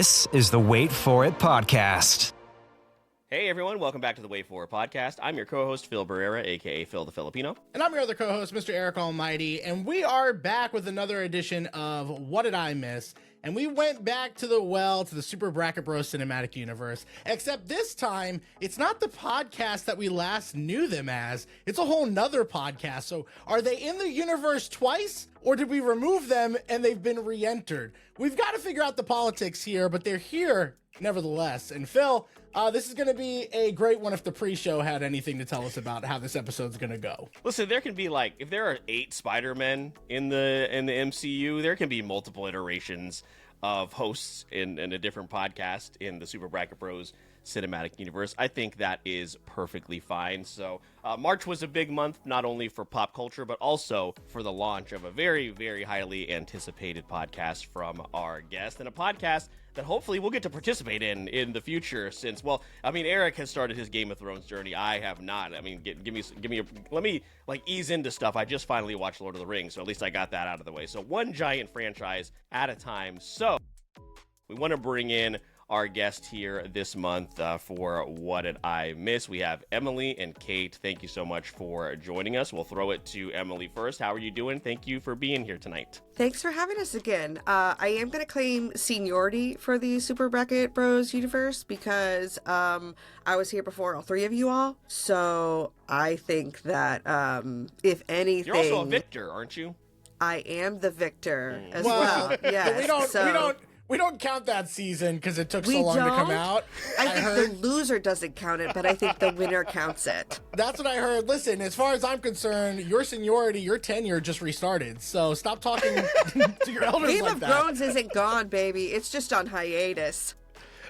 This is the Wait For It podcast. Hey everyone, welcome back to the Wait For It podcast. I'm your co-host Phil Barrera, aka Phil the Filipino. And I'm your other co-host, Mr. Eric Almighty, and we are back with another edition of What Did I Miss? And we went back to the Super Bracket Bros cinematic universe, except this time, it's not the podcast that we last knew them as, it's a whole nother podcast. So are they in the universe twice, or did we remove them and they've been re-entered? We've got to figure out the politics here, but they're here nevertheless. And Phil, this is going to be a great one if the pre-show had anything to tell us about how this episode's going to go. Listen, there can be if there are 8 Spider-Men in the MCU, there can be multiple iterations of hosts in a different podcast in the Super Bracket Bros cinematic universe. I think that is perfectly fine. So March was a big month, not only for pop culture, but also for the launch of a very, very highly anticipated podcast from our guest, and a podcast that hopefully we'll get to participate in the future since, Eric has started his Game of Thrones journey. I have not. Let me ease into stuff. I just finally watched Lord of the Rings, so at least I got that out of the way. So one giant franchise at a time. So we want to bring in our guest here this month for What Did I Miss? We have Emily and Kate. Thank you so much for joining us. We'll throw it to Emily first. How are you doing? Thank you for being here tonight. Thanks for having us again. I am going to claim seniority for the Super Bracket Bros universe because I was here before all 3 of you all. So I think that if anything... You're also a victor, aren't you? I am the victor as well. Yes. We don't count that season because it took so long to come out. I think the loser doesn't count it, but I think the winner counts it. That's what I heard. Listen, as far as I'm concerned, your seniority, your tenure just restarted. So stop talking to your elders Game like of that. Groans isn't gone, baby. It's just on hiatus.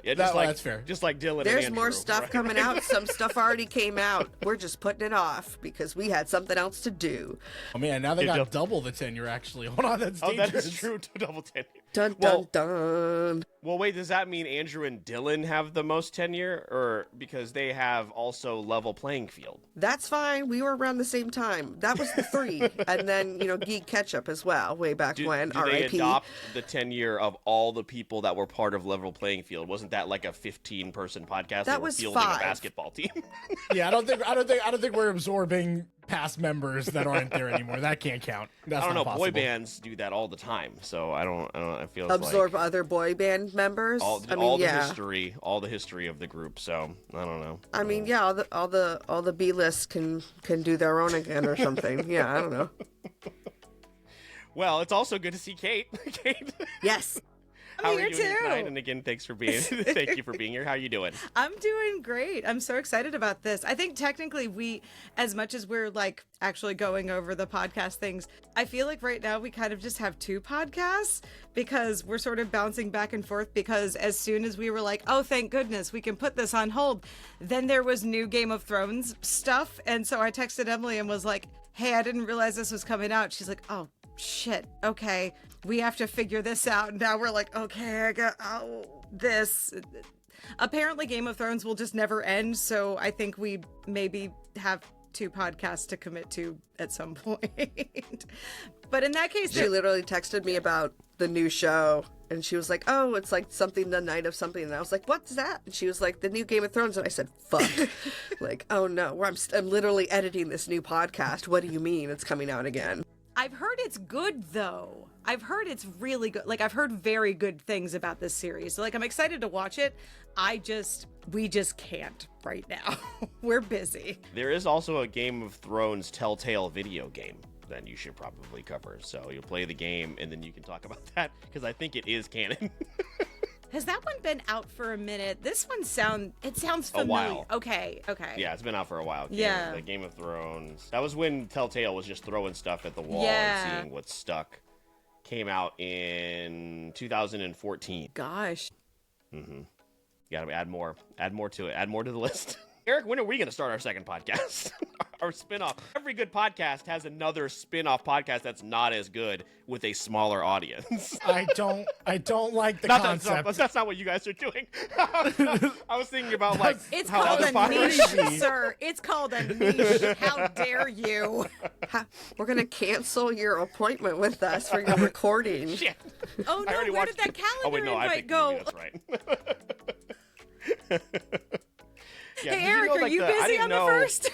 Yeah, that's fair. Just like Dylan There's and Andrew, more stuff right? coming out. Some stuff already came out. We're just putting it off because we had something else to do. Oh, man, now they got double the tenure, actually. Hold on, that's dangerous. That is true, double tenure. Dun, dun, dun. Well, wait, does that mean Andrew and Dylan have the most tenure? Or because they have also level playing field? That's fine. We were around the same time. That was the 3. And then, Geek Ketchup as well, way back when. Do they adopt the tenure of all the people that were part of level playing field? Wasn't that like a 15-person podcast? That were was fielding 5. a basketball team. Yeah, I don't think we're absorbing past members that aren't there anymore. That can't count. That's I don't know. not possible. Boy bands do that all the time, so I don't. I feel absorb like other boy band members. all the history of the group. So I don't know. I mean, yeah, all the B lists can do their own again or something. Yeah, I don't know. Well, it's also good to see Kate. Kate. Yes. How are you doing tonight? And again, thank you for being here. How are you doing? I'm doing great. I'm so excited about this. I think technically as much as we're actually going over the podcast things, I feel like right now we kind of just have 2 podcasts because we're sort of bouncing back and forth because as soon as we were like, oh, thank goodness, we can put this on hold, then there was new Game of Thrones stuff. And so I texted Emily and was like, hey, I didn't realize this was coming out. She's like, oh, shit, okay, we have to figure this out. And now we're like, okay, I got this. Apparently Game of Thrones will just never end, so I think we maybe have 2 podcasts to commit to at some point. But in that case, she literally texted me about the new show, and she was like, oh, it's like something the night of something, and I was like, what's that? And she was like, the new Game of Thrones, and I said, fuck. Oh no, I'm literally editing this new podcast. What do you mean it's coming out again? I've heard it's good, though. I've heard it's really good. I've heard very good things about this series. So, I'm excited to watch it. We just can't right now. We're busy. There is also a Game of Thrones Telltale video game that you should probably cover. So you'll play the game, and then you can talk about that, because I think it is canon. Has that one been out for a minute? This one sounds familiar. A while. Okay. Yeah, it's been out for a while. Yeah. The Game of Thrones. That was when Telltale was just throwing stuff at the wall Yeah. and seeing what stuck. Came out in 2014. Gosh. Mm-hmm. Gotta add more to it. Add more to the list. Eric, when are we going to start our second podcast? or spinoff. Every good podcast has another spinoff podcast that's not as good with a smaller audience. I don't like the concept. That's not what you guys are doing. I was thinking about like It's how called other a podcasts- niche, sir. It's called a niche. How dare you? We're gonna cancel your appointment with us for your recording. Shit. Oh I no, already where watched did that it. calendar Oh wait, no, I invite picked go? the movie, that's right. Yeah, Hey, did you Eric, know, are like, you I busy didn't on know- the first?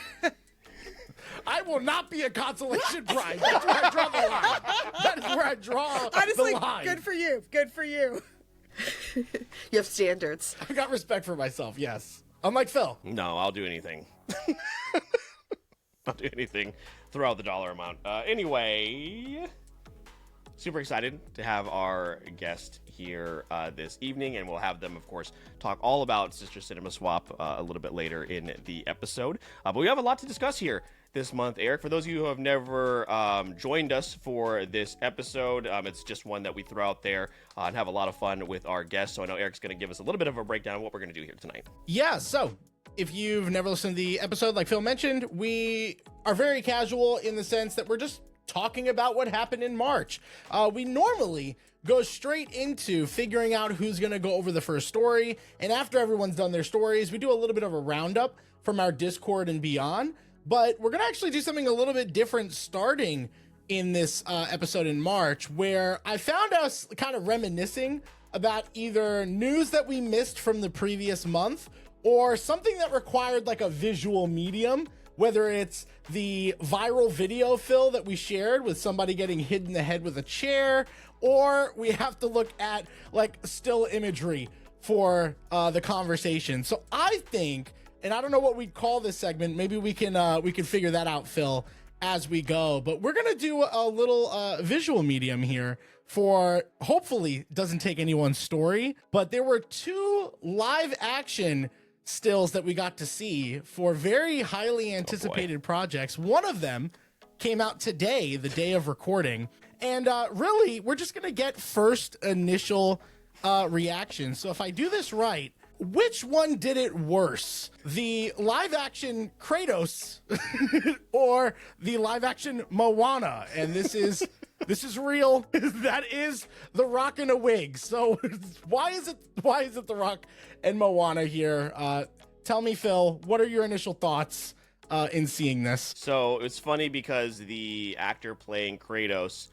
I will not be a consolation prize. That's where I draw the line. That is where I draw Honestly, the line. good for you. Good for you. You have standards. I got respect for myself, yes. Unlike Phil. No, I'll do anything. I'll do anything. Throw out the dollar amount. Anyway, super excited to have our guest here this evening, and we'll have them, of course, talk all about Sister Cinema Swap a little bit later in the episode. But we have a lot to discuss here this month, Eric. For those of you who have never joined us for this episode, it's just one that we throw out there and have a lot of fun with our guests. So I know Eric's going to give us a little bit of a breakdown of what we're going to do here tonight. Yeah, so if you've never listened to the episode, like Phil mentioned, we are very casual in the sense that we're just talking about what happened in March. We normally go straight into figuring out who's going to go over the first story. And after everyone's done their stories, we do a little bit of a roundup from our Discord and beyond. But we're going to actually do something a little bit different starting in this episode in March, where I found us kind of reminiscing about either news that we missed from the previous month or something that required like a visual medium, whether it's the viral video, Phil, that we shared with somebody getting hit in the head with a chair, or we have to look at like still imagery for the conversation. So I think, and I don't know what we'd call this segment, maybe we can figure that out, Phil, as we go, but we're gonna do a little visual medium here for, hopefully doesn't take anyone's story, but there were 2 live action stills that we got to see for very highly anticipated projects. One of them came out today, the day of recording, and really we're just gonna get first initial reactions. So if I do this right, which one did it worse? The live action Kratos or the live action Moana? And this is real. That is The Rock in a wig. So why is it The Rock and Moana here? Tell me, Phil, what are your initial thoughts in seeing this? So it's funny because the actor playing Kratos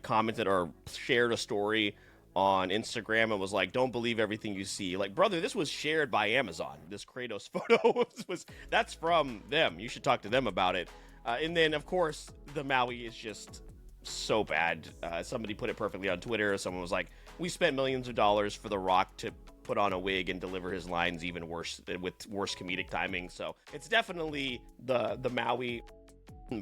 commented or shared a story on Instagram and was like, "Don't believe everything you see." Like, brother, this was shared by Amazon. This Kratos photo that's from them. You should talk to them about it. And then, of course, the Maui is just so bad. Somebody put it perfectly on Twitter. Someone was like, "We spent millions of dollars for The Rock to put on a wig and deliver his lines even worse, with worse comedic timing." So it's definitely the Maui,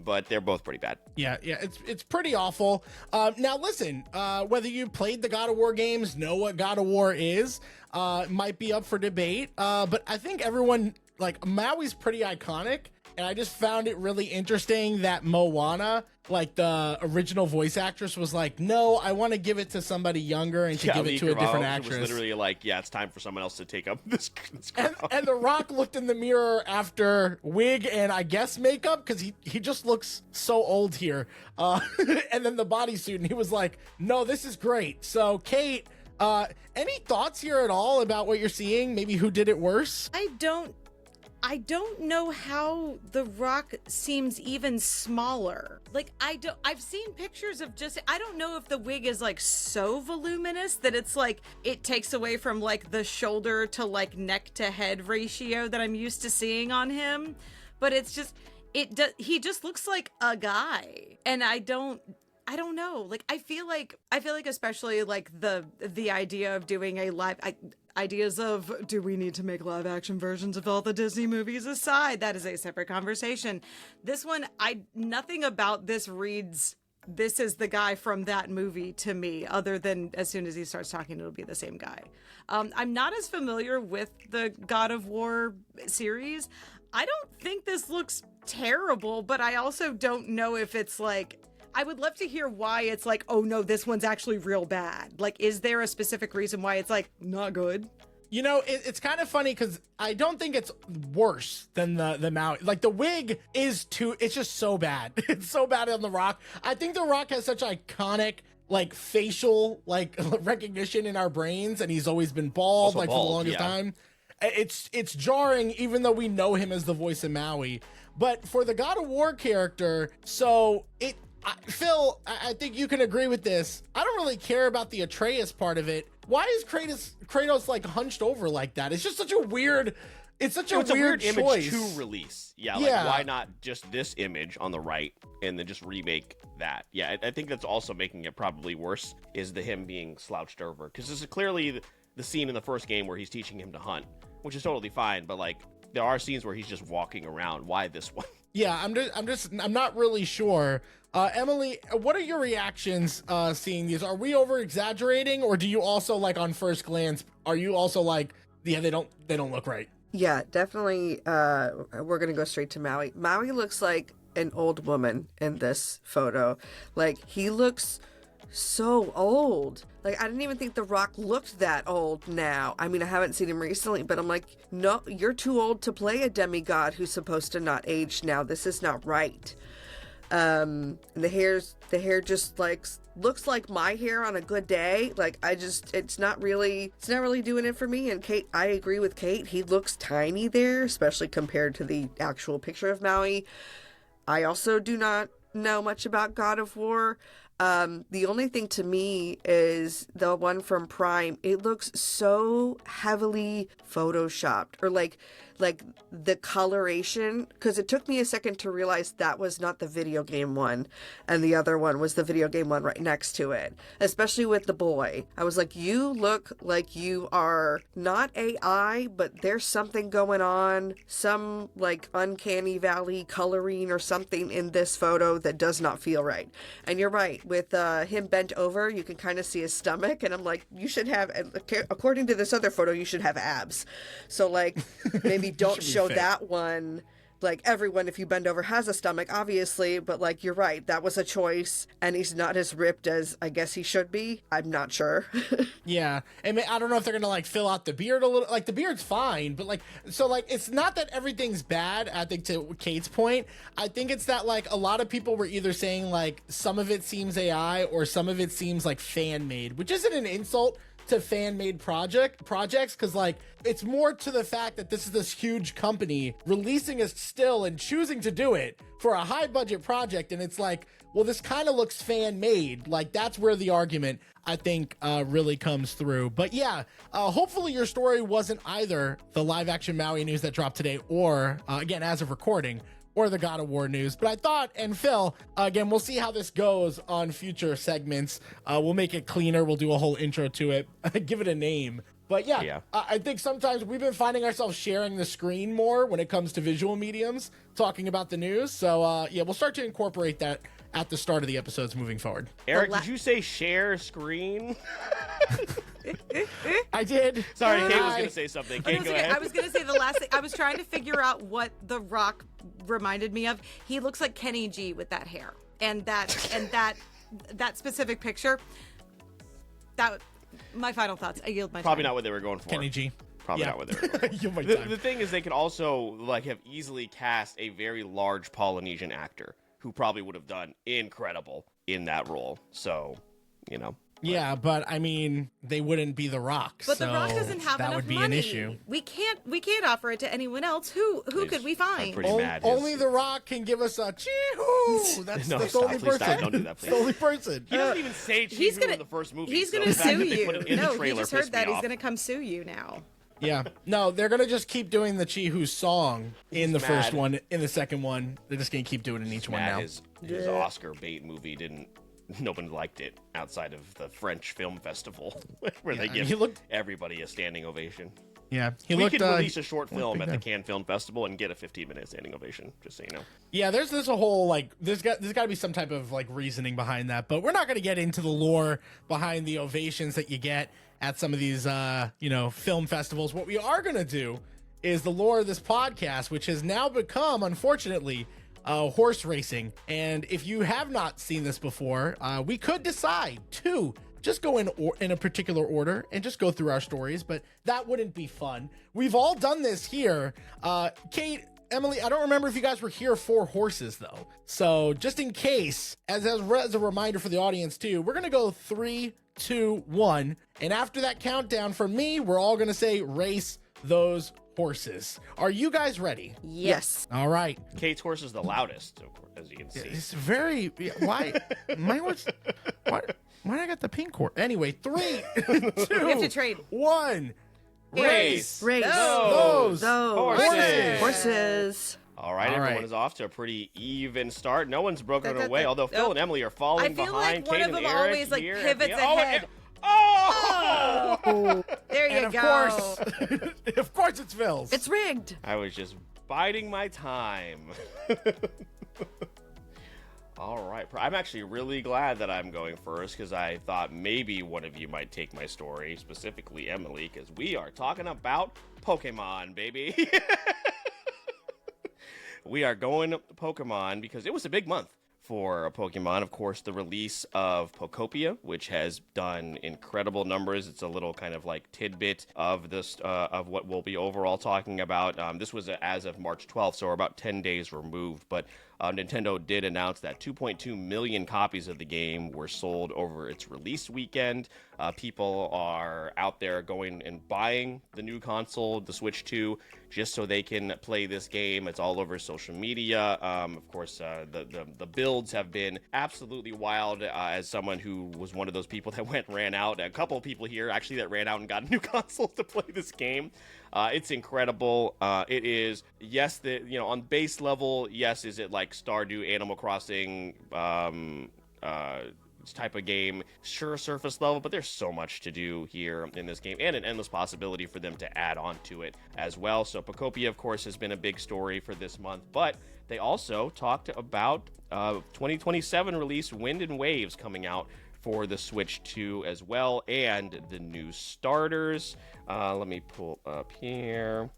but they're both pretty bad. Yeah, it's pretty awful. Now listen, whether you played the God of War games, know what God of War is, might be up for debate. But I think everyone, like, Maui's pretty iconic, and I just found it really interesting that Moana, like the original voice actress, was like, "No, I want to give it to somebody younger and to give it to a different actress." It was literally like, "Yeah, it's time for someone else to take up this crown." And The Rock looked in the mirror after wig and I guess makeup, because he just looks so old here. And then the bodysuit, and he was like, "No, this is great." So, Kate, any thoughts here at all about what you're seeing? Maybe who did it worse? I don't know how The Rock seems even smaller. Like, I've seen pictures of I don't know if the wig is like so voluminous that it's like, it takes away from like the shoulder to like neck to head ratio that I'm used to seeing on him. But it's just, he just looks like a guy. And I don't know. Like, I feel like especially like the idea of doing a live, ideas of, do we need to make live action versions of all the Disney movies aside? That is a separate conversation. This one, nothing about this reads, this is the guy from that movie to me, other than as soon as he starts talking, it'll be the same guy. I'm not as familiar with the God of War series. I don't think this looks terrible, but I also don't know if it's like, I would love to hear why it's like, oh no, this one's actually real bad. Like, is there a specific reason why it's like not good? You know, it's kind of funny because I don't think it's worse than the Maui. Like the wig is it's just so bad. It's so bad on The Rock. I think The Rock has such iconic like facial like recognition in our brains, and he's always been bald for the longest time. It's jarring, even though we know him as the voice of Maui. But for the God of War character, Phil, I think you can agree with this. I don't really care about the Atreus part of it. Why is Kratos like hunched over like that? It's just such a weird. It's a weird image to release. Yeah, like why not just this image on the right and then just remake that? Yeah, I think that's also making it probably worse is him being slouched over, because this is clearly the scene in the first game where he's teaching him to hunt, which is totally fine. But like there are scenes where he's just walking around. Why this one? Yeah, I'm not really sure. Emily, what are your reactions seeing these? Are we over exaggerating, or do you also like on first glance, are you also like, yeah, they don't look right? Yeah, definitely. We're going to go straight to Maui. Maui looks like an old woman in this photo. Like he looks so old. Like I didn't even think The Rock looked that old now. I mean, I haven't seen him recently, but I'm like, no, you're too old to play a demigod who's supposed to not age now. This is not right. The hair just like looks like my hair on a good day. Like it's not really doing it for me. And Kate, I agree with Kate. He looks tiny there, especially compared to the actual picture of Maui. I also do not know much about God of War. The only thing to me is the one from Prime. It looks so heavily photoshopped, or like the coloration, because it took me a second to realize that was not the video game one, and the other one was the video game one right next to it, especially with the boy. I was like, you look like you are not AI, but there's something going on, some like uncanny valley coloring or something in this photo that does not feel right. And you're right, with him bent over, you can kind of see his stomach, and I'm like, you should have, according to this other photo, you should have abs. So like maybe don't show that one. Like everyone, if you bend over, has a stomach, obviously, but like you're right, that was a choice, and he's not as ripped as I guess he should be. I'm not sure. Yeah, and I don't know if they're gonna like fill out the beard a little. Like the beard's fine, but like so like it's not that everything's bad. I think to Kate's point, I think it's that like a lot of people were either saying like some of it seems AI or some of it seems like fan made, which isn't an insult to fan-made projects, because like it's more to the fact that this is this huge company releasing a still and choosing to do it for a high budget project, and it's like, well, this kind of looks fan-made. Like that's where the argument I think really comes through. But yeah, hopefully your story wasn't either the live action Maui news that dropped today, or again as of recording, or the God of War news. But I thought, and Phil, again, we'll see how this goes on future segments. We'll make it cleaner. We'll do a whole intro to it, give it a name. But yeah. I think sometimes we've been finding ourselves sharing the screen more when it comes to visual mediums, talking about the news. So yeah, we'll start to incorporate that at the start of the episodes moving forward. Eric, did you say share screen? I did. Sorry, Kate was going to say something. Kate, go ahead. I was going to say the last thing. I was trying to figure out what The Rock reminded me of. He looks like Kenny G with that hair and that specific picture. That my final thoughts. I yield my Probably time. not what they were going for. Kenny G. Probably not what they were going for. The thing is, they could also like have easily cast a very large Polynesian actor who probably would have done incredible in that role. So, you know. Yeah, but I mean, they wouldn't be The Rock. But so The Rock doesn't have that enough would be money. an issue. We can't offer it to anyone else. Who could we find? Only The Rock can give us a chee-hoo. That's no, the stop, only person. Stop. Don't do that, please. The only person. He doesn't even say chee-hoo in the first movie. He's so going to the fact sue that they you. put it in the No, he trailer just heard pissed that. me He's off. going to come sue you now. Yeah. No, they're going to just keep doing the Chee-Hoo song in the first one. In the second one, they're just going to keep doing it in each one now. His Oscar bait movie didn't. Nobody liked it outside of the French Film Festival, where they give everybody a standing ovation. Yeah, we could release a short film at the Cannes Film Festival and get a 15-minute standing ovation, just so you know. Yeah, there's a whole, like, there's got to be some type of, like, reasoning behind that, but we're not going to get into the lore behind the ovations that you get at some of these, film festivals. What we are going to do is the lore of this podcast, which has now become, unfortunately, horse racing. And if you have not seen this before, we could decide to just go in a particular order and just go through our stories, but that wouldn't be fun. We've all done this here. Kate, Emily, I don't remember if you guys were here for horses, though. So just in case, as a reminder for the audience, too, we're going to go 3, 2, 1. And after that countdown from me, we're all going to say race those horses. Are you guys ready? Yes. All right. Kate's horse is the loudest, of course, as you can see. It's very... Why? My horse... Why did I got the pink horse? Anyway, 3, 2, We have to trade. 1. Race. Those Horses. All right, All everyone right. is off to a pretty even start. No one's broken Da, da, away, da. although Phil and Emily are falling I feel behind. like one Kate of and them Eric always like here at pivots the- Oh, ahead. Oh! There you And of go. course, of course it's Phil's. It's rigged. I was just biding my time. All right. I'm actually really glad that I'm going first because I thought maybe one of you might take my story, specifically Emily, because we are talking about Pokemon, baby. We are going Pokemon because it was a big month for Pokemon. Of course, the release of Pokopia, which has done incredible numbers. It's a little kind of like tidbit of this of what we'll be overall talking about. This was as of March 12th, so we're about 10 days removed. But Nintendo did announce that 2.2 million copies of the game were sold over its release weekend. People are out there going and buying the new console, the Switch 2, just so they can play this game. It's all over social media. Of course, the builds have been absolutely wild. As someone who was one of those people that ran out, a couple of people here actually that ran out and got a new console to play this game. It's incredible. It is, yes, on base level, yes, is it like Stardew, Animal Crossing, type of game? Sure, surface level, but there's so much to do here in this game and an endless possibility for them to add on to it as well. So Pokopia, of course, has been a big story for this month, but they also talked about 2027 release Wind and Waves coming out for the Switch 2 as well, and the new starters. Let me pull up here.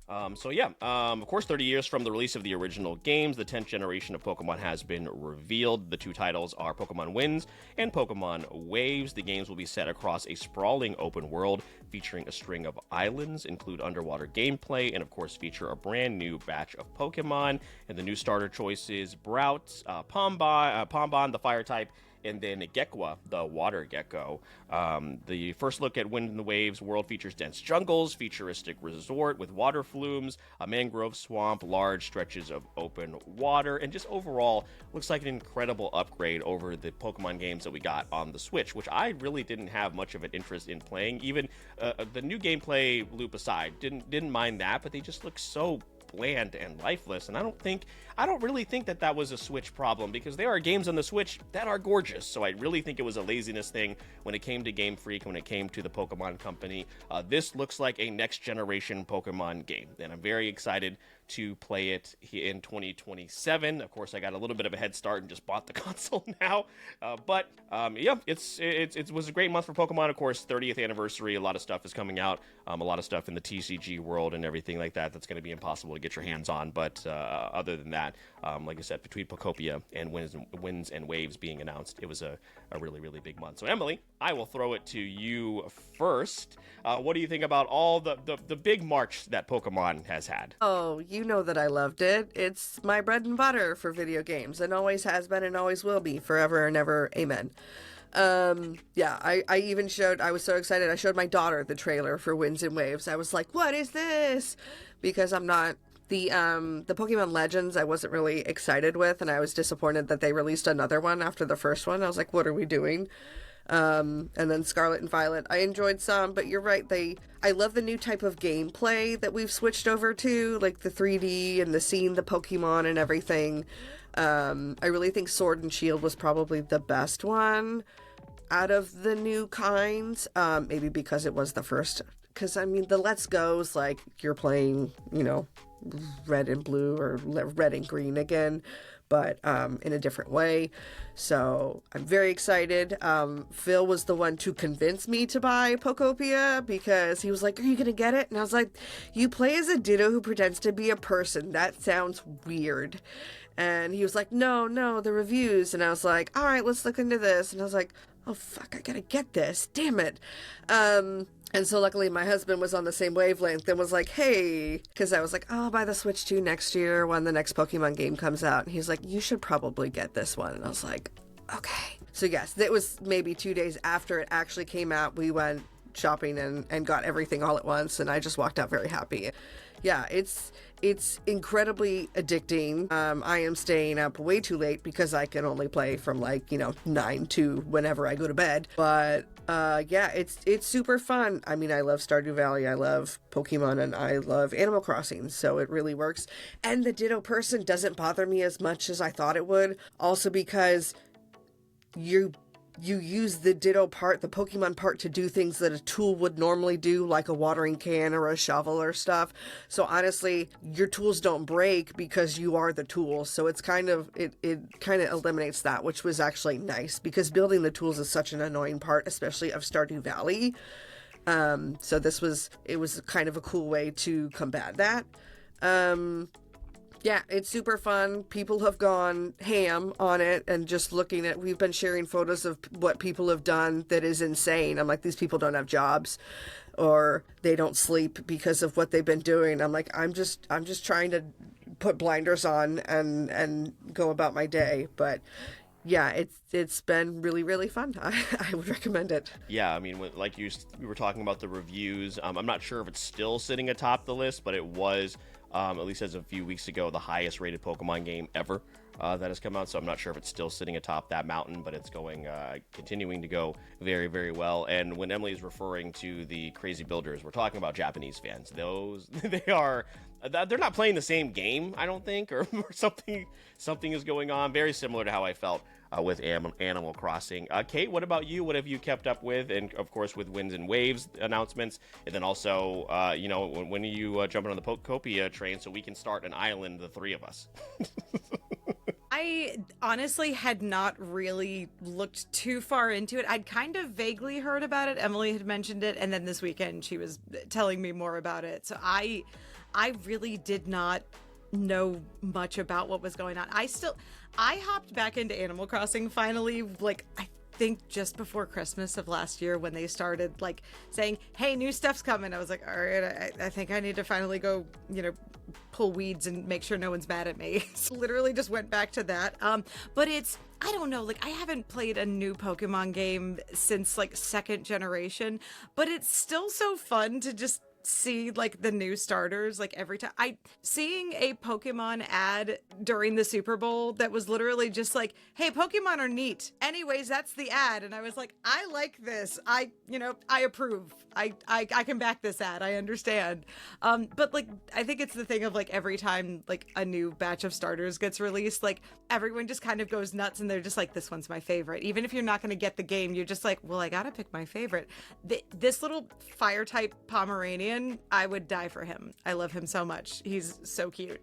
Of course, 30 years from the release of the original games, the 10th generation of Pokemon has been revealed. The two titles are Pokemon Winds and Pokemon Waves. The games will be set across a sprawling open world featuring a string of islands, include underwater gameplay, and of course feature a brand new batch of Pokemon. And the new starter choices: Brout, Pombon, the fire type, and then Gekwa, the water gecko. The first look at Wind and the Waves world features dense jungles, futuristic resort with water flumes, a mangrove swamp, large stretches of open water, and just overall looks like an incredible upgrade over the Pokemon games that we got on the Switch, which I really didn't have much of an interest in playing. Even the new gameplay loop aside, didn't mind that, but they just look so bland and lifeless, and I don't really think that was a Switch problem, because there are games on the Switch that are gorgeous. So I really think it was a laziness thing when it came to Game Freak, when it came to the Pokemon Company. This looks like a next generation Pokemon game, and I'm very excited to play it in 2027. Of course, I got a little bit of a head start and just bought the console now. It was a great month for Pokemon. Of course, 30th anniversary, a lot of stuff is coming out. A lot of stuff in the TCG world and everything like that that's going to be impossible to get your hands on. But other than that, like I said, between Pokopia and Winds and Waves being announced, it was a really, really big month. So, Emily, I will throw it to you first. What do you think about all the big March that Pokemon has had? Oh, you know that I loved it. It's my bread and butter for video games, and always has been and always will be, forever and ever. Amen. I even I was so excited, I showed my daughter the trailer for Winds and Waves. I was like, what is this? Because I'm not... The Pokemon Legends I wasn't really excited with, and I was disappointed that they released another one after the first one. I was like, what are we doing? And then Scarlet and Violet, I enjoyed some, but you're right, I love the new type of gameplay that we've switched over to, like the 3D and the seeing the Pokemon and everything. I really think Sword and Shield was probably the best one out of the new kinds, maybe because it was the first. Because, I mean, the Let's Go's like you're playing, red and blue or red and green again, but in a different way. So I'm very excited. Phil was the one to convince me to buy Pokopia, because he was like, are you gonna get it? And I was like, you play as a Ditto who pretends to be a person. That sounds weird. And he was like, no, the reviews. And I was like, all right, let's look into this. And I was like, oh fuck, I gotta get this, damn it. And so luckily my husband was on the same wavelength and was like, hey, because I was like, oh, I'll buy the Switch 2 next year when the next Pokemon game comes out. And he's like, you should probably get this one. And I was like, okay. So yes, it was maybe 2 days after it actually came out. We went shopping and got everything all at once. And I just walked out very happy. Yeah, it's incredibly addicting. I am staying up way too late because I can only play from 9 to whenever I go to bed. But yeah, it's super fun. I mean, I love Stardew Valley, I love Pokemon, and I love Animal Crossing, so it really works. And the Ditto person doesn't bother me as much as I thought it would. Also because you use the Ditto part, the Pokemon part, to do things that a tool would normally do, like a watering can or a shovel or stuff. So honestly, your tools don't break because you are the tool. So it's it kind of eliminates that, which was actually nice because building the tools is such an annoying part, especially of Stardew Valley. So it was kind of a cool way to combat that. Yeah, it's super fun. People have gone ham on it and just looking at, we've been sharing photos of what people have done that is insane. I'm like, these people don't have jobs or they don't sleep because of what they've been doing. I'm like, I'm just trying to put blinders on and go about my day. But yeah, it's been really, really fun. I would recommend it. Yeah, I mean, like we were talking about the reviews. I'm not sure if it's still sitting atop the list, but it was, at least as a few weeks ago, the highest rated Pokemon game ever that has come out. So I'm not sure if it's still sitting atop that mountain, but it's continuing to go very, very well. And when Emily is referring to the crazy builders, we're talking about Japanese fans. They're not playing the same game, I don't think, or something is going on. Very similar to how I felt with Animal Crossing. Kate, what about you? What have you kept up with? And of course, with Winds and Waves announcements. And then also, when are you jumping on the Pokopia train so we can start an island, the three of us? I honestly had not really looked too far into it. I'd kind of vaguely heard about it. Emily had mentioned it. And then this weekend, she was telling me more about it. So I really did not know much about what was going on. I hopped back into Animal Crossing finally, I think just before Christmas of last year when they started saying, hey, new stuff's coming. I was like, all right, I think I need to finally go, pull weeds and make sure no one's mad at me. So literally just went back to that. But I don't know, I haven't played a new Pokemon game since second generation, but it's still so fun to just see the new starters every time. Seeing a Pokemon ad during the Super Bowl that was literally just hey, Pokemon are neat. Anyways, that's the ad. And I was like, I like this. I approve. I can back this ad. I understand. But I think it's the thing of every time a new batch of starters gets released, everyone just kind of goes nuts and they're just this one's my favorite. Even if you're not going to get the game, you're just well, I gotta pick my favorite. This little fire type Pomeranian, I would die for him. I love him so much. He's so cute.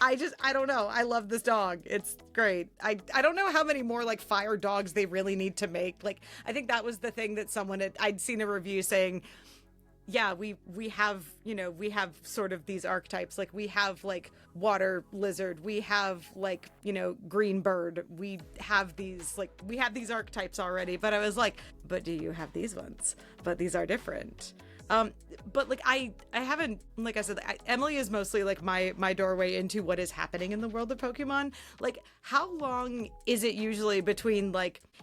I don't know. I love this dog. It's great. I don't know how many more fire dogs they really need to make. I think that was the thing that I'd seen a review saying, yeah, we have sort of these archetypes. We have water lizard, we have green bird, we have these archetypes already. But I was but do you have these ones? But these are different. But I haven't, I said, Emily is mostly my doorway into what is happening in the world of Pokemon. How long is it usually between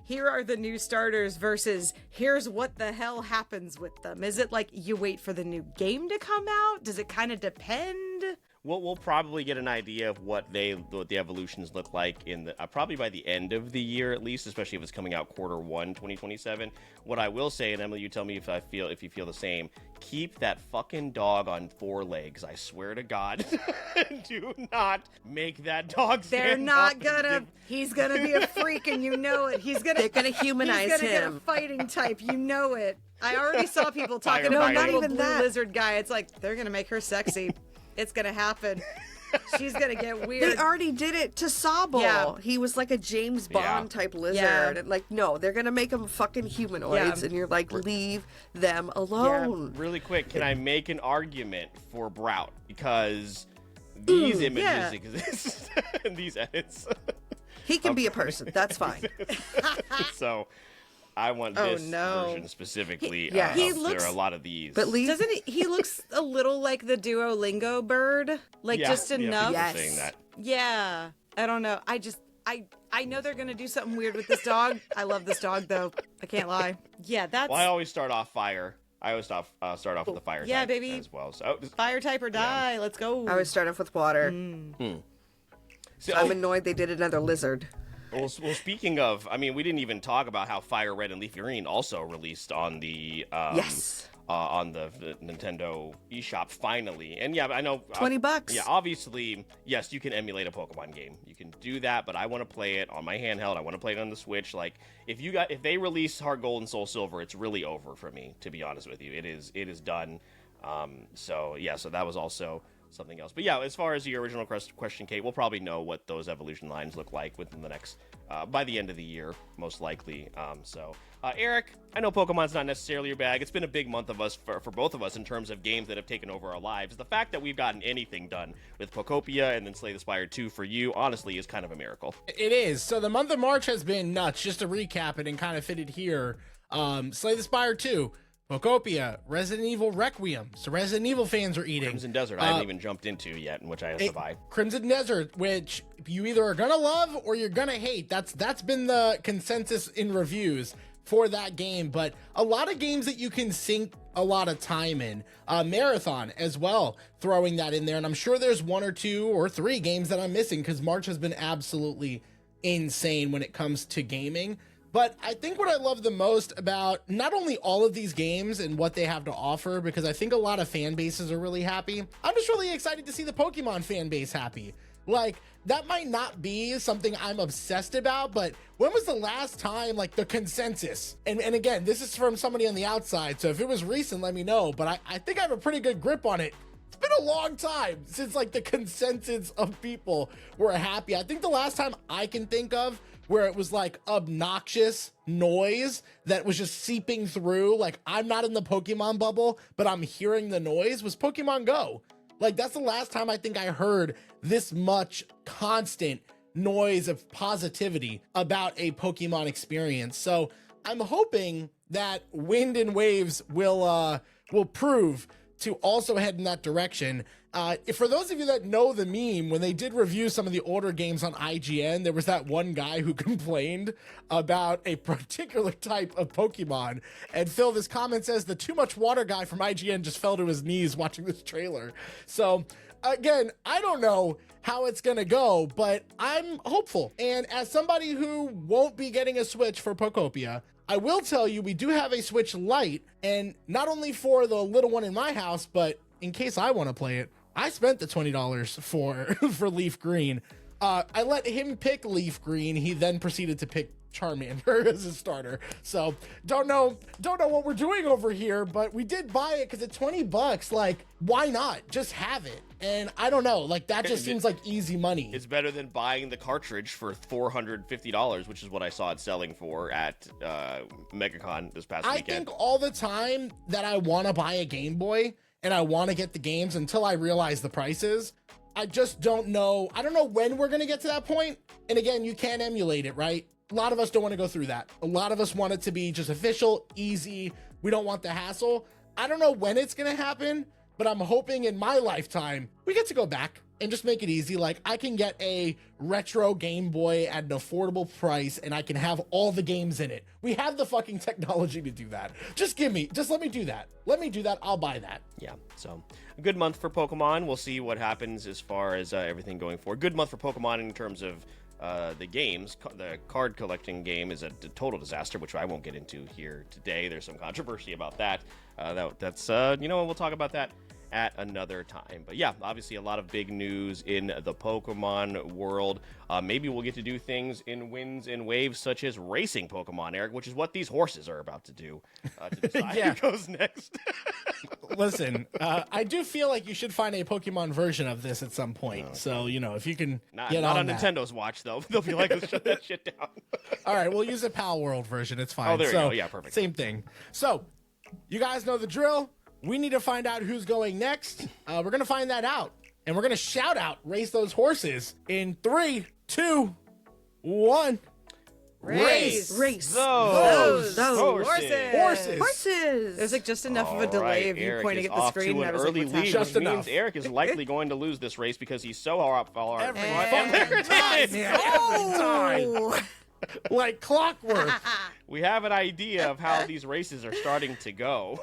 here are the new starters versus here's what the hell happens with them? Is it you wait for the new game to come out? Does it kind of depend? We'll probably get an idea of what the evolutions look like in the probably by the end of the year at least, especially if it's coming out Q1 2027. What I will say, and Emily, you tell me if you feel the same, keep that fucking dog on 4 legs. I swear to God, do not make that dog stand They're not up gonna. He's gonna be a freak, and you know it. They're gonna humanize he's gonna him. Get a fighting type. You know it. I already saw people talking Fire, about fire. that little Not even blue that. lizard guy. It's they're gonna make her sexy. It's gonna happen. She's gonna get weird. They already did it to Sobble. Yeah. He was a James Bond type lizard. Yeah. And no, they're gonna make him fucking humanoids, Yeah. and you're leave them alone. Really quick, can I make an argument for Brout? Because these images exist in these edits. He can be a person. That's fine. So I want this version specifically. Yeah. He there looks- are a lot of these. But Leaf, Doesn't he looks a little like the Duolingo bird? Like just enough? people are Yes. saying that. Yeah. I don't know. I know they're gonna do something weird with this dog. I love this dog though. I can't lie. Yeah, that's Well, I always start off fire. I always start off with the fire Yeah, type baby. as well. So fire type or die. Let's go. I always start off with water. so, I'm annoyed they did another lizard. well, speaking of, I mean, we didn't even talk about how FireRed and LeafGreen also released on the Yes. On the Nintendo eShop finally. And yeah, I know $20. Yeah, obviously, yes, you can emulate a Pokemon game. You can do that, but I want to play it on my handheld. I want to play it on the Switch. Like if they release Heart Gold and Soul Silver, it's really over for me, to be honest with you. It is done. So that was also something else. But yeah, as far as your original question, Kate, we'll probably know what those evolution lines look like within the next by the end of the year, most likely. Eric, I know Pokemon's not necessarily your bag. It's been a big month of us for both of us in terms of games that have taken over our lives. The fact that we've gotten anything done with Pokopia and then Slay the Spire 2 for you, honestly, is kind of a miracle. It is. So the month of March has been nuts. Just to recap it and kind of fit it here. Slay the Spire 2, Pokopia, Resident Evil Requiem. So Resident Evil fans are eating. Crimson Desert, I haven't even jumped into yet, in which I have to buy. Crimson Desert, which you either are gonna love or you're gonna hate. That's been the consensus in reviews for that game. But a lot of games that you can sink a lot of time in. Marathon as well, throwing that in there. And I'm sure there's 1 or 2 or 3 games that I'm missing because March has been absolutely insane when it comes to gaming. But I think what I love the most about not only all of these games and what they have to offer, because I think a lot of fan bases are really happy. I'm just really excited to see the Pokemon fan base happy. Like, that might not be something I'm obsessed about, but when was the last time, like, the consensus? And again, this is from somebody on the outside, so if it was recent, let me know. But I think I have a pretty good grip on it. It's been a long time since, like, the consensus of people were happy. I think the last time I can think of where it was like obnoxious noise that was just seeping through, like I'm not in the Pokemon bubble, but I'm hearing the noise, was Pokemon Go. Like that's the last time I think I heard this much constant noise of positivity about a Pokemon experience. So I'm hoping that Wind and Waves will prove to also head in that direction. For those of you that know the meme, when they did review some of the older games on IGN, there was that one guy who complained about a particular type of Pokemon. And Phil, this comment says the too much water guy from IGN just fell to his knees watching this trailer. So again, I don't know how it's gonna go, but I'm hopeful. And as somebody who won't be getting a Switch for Pokopia, I will tell you we do have a Switch Lite, and not only for the little one in my house, but in case I want to play it, I spent the $20 for Leaf Green. I let him pick Leaf Green. He then proceeded to pick Charmander as his starter. So don't know what we're doing over here, but we did buy it because it's $20. Like, why not? Just have it. And I don't know, like that just seems like easy money. It's better than buying the cartridge for $450, which is what I saw it selling for at MegaCon this past weekend. I think all the time that I want to buy a Game Boy and I want to get the games until I realize the prices, I just don't know. I don't know when we're going to get to that point. And again, you can't emulate it, right? A lot of us don't want to go through that. A lot of us want it to be just official, easy. We don't want the hassle. I don't know when it's going to happen, but I'm hoping in my lifetime, we get to go back and just make it easy. Like I can get a retro Game Boy at an affordable price and I can have all the games in it. We have the fucking technology to do that. Just let me do that. Let me do that. I'll buy that. Yeah, so a good month for Pokemon. We'll see what happens as far as everything going forward. Good month for Pokemon in terms of the games. The card collecting game is a total disaster, which I won't get into here today. There's some controversy about that. That's we'll talk about that at another time. But yeah, obviously a lot of big news in the Pokemon world. Maybe we'll get to do things in Winds and Waves, such as racing Pokemon, Eric, which is what these horses are about to do to decide who goes next. Listen, I do feel like you should find a Pokemon version of this at some point. Okay. So, if you can get not on that. Nintendo's watch, though. They'll be like, let's shut that shit down. All right, we'll use a Pal World version. It's fine. Oh, there you go. Yeah, perfect. Same thing. So, you guys know the drill. We need to find out who's going next. We're going to find that out. And we're going to shout out Race Those Horses in 3, 2, 1. Race. Those Horses. Horses. There's like just enough of a delay of you Eric pointing is at the off screen. to And I an was like, early what's lead, happening? Just which enough. means Eric is likely going to lose this race because he's so far Every behind. time. Like clockwork. We have an idea of how these races are starting to go.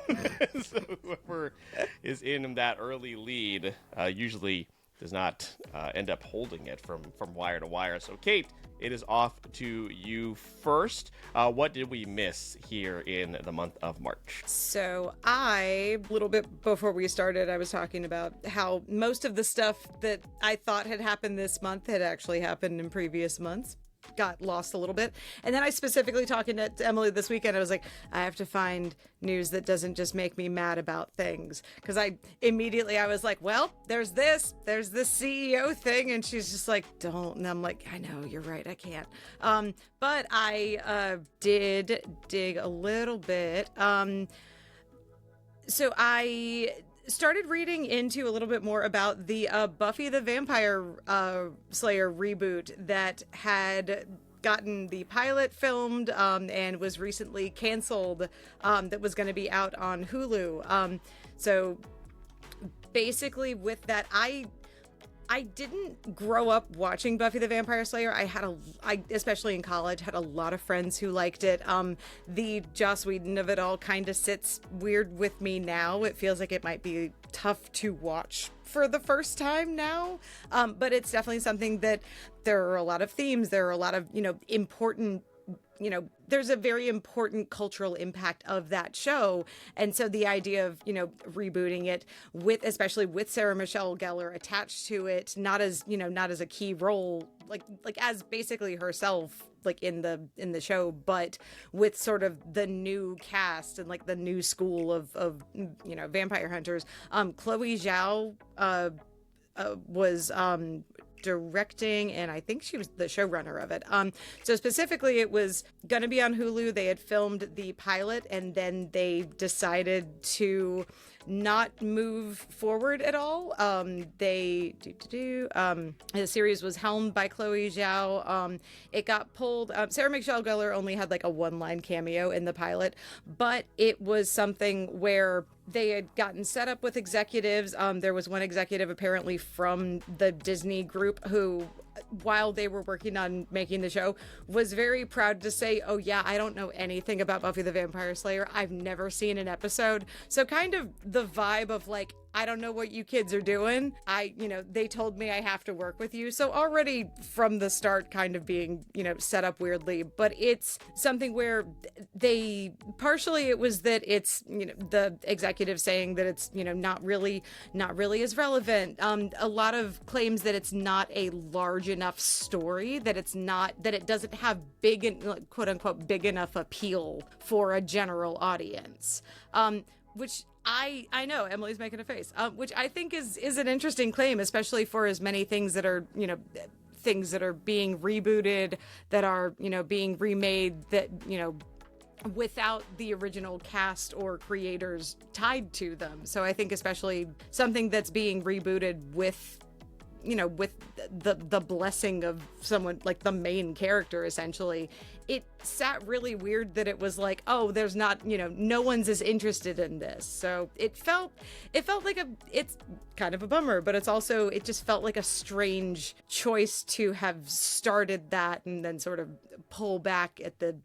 So whoever is in that early lead usually does not end up holding it from wire to wire. So Kate, it is off to you first. What did we miss here in the month of March? So a little bit before we started, I was talking about how most of the stuff that I thought had happened this month had actually happened in previous months. Got lost a little bit. And then I specifically talking to Emily this weekend, I was like, I have to find news that doesn't just make me mad about things. Because I was like, well, there's this CEO thing. And she's just like, don't. And I'm like, I know, you're right, I can't. But I did dig a little bit. So I started reading into a little bit more about the Buffy the Vampire Slayer reboot that had gotten the pilot filmed and was recently canceled, that was going to be out on Hulu. So basically with that, I didn't grow up watching Buffy the Vampire Slayer. I especially in college, had a lot of friends who liked it. The Joss Whedon of it all kind of sits weird with me now. It feels like it might be tough to watch for the first time now. But it's definitely something that there are a lot of themes. There are a lot of, important, there's a very important cultural impact of that show. And so the idea of, rebooting it especially with Sarah Michelle Gellar attached to it, not as a key role, like as basically herself, like in the show, but with sort of the new cast and like the new school of vampire hunters. Chloe Zhao was directing, and I think she was the showrunner of it. So specifically, it was going to be on Hulu. They had filmed the pilot, and then they decided to not move forward at all. The series was helmed by Chloe Zhao. It got pulled. Sarah Michelle Gellar only had like a one-line cameo in the pilot, but it was something where they had gotten set up with executives. There was one executive apparently from the Disney group who, while they were working on making the show, was very proud to say, oh yeah, I don't know anything about Buffy the Vampire Slayer. I've never seen an episode. So kind of the vibe of like, I don't know what you kids are doing. They told me I have to work with you. So already from the start kind of being, set up weirdly, but it's something where it was that it's, the executive saying that it's, not really as relevant. A lot of claims that it's not a large enough story, that it doesn't have quote unquote big enough appeal for a general audience. Which I know Emily's making a face, which I think is an interesting claim, especially for as many things that are, things that are being rebooted, that are, being remade, that, without the original cast or creators tied to them. So I think especially something that's being rebooted with the blessing of someone like the main character, essentially, it sat really weird that it was like, oh, there's not, no one's as interested in this. So it felt like it's kind of a bummer, but it just felt like a strange choice to have started that and then sort of pull back at the,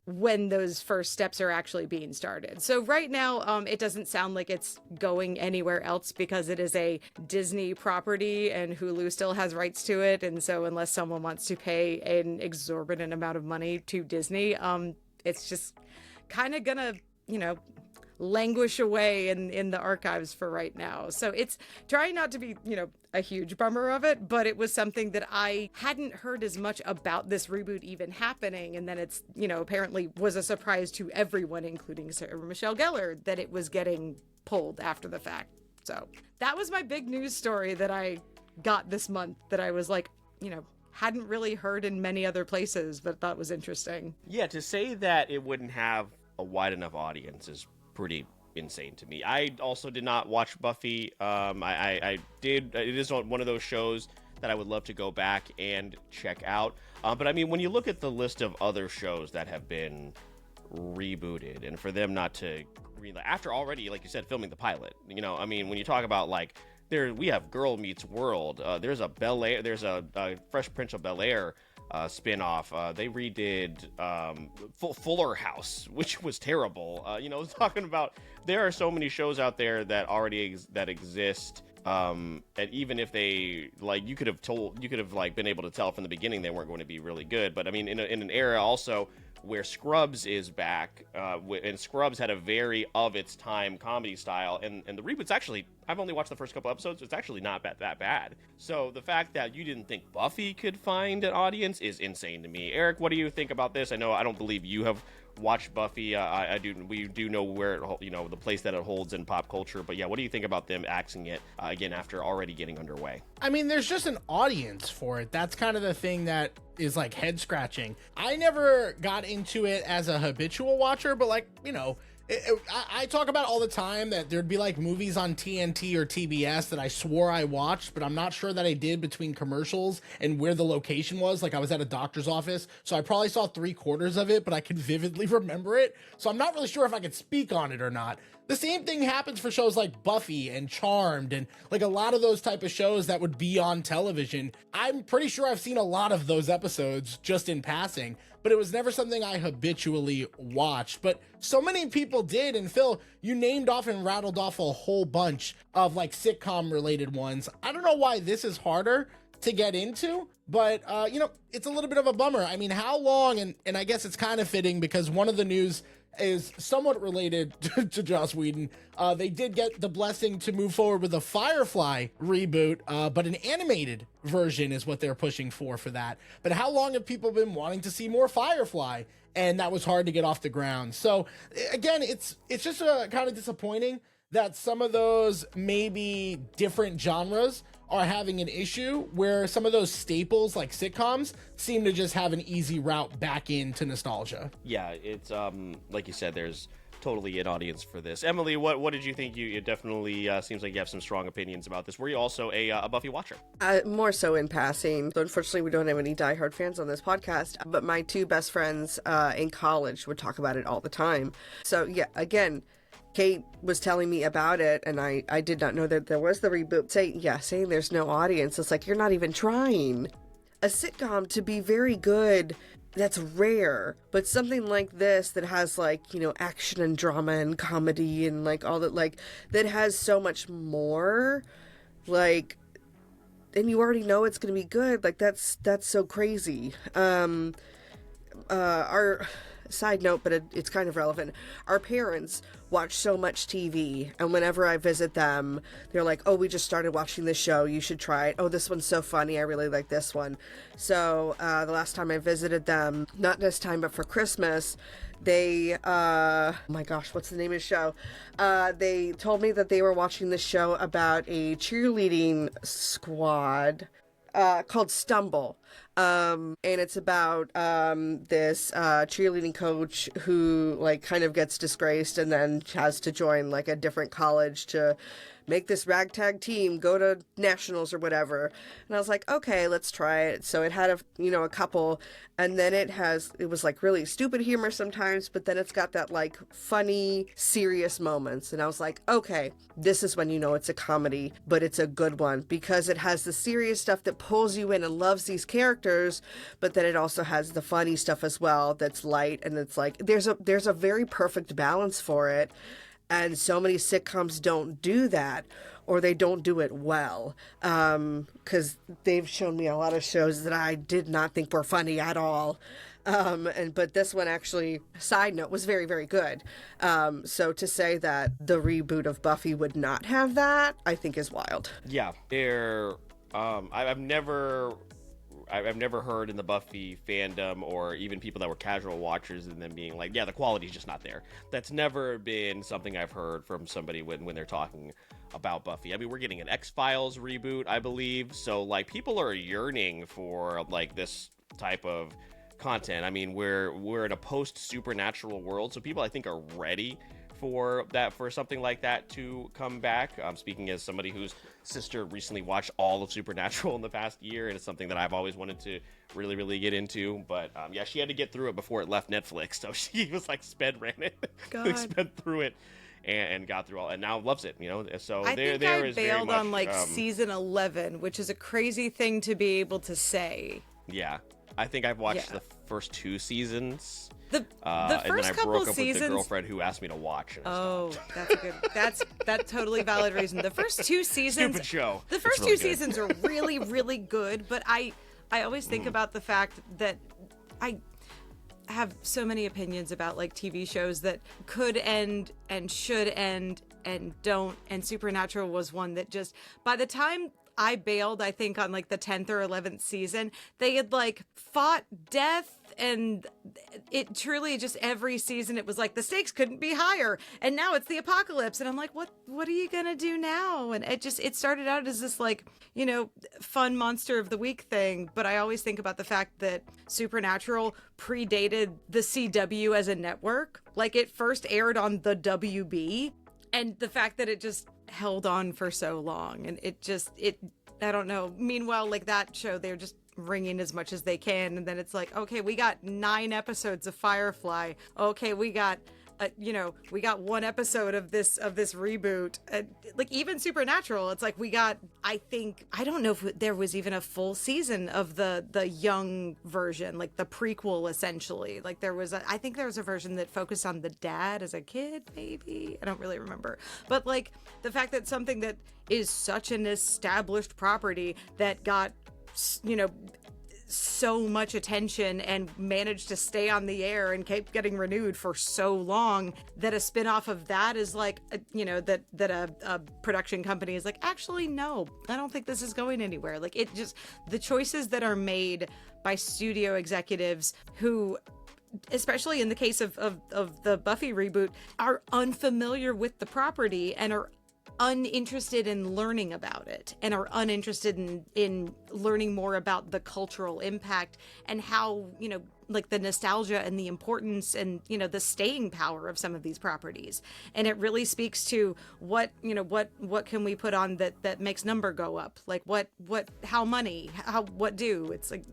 when those first steps are actually being started. So right now, it doesn't sound like it's going anywhere else because it is a Disney property and Hulu still has rights to it. And so unless someone wants to pay an exorbitant amount of money to Disney, it's just kind of gonna, languish away in the archives for right now. So it's trying not to be, a huge bummer of it, but it was something that I hadn't heard as much about this reboot even happening. And then it's, apparently was a surprise to everyone, including Sarah Michelle Gellar, that it was getting pulled after the fact. So that was my big news story that I got this month that I was like, hadn't really heard in many other places, but thought was interesting. Yeah, to say that it wouldn't have a wide enough audience is pretty insane to me. I also did not watch Buffy. I did. It is one of those shows that I would love to go back and check out. But I mean, when you look at the list of other shows that have been rebooted, and for them not to after already, like you said, filming the pilot, you know, I mean, when you talk about like we have Girl Meets World, there's a Fresh Prince of Bel-Air spin-off. They redid Fuller House, which was terrible. You know, talking about there are so many shows out there that already that exist. And even if they like, you could have like been able to tell from the beginning they weren't going to be really good. But I mean, in an era also where Scrubs is back, and Scrubs had a very of its time comedy style, and the reboot's actually, I've only watched the first couple episodes, it's actually not that bad. So the fact that you didn't think Buffy could find an audience is insane to me. Eric, what do you think about this? I don't believe you have watched Buffy. We do know where the place that it holds in pop culture, but yeah, what do you think about them axing it again after already getting underway? I mean, there's just an audience for it. That's kind of the thing that is like head scratching. I never got into it as a habitual watcher, but like, you know, I talk about all the time that there'd be like movies on TNT or TBS that I swore I watched, but I'm not sure that I did between commercials and where the location was. Like I was at a doctor's office, so I probably saw 3/4 of it, but I could vividly remember it. So I'm not really sure if I could speak on it or not. The same thing happens for shows like Buffy and Charmed and like a lot of those type of shows that would be on television. I'm pretty sure I've seen a lot of those episodes just in passing, but it was never something I habitually watched. But so many people did, and Phil, you named off and rattled off a whole bunch of like sitcom related ones. I don't know why this is harder to get into, but it's a little bit of a bummer. I mean, how long, and I guess it's kind of fitting because one of the news is somewhat related to Joss Whedon. They did get the blessing to move forward with a Firefly reboot, but an animated version is what they're pushing for that. But how long have people been wanting to see more Firefly? And that was hard to get off the ground. So again, it's just kind of disappointing that some of those maybe different genres are having an issue where some of those staples like sitcoms seem to just have an easy route back into nostalgia. Yeah, it's like you said, there's totally an audience for this. Emily, what did you think? You definitely seems like you have some strong opinions about this. Were you also a Buffy watcher? More so in passing. Unfortunately, we don't have any diehard fans on this podcast, but my two best friends in college would talk about it all the time. So yeah, again, Kate was telling me about it, and I did not know that there was the reboot. Saying there's no audience, it's like, you're not even trying. A sitcom to be very good, that's rare, but something like this that has like, you know, action and drama and comedy and like all that, like that has so much more, like, and you already know it's going to be good. Like that's so crazy. Our side note, but it's kind of relevant. Our parents watch so much TV, and whenever I visit them, they're like, oh, we just started watching this show, you should try it. Oh, this one's so funny, I really like this one. So the last time I visited them, not this time but for Christmas, they oh my gosh, what's the name of the show? They told me that they were watching this show about a cheerleading squad called Stumble. And it's about this cheerleading coach who like kind of gets disgraced and then has to join like a different college to make this ragtag team go to nationals or whatever. And I was like, okay, let's try it. So it had a couple, and then it was like really stupid humor sometimes, but then it's got that like funny, serious moments. And I was like, okay, this is when you know it's a comedy, but it's a good one because it has the serious stuff that pulls you in and loves these characters, but then it also has the funny stuff as well that's light, and it's like there's a very perfect balance for it. And so many sitcoms don't do that, or they don't do it well, because they've shown me a lot of shows that I did not think were funny at all. But this one actually, side note, was very, very good. So to say that the reboot of Buffy would not have that, I think is wild. Yeah, I've never heard in the Buffy fandom or even people that were casual watchers and them being like, yeah, the quality's just not there. That's never been something I've heard from somebody when they're talking about Buffy. I mean, we're getting an X-Files reboot, I believe. So like people are yearning for like this type of content. I mean, we're in a post-supernatural world, so people I think are ready for something like that to come back. Speaking as somebody whose sister recently watched all of Supernatural in the past year, and it's something that I've always wanted to really, really get into. But yeah, she had to get through it before it left Netflix, so she was like sped ran it, sped through it, and got through all, and now loves it. So I there think I is very bailed much, on like season 11, which is a crazy thing to be able to say. Yeah, I think I've watched the first 2 seasons. The and first then I couple broke up seasons. with the girlfriend who asked me to watch. And Oh, that's a good. That's totally valid reason. The first 2 seasons. Stupid show. The first really 2 seasons are really, really good, but I always think about the fact that I have so many opinions about like TV shows that could end and should end and don't. And Supernatural was one that just, by the time I bailed, I think on like the 10th or 11th season, they had like fought death, and it truly just every season it was like the stakes couldn't be higher, and now it's the apocalypse, and I'm like, what are you gonna do now? And it started out as this like, fun monster of the week thing, but I always think about the fact that Supernatural predated the CW as a network. Like it first aired on the WB, and the fact that it just held on for so long, and I don't know. Meanwhile, like that show, they're just wringing as much as they can, and then it's like, okay, we got 9 episodes of Firefly. Okay, we got we got 1 episode of this reboot. Like even Supernatural, it's like we got, I don't know if there was even a full season of the young version, like the prequel essentially. Like I think there was a version that focused on the dad as a kid, maybe. I don't really remember. But like the fact that something that is such an established property that got, so much attention and managed to stay on the air and keep getting renewed for so long, that a spin-off of that is like, that a production company is like, actually, no, I don't think this is going anywhere. Like it just, the choices that are made by studio executives who, especially in the case of the Buffy reboot, are unfamiliar with the property and are uninterested in learning about it, and are uninterested in learning more about the cultural impact and how, like the nostalgia and the importance and, the staying power of some of these properties. And it really speaks to what can we put on that makes number go up? Like how money, what do? It's like,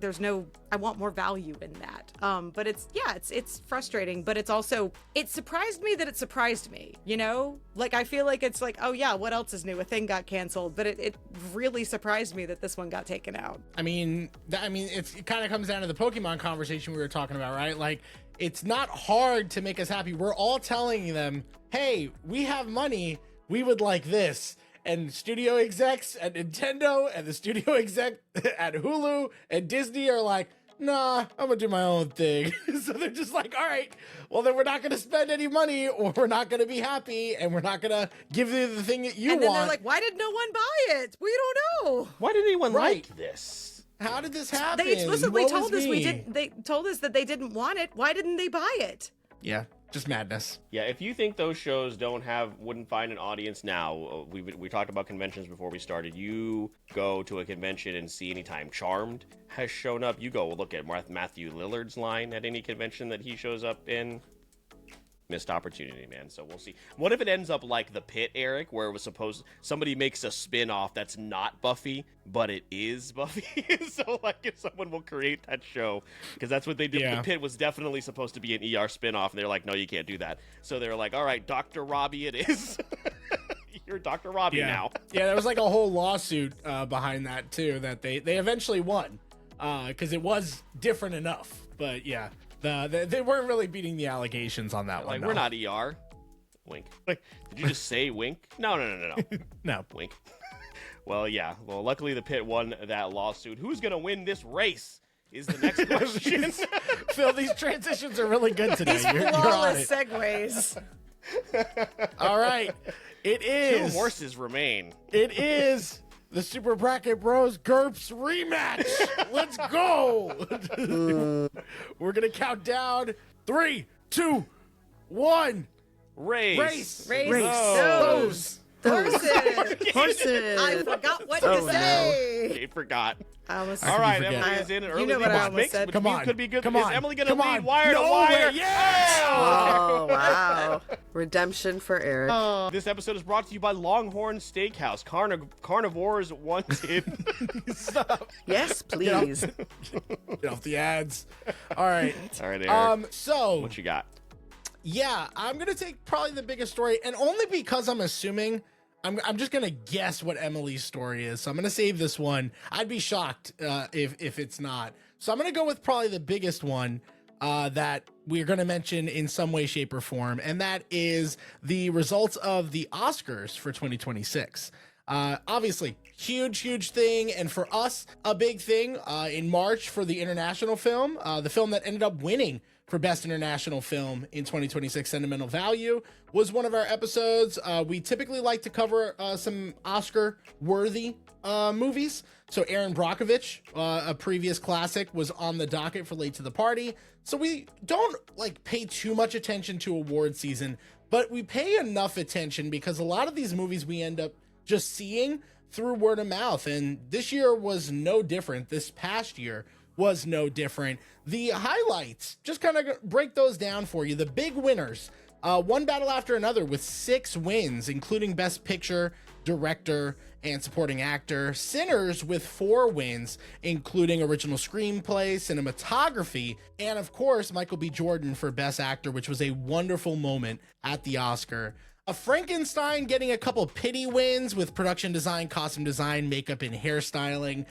I want more value in that. But it's frustrating, but it's also, it surprised me that it surprised me, Like, I feel like it's like, oh yeah, what else is new? A thing got canceled, but it really surprised me that this one got taken out. I mean, it kind of comes down to the Pokemon conversation we were talking about, right? Like, it's not hard to make us happy. We're all telling them, hey, we have money, we would like this. And studio execs at Nintendo and the studio exec at Hulu and Disney are like, nah, I'm gonna do my own thing. So they're just like, all right, well then we're not gonna spend any money, or we're not gonna be happy, and we're not gonna give you the thing that you want. And then they're like, why did no one buy it? We don't know. Why did anyone like this? How did this happen? They explicitly told us they told us that they didn't want it. Why didn't they buy it? Yeah, just madness. Yeah, if you think those shows wouldn't find an audience now, we talked about conventions before we started. You go to a convention and see anytime Charmed has shown up. You go look at Matthew Lillard's line at any convention that he shows up in. Missed opportunity, man. So we'll see. What if it ends up like The Pit, Eric, where it was somebody makes a spin-off that's not Buffy, but it is Buffy? So like if someone will create that show, because that's what they did. Yeah. The Pit was definitely supposed to be an ER spin-off, and they're like, no, you can't do that. So they're like, all right, Dr. Robbie it is. You're Dr. Robbie now. Yeah, there was like a whole lawsuit behind that too, that they eventually won, because it was different enough. But yeah. They weren't really beating the allegations on that one. Like, we're not ER. Wink. Like, did you just say wink? No. No. Wink. Well, yeah. Well, luckily the Pit won that lawsuit. Who's going to win this race is the next question. Phil, these transitions are really good today. These flawless segues. All right. It is. 2 horses remain. It is the Super Bracket Bros GURPS rematch. Let's go. We're going to count down. 3, 2, 1. Race. Those. Horses. I forgot what Oh, to no. say. He forgot. I almost All right, forget. Emily is in an early You know what lead, I which almost makes said. which Come means on. could be good. Come Is on. Emily going to Come lead on. wire to No wire? way. Yes! Oh, wow. Redemption for Eric. This episode is brought to you by Longhorn Steakhouse. Carnivores wanted. Stop. Yes, please. Get off the ads. All right. All right, Eric. So What you got? yeah, I'm gonna take probably the biggest story, and only because I'm assuming I'm just gonna guess what Emily's story is. So I'm gonna save this one. I'd be shocked if it's not. So I'm gonna go with probably the biggest one that we're gonna mention in some way, shape, or form, and that is the results of the Oscars for 2026. Obviously, huge thing, and for us, a big thing in March for the international film, the film that ended up winning for Best International Film in 2026, Sentimental Value, was one of our episodes. We typically like to cover some Oscar-worthy movies. So Aaron Brockovich, a previous classic, was on the docket for Late to the Party. So we don't like pay too much attention to award season, but we pay enough attention because a lot of these movies we end up just seeing through word of mouth. And this year was no different. This past year was no different. The highlights, just kind of break those down for you. The big winners, one battle after another with 6 wins, including Best Picture, Director, and Supporting Actor. Sinners with 4 wins, including Original Screenplay, Cinematography, and of course, Michael B. Jordan for Best Actor, which was a wonderful moment at the Oscar. A Frankenstein getting a couple pity wins with production design, costume design, makeup, and hairstyling.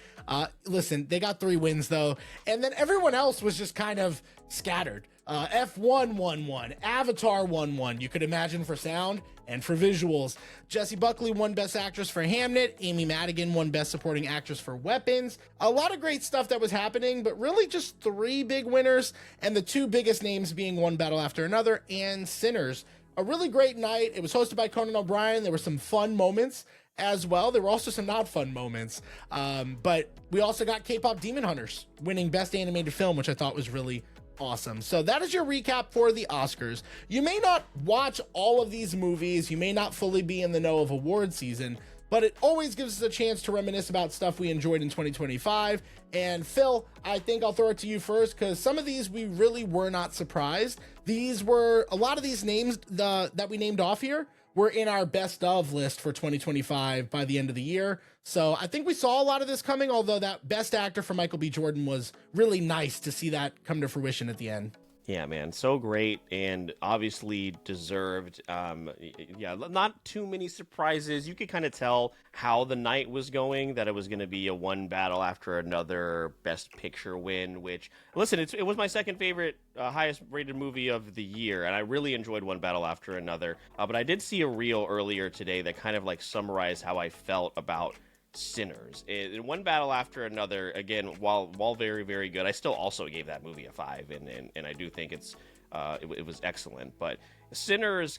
Listen, they got 3 wins though. And then everyone else was just kind of scattered. F1 won 1, Avatar won 1, you could imagine, for sound and for visuals. Jessie Buckley won Best Actress for Hamnet. Amy Madigan won Best Supporting Actress for Weapons. A lot of great stuff that was happening, but really just 3 big winners, and the 2 biggest names being One Battle After Another and Sinners. A really great night. It was hosted by Conan O'Brien. There were some fun moments as well. There were also some not fun moments. But we also got K-Pop Demon Hunters winning Best Animated Film, which I thought was really awesome. So that is your recap for the Oscars. You may not watch all of these movies. You may not fully be in the know of award season, but it always gives us a chance to reminisce about stuff we enjoyed in 2025. And Phil, I think I'll throw it to you first, because some of these we really were not surprised. These were, a lot of these names that we named off here were in our best of list for 2025 by the end of the year. So I think we saw a lot of this coming, although that Best Actor for Michael B. Jordan was really nice to see that come to fruition at the end. Yeah, man, so great and obviously deserved. Yeah, not too many surprises. You could kind of tell how the night was going, that it was going to be a one battle after another Best Picture win, which, listen, it was my second favorite, highest rated movie of the year, and I really enjoyed One Battle After Another. But I did see a reel earlier today that kind of like summarized how I felt about Sinners. In One Battle After Another, again, while very, very good, I still also gave that movie a 5, and I do think it was excellent. But Sinners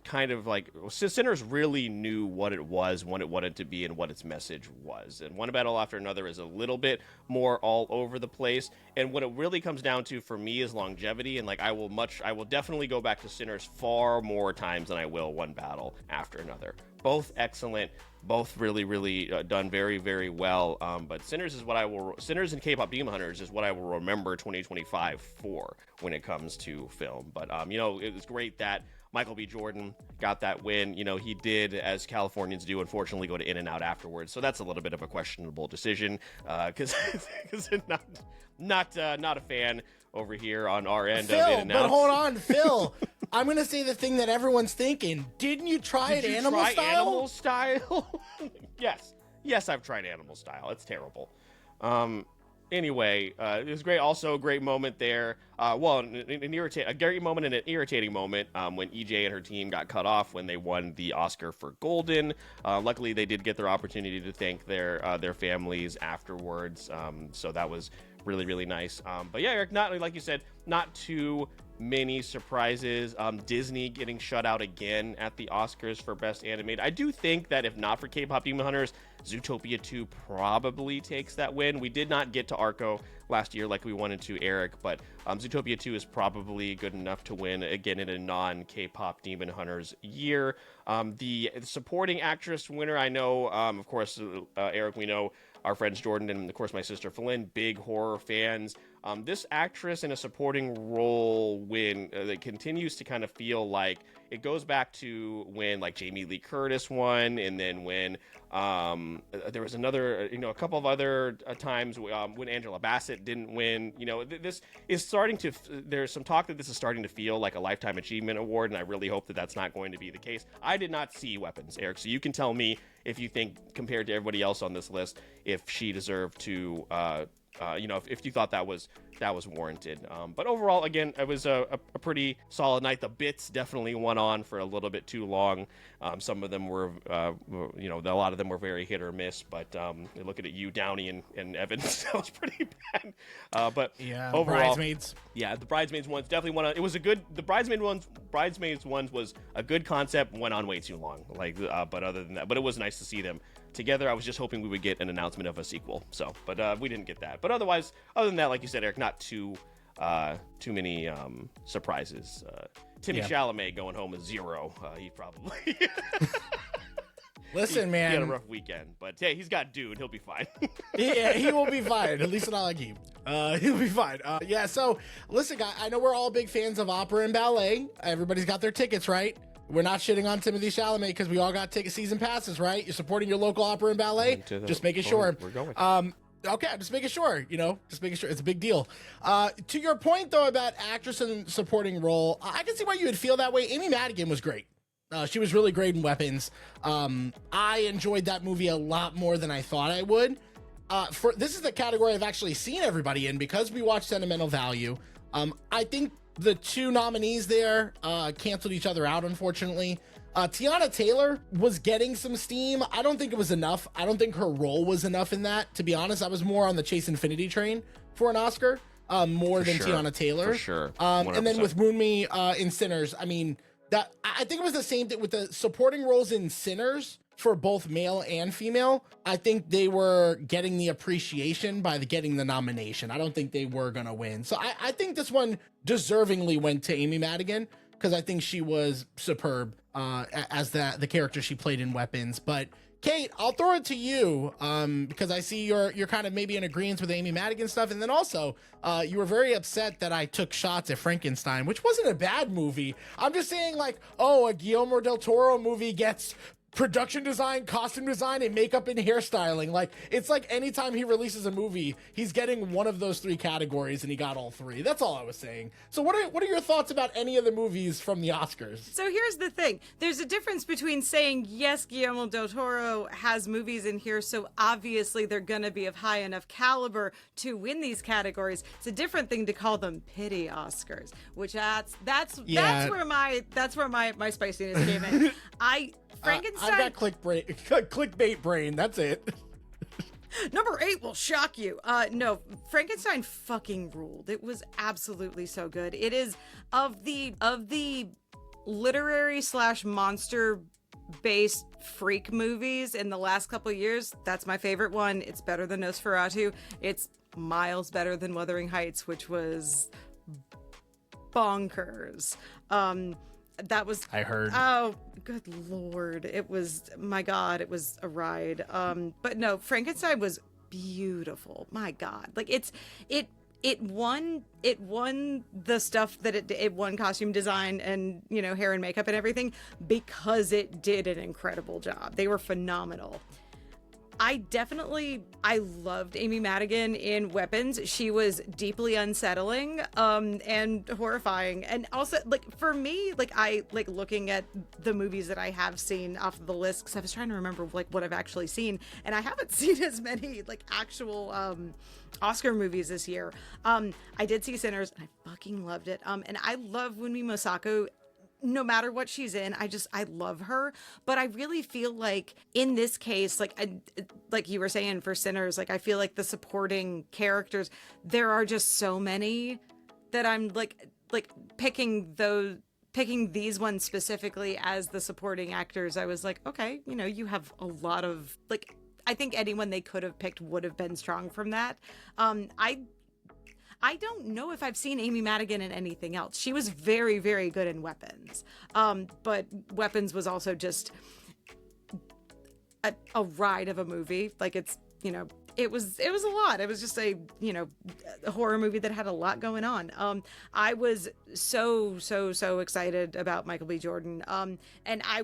kind of like, Sinners really knew what it was, what it wanted to be, and what its message was. And One Battle After Another is a little bit more all over the place. And what it really comes down to for me is longevity. And like, I will definitely go back to Sinners far more times than I will One Battle After Another. Both excellent, both really, really done very, very well. But Sinners and K-Pop Demon Hunters is what I will remember 2025 for when it comes to film. But, it was great that Michael B. Jordan got that win. He did, as Californians do, unfortunately go to In-N-Out afterwards. So that's a little bit of a questionable decision because not a fan over here on our end Phil, of In-N-Out. but hold on, Phil. I'm going to say the thing that everyone's thinking. Didn't you try it animal style? Animal style? Yes, I've tried animal style. It's terrible. Anyway, it was great. Also, a great moment there. A great moment and an irritating moment when EJ and her team got cut off when they won the Oscar for Golden. Luckily, they did get their opportunity to thank their families afterwards. So that was really, really nice. But yeah, Eric, not like you said, not too many surprises. Disney getting shut out again at the Oscars for Best Animated. I do think that if not for K-Pop Demon Hunters, Zootopia 2 probably takes that win. We did not get to Arco, last year like we wanted to, Eric, but Zootopia 2 is probably good enough to win again in a non-K-pop Demon Hunters year. The supporting actress winner, I know, of course, Eric, we know our friends Jordan and of course my sister Flynn, big horror fans. This actress in a supporting role win that continues to kind of feel like it goes back to when like Jamie Lee Curtis won, and then when there was another, a couple of other times when Angela Bassett didn't win. This is starting to. There's some talk that this is starting to feel like a Lifetime Achievement Award, and I really hope that that's not going to be the case. I did not see Weapons, Eric, so you can tell me if you think, compared to everybody else on this list, if she deserved to. If you thought that was warranted. But overall, again, it was a pretty solid night. The bits definitely went on for a little bit too long. Some of them were, a lot of them were very hit or miss. But looking at you, Downey, and Evans, that was pretty bad. But yeah, overall, Bridesmaids. Yeah, the Bridesmaids ones definitely went on. It was a good. The Bridesmaids ones was a good concept. Went on way too long. But other than that, but it was nice to see them together. I was just hoping we would get an announcement of a sequel. But we didn't get that. But otherwise, other than that, like you said, Eric, not too many surprises. Timmy Chalamet going home with 0. He probably. Listen, man. He had a rough weekend, but hey, he's got Dune. He'll be fine. Yeah, he will be fine. At least not like him. He'll be fine. So listen, guys, I know we're all big fans of opera and ballet. Everybody's got their tickets, right? We're not shitting on Timothy Chalamet because we all got season passes, right? You're supporting your local opera and ballet. Just making sure. We're going. Okay, I'm just making sure, just making sure. It's a big deal. To your point, though, about actress and supporting role, I can see why you would feel that way. Amy Madigan was great. She was really great in Weapons. I enjoyed that movie a lot more than I thought I would. This is the category I've actually seen everybody in because we watched Sentimental Value. I think the two nominees there canceled each other out, unfortunately. Tiana Taylor was getting some steam. I don't think it was enough. I don't think her role was enough in that. To be honest, I was more on the Chase Infinity train for an Oscar, more than Tiana Taylor. For sure. And then with Moonmi in Sinners, I think it was the same thing with the supporting roles in Sinners for both male and female. I think they were getting the appreciation by getting the nomination. I don't think they were going to win. So I think this one deservingly went to Amy Madigan because I think she was superb as the character she played in Weapons. But Kate, I'll throw it to you because I see you're kind of maybe in agreement with the Amy Madigan stuff. And then also you were very upset that I took shots at Frankenstein, which wasn't a bad movie. I'm just saying a Guillermo del Toro movie gets production design, costume design, and makeup and hairstyling. It's like anytime he releases a movie, he's getting one of those 3 categories, and he got all 3. That's all I was saying. So what are your thoughts about any of the movies from the Oscars? So here's the thing. There's a difference between saying, yes, Guillermo del Toro has movies in here, so obviously they're going to be of high enough caliber to win these categories. It's a different thing to call them pity Oscars, which that's where my spiciness came in. Frankenstein. I've got clickbait brain. That's it. Number 8 will shock you. No, Frankenstein fucking ruled. It was absolutely so good. It is of the literary / monster based freak movies in the last couple of years. That's my favorite one. It's better than Nosferatu. It's miles better than Wuthering Heights, which was bonkers. That was, I heard. Oh, good Lord. It was, my God, it was a ride. But no, Frankenstein was beautiful. My God. It won the stuff that it won costume design and, hair and makeup and everything because it did an incredible job. They were phenomenal. I loved Amy Madigan in Weapons. She was deeply unsettling, and horrifying. And also, for me, I looking at the movies that I have seen off of the list, because I was trying to remember, what I've actually seen. And I haven't seen as many, actual, Oscar movies this year. I did see Sinners, and I fucking loved it. And I love Wunmi Mosaku. No matter what she's in, I love her. But I really feel like in this case, like you were saying for Sinners, I feel like the supporting characters, there are just so many that I'm picking these ones specifically as the supporting actors. I was like, okay, you have a lot of I think anyone they could have picked would have been strong from that. I I don't know if I've seen Amy Madigan in anything else. She was very, very good in Weapons. But Weapons was also just a ride of a movie. Like it's, you know, it was a lot. It was just a horror movie that had a lot going on. I was so excited about Michael B. Jordan. And I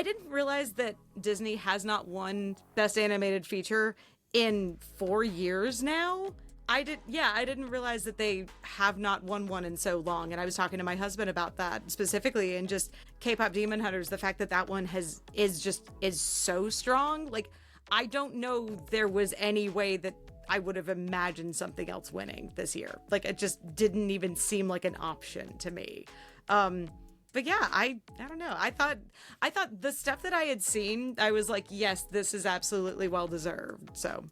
didn't realize that Disney has not won Best Animated Feature in 4 years now. I didn't realize that they have not won one in so long. And I was talking to my husband about that specifically, and just K-pop Demon Hunters, the fact that one is so strong. Like, I don't know there was any way that I would have imagined something else winning this year. Like, it just didn't even seem like an option to me. But yeah, I don't know. I thought the stuff that I had seen, I was like, yes, this is absolutely well deserved. So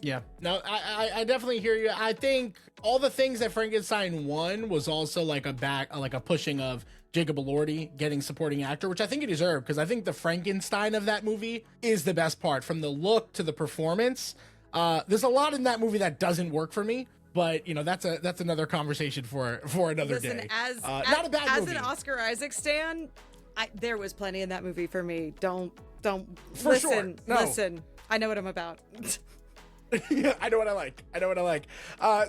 yeah. No, I definitely hear you. I think all the things that Frankenstein won was also like a pushing of Jacob Elordi getting supporting actor, which I think he deserved, because I think the Frankenstein of that movie is the best part, from the look to the performance. There's a lot in that movie that doesn't work for me, but that's another conversation for another day. Not a bad movie. As an Oscar Isaac stan, there was plenty in that movie for me. Don't For listen. sure. No. Listen. I know what I'm about. I know what I like.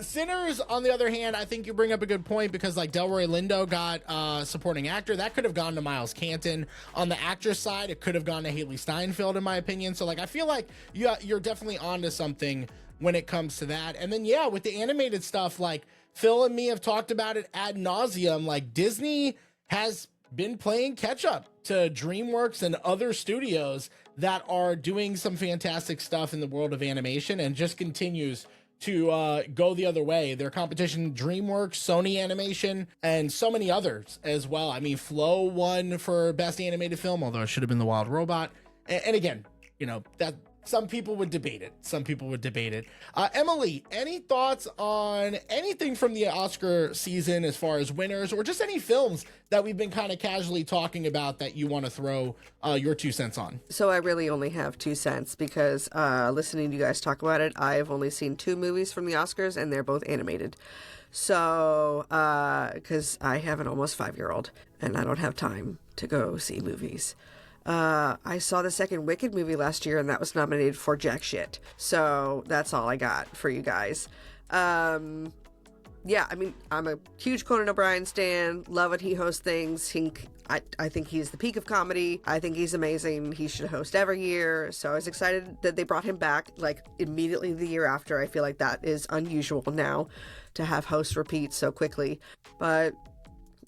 Sinners, on the other hand, I think you bring up a good point, because like Delroy Lindo got supporting actor. That could have gone to Miles Canton. On the actress side, it could have gone to Haley Steinfeld, in my opinion. So like, I feel like you're definitely onto something when it comes to that. And then with the animated stuff, like Phil and me have talked about it ad nauseum. Like, Disney has been playing catch up to DreamWorks and other studios that are doing some fantastic stuff in the world of animation, and just continues to go the other way. Their competition, DreamWorks, Sony Animation, and so many others as well. I mean, Flow won for Best Animated Film, although it should have been The Wild Robot. And again, that some people would debate it. Emily, any thoughts on anything from the Oscar season as far as winners, or just any films that we've been kind of casually talking about that you want to throw your 2 cents on? So I really only have 2 cents, because listening to you guys talk about it, I've only seen 2 movies from the Oscars, and they're both animated. So, because I have an almost 5-year-old, and I don't have time to go see movies. I saw the second Wicked movie last year, and that was nominated for jack shit. So that's all I got for you guys. Yeah, I mean, I'm a huge Conan O'Brien stan. Love it. He hosts things. I think he's the peak of comedy. I think he's amazing. He should host every year. So I was excited that they brought him back like immediately the year after. I feel like that is unusual now to have host repeat so quickly. But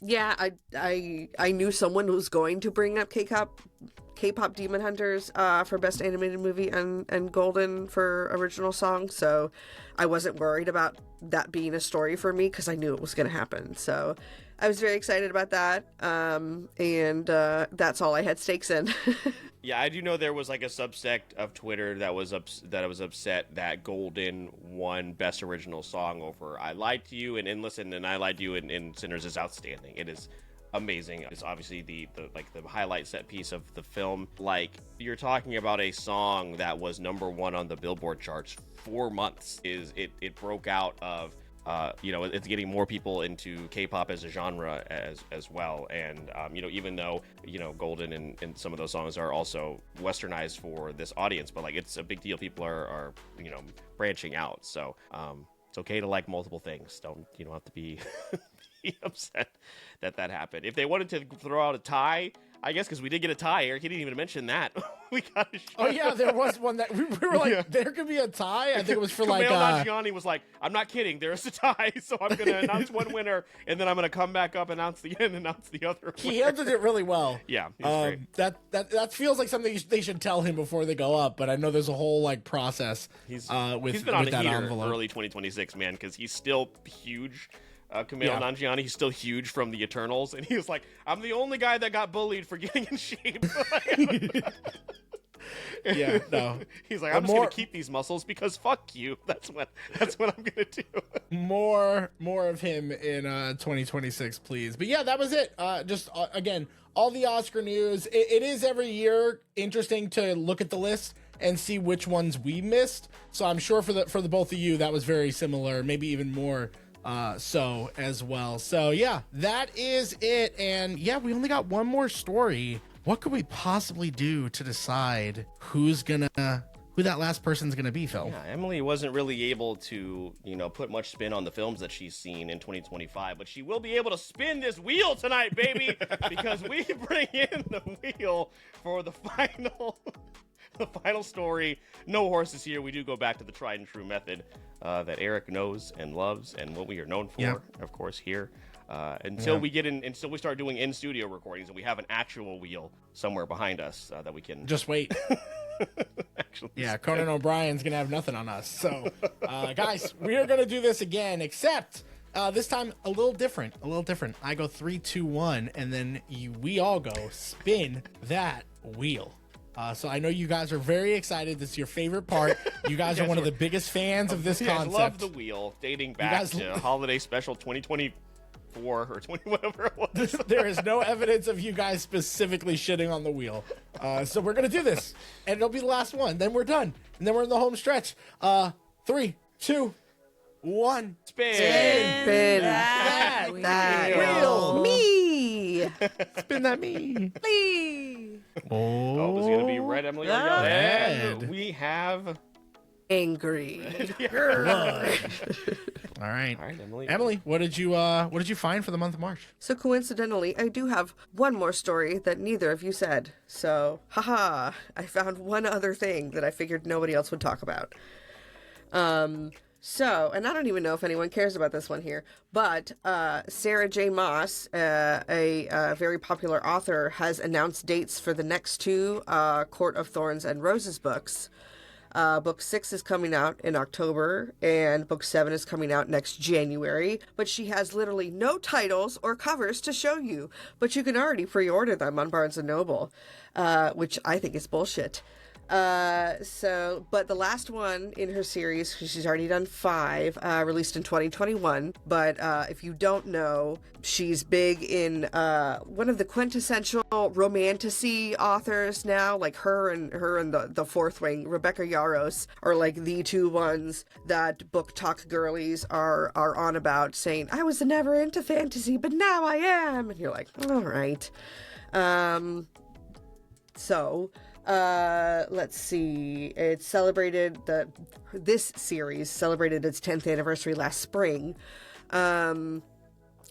yeah, I knew someone was going to bring up K-pop Demon Hunters for Best Animated Movie and Golden for Original Song, so I wasn't worried about that being a story for me, because I knew it was going to happen. So I was very excited about that, and that's all I had stakes in. Yeah, I do know there was like a subsect of Twitter that was upset that Golden won Best Original Song over I Lied to You, and I Lied to You in Sinners is outstanding. It is amazing. It's obviously the highlight set piece of the film. Like, you're talking about a song that was #1 on the Billboard charts 4 months. It broke out of it's getting more people into K-pop as a genre as well. And, even though, Golden and some of those songs are also westernized for this audience, but like, it's a big deal. People are branching out. So, it's okay to like multiple things. You don't have to be upset that happened. If they wanted to throw out a tie, I guess, because we did get a tie. Eric, he didn't even mention that. We got a Oh yeah, there was one that we were like, there could be a tie. I think it was for like. Kumail Nanjiani was like, I'm not kidding. There's a tie, so I'm gonna announce one winner, and then I'm gonna come back up, announce the other. Winner. He handled it really well. Yeah, he's great. That feels like something they should tell him before they go up. But I know there's a whole like process. He's been on a heater early 2026, man, because he's still huge. Kumail Nanjiani, he's still huge from the Eternals, and he was like, I'm the only guy that got bullied for getting in shape. Yeah, no. He's like, I'm just gonna keep these muscles because fuck you. That's what I'm gonna do. More of him in 2026, please. But yeah, that was it. Again, all the Oscar news. It is every year interesting to look at the list and see which ones we missed. So I'm sure for the both of you, that was very similar, maybe even more so as well. So yeah, that is it. And yeah, we only got one more story. What could we possibly do to decide who that last person's gonna be, Phil? Yeah, Emily wasn't really able to, put much spin on the films that she's seen in 2025, but she will be able to spin this wheel tonight, baby, because we bring in the wheel for the final story. No horses here. We do go back to the tried and true method that Eric knows and loves, and what we are known for, of course, here. Until we start doing in-studio recordings and we have an actual wheel somewhere behind us that we can just wait. Yeah, Conan O'Brien's gonna have nothing on us. So, guys, we are gonna do this again, except this time a little different. I go 3, 2, 1, and then we all go spin that wheel. So I know you guys are very excited. This is your favorite part. You guys are one of the biggest fans of this concept. I love the wheel, dating back to Holiday Special 2024 or 20, whatever it was. There is no evidence of you guys specifically shitting on the wheel. So we're going to do this, and it'll be the last one. Then we're done, and then we're in the home stretch. 3, 2, 1. Spin that wheel. Me. Spin that me. Lee. Oh, is it going to be red, Emily? Or yellow? And we have... Angry. All right, Emily. Emily, what did you find for the month of March? So coincidentally, I do have one more story that neither of you said. So, haha, I found one other thing that I figured nobody else would talk about. So, and I don't even know if anyone cares about this one here, but Sarah J. Maas, a very popular author, has announced dates for the next 2 Court of Thorns and Roses books. Book 6 is coming out in October, and book 7 is coming out next January, but she has literally no titles or covers to show you, but you can already pre-order them on Barnes & Noble, which I think is bullshit. But the last one in her series, she's already done 5, released in 2021. But if you don't know, she's big in one of the quintessential romantasy authors now, like her and the fourth wing, Rebecca Yarros, are like the 2 ones that book talk girlies are on about, saying, I was never into fantasy, but now I am. And you're like, all right. Let's see. It celebrated this series celebrated its 10th anniversary last spring.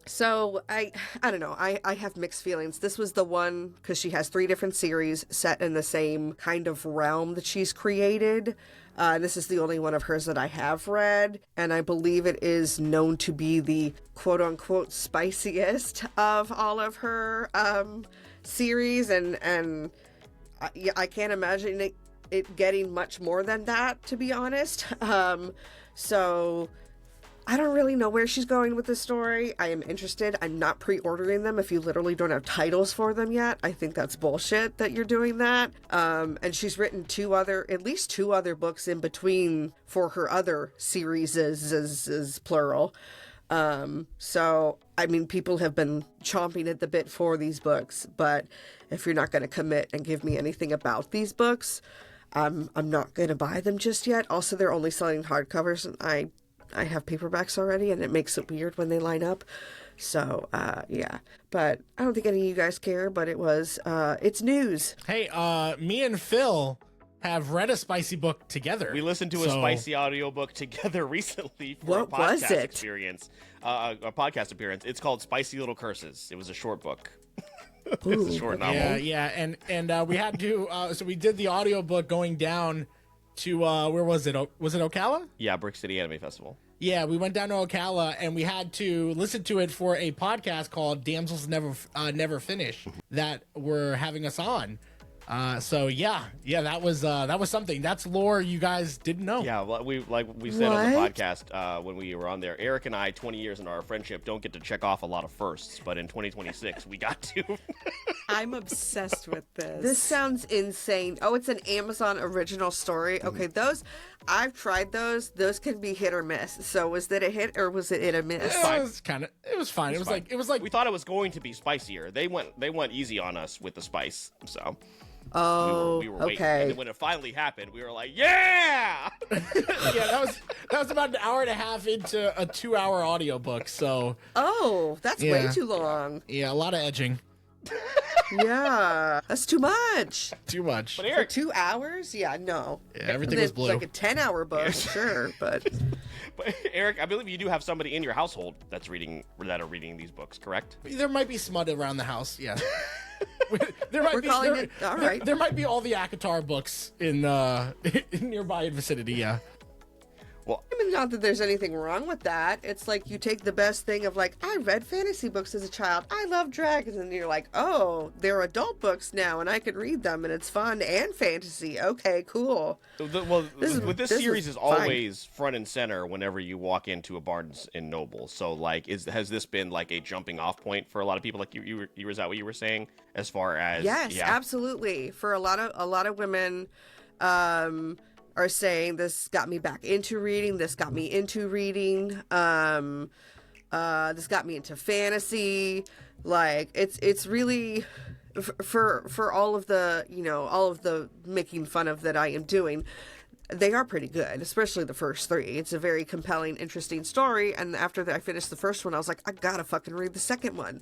So I don't know. I have mixed feelings. This was the one because she has 3 different series set in the same kind of realm that she's created. This is the only one of hers that I have read, and I believe it is known to be the quote-unquote spiciest of all of her series, and I can't imagine it getting much more than that, to be honest. So I don't really know where she's going with this story. I am interested. I'm not pre-ordering them if you literally don't have titles for them yet. I think that's bullshit that you're doing that. And she's written at least two other books in between for her other series, is plural. So, I mean, people have been chomping at the bit for these books, but if you're not going to commit and give me anything about these books, I'm not going to buy them just yet. Also, they're only selling hardcovers, and I have paperbacks already, and it makes it weird when they line up. So, yeah. But I don't think any of you guys care, but it's news. Hey, me and Phil have read a spicy book together. We listened to a spicy audiobook together recently for a podcast experience. A podcast appearance. It's called Spicy Little Curses. It was a short book. It's a short novel. Yeah, and we had to, so we did the audiobook going down to, where was it? Was it Ocala? Yeah, Brick City Anime Festival. Yeah, we went down to Ocala, and we had to listen to it for a podcast called Damsels Never Finish that were having us on. So that was something. That's lore you guys didn't know. Yeah, we said on the podcast when we were on there, Eric and I, 20 years into our friendship, don't get to check off a lot of firsts, but in 2026 we got to. I'm obsessed with this. This sounds insane. Oh, it's an Amazon original story. Okay, I've tried those. Those can be hit or miss. So was that a hit or was it a miss? It was fine. It was like we thought it was going to be spicier. They went easy on us with the spice. So Oh, we were waiting. okay. And then when it finally happened, we were like, yeah! Yeah, that was about an hour and a half into a 2-hour audiobook, so Oh, that's way Yeah. too long. yeah, a lot of edging. Yeah, that's too much. Too much. But For Eric, 2 hours? Yeah, no. Yeah, everything was blue. Like a 10-hour book, sure, but I believe you do have somebody in your household that are reading these books, correct? There might be smut around the house, yeah. there might We're be calling there, it- all there- right. there might be all the Akatar books in nearby vicinity, yeah. I mean, not that there's anything wrong with that. It's like you take the best thing of like, I read fantasy books as a child. I love dragons. And you're like, oh, they're adult books now and I can read them and it's fun and fantasy. Okay, cool. This this series is is fine. always front and center whenever you walk into a Barnes and Noble. So, like, has this been like a jumping off point for a lot of people? Like, is that what you were saying? As far as Yes, absolutely. For a lot of women, are saying this got me back into reading. This got me into reading. This got me into fantasy. Like it's really for all of the all of the making fun of that I am doing. They are pretty good, especially the first 3. It's a very compelling, interesting story. And after I finished the first one, I was like, I gotta fucking read the second one.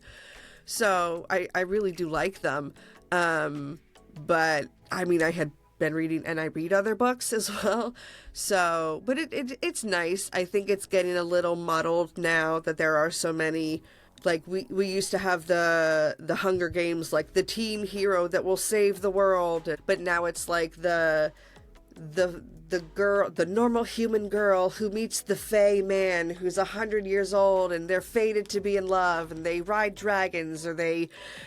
So I really do like them. But I mean, I had been reading and I read other books as well. So, but it's nice. I think it's getting a little muddled now that there are so many. Like we used to have the Hunger Games, like the teen hero that will save the world, but now it's like the girl, the normal human girl who meets the Fey man who's 100 years old and they're fated to be in love and they ride dragons, or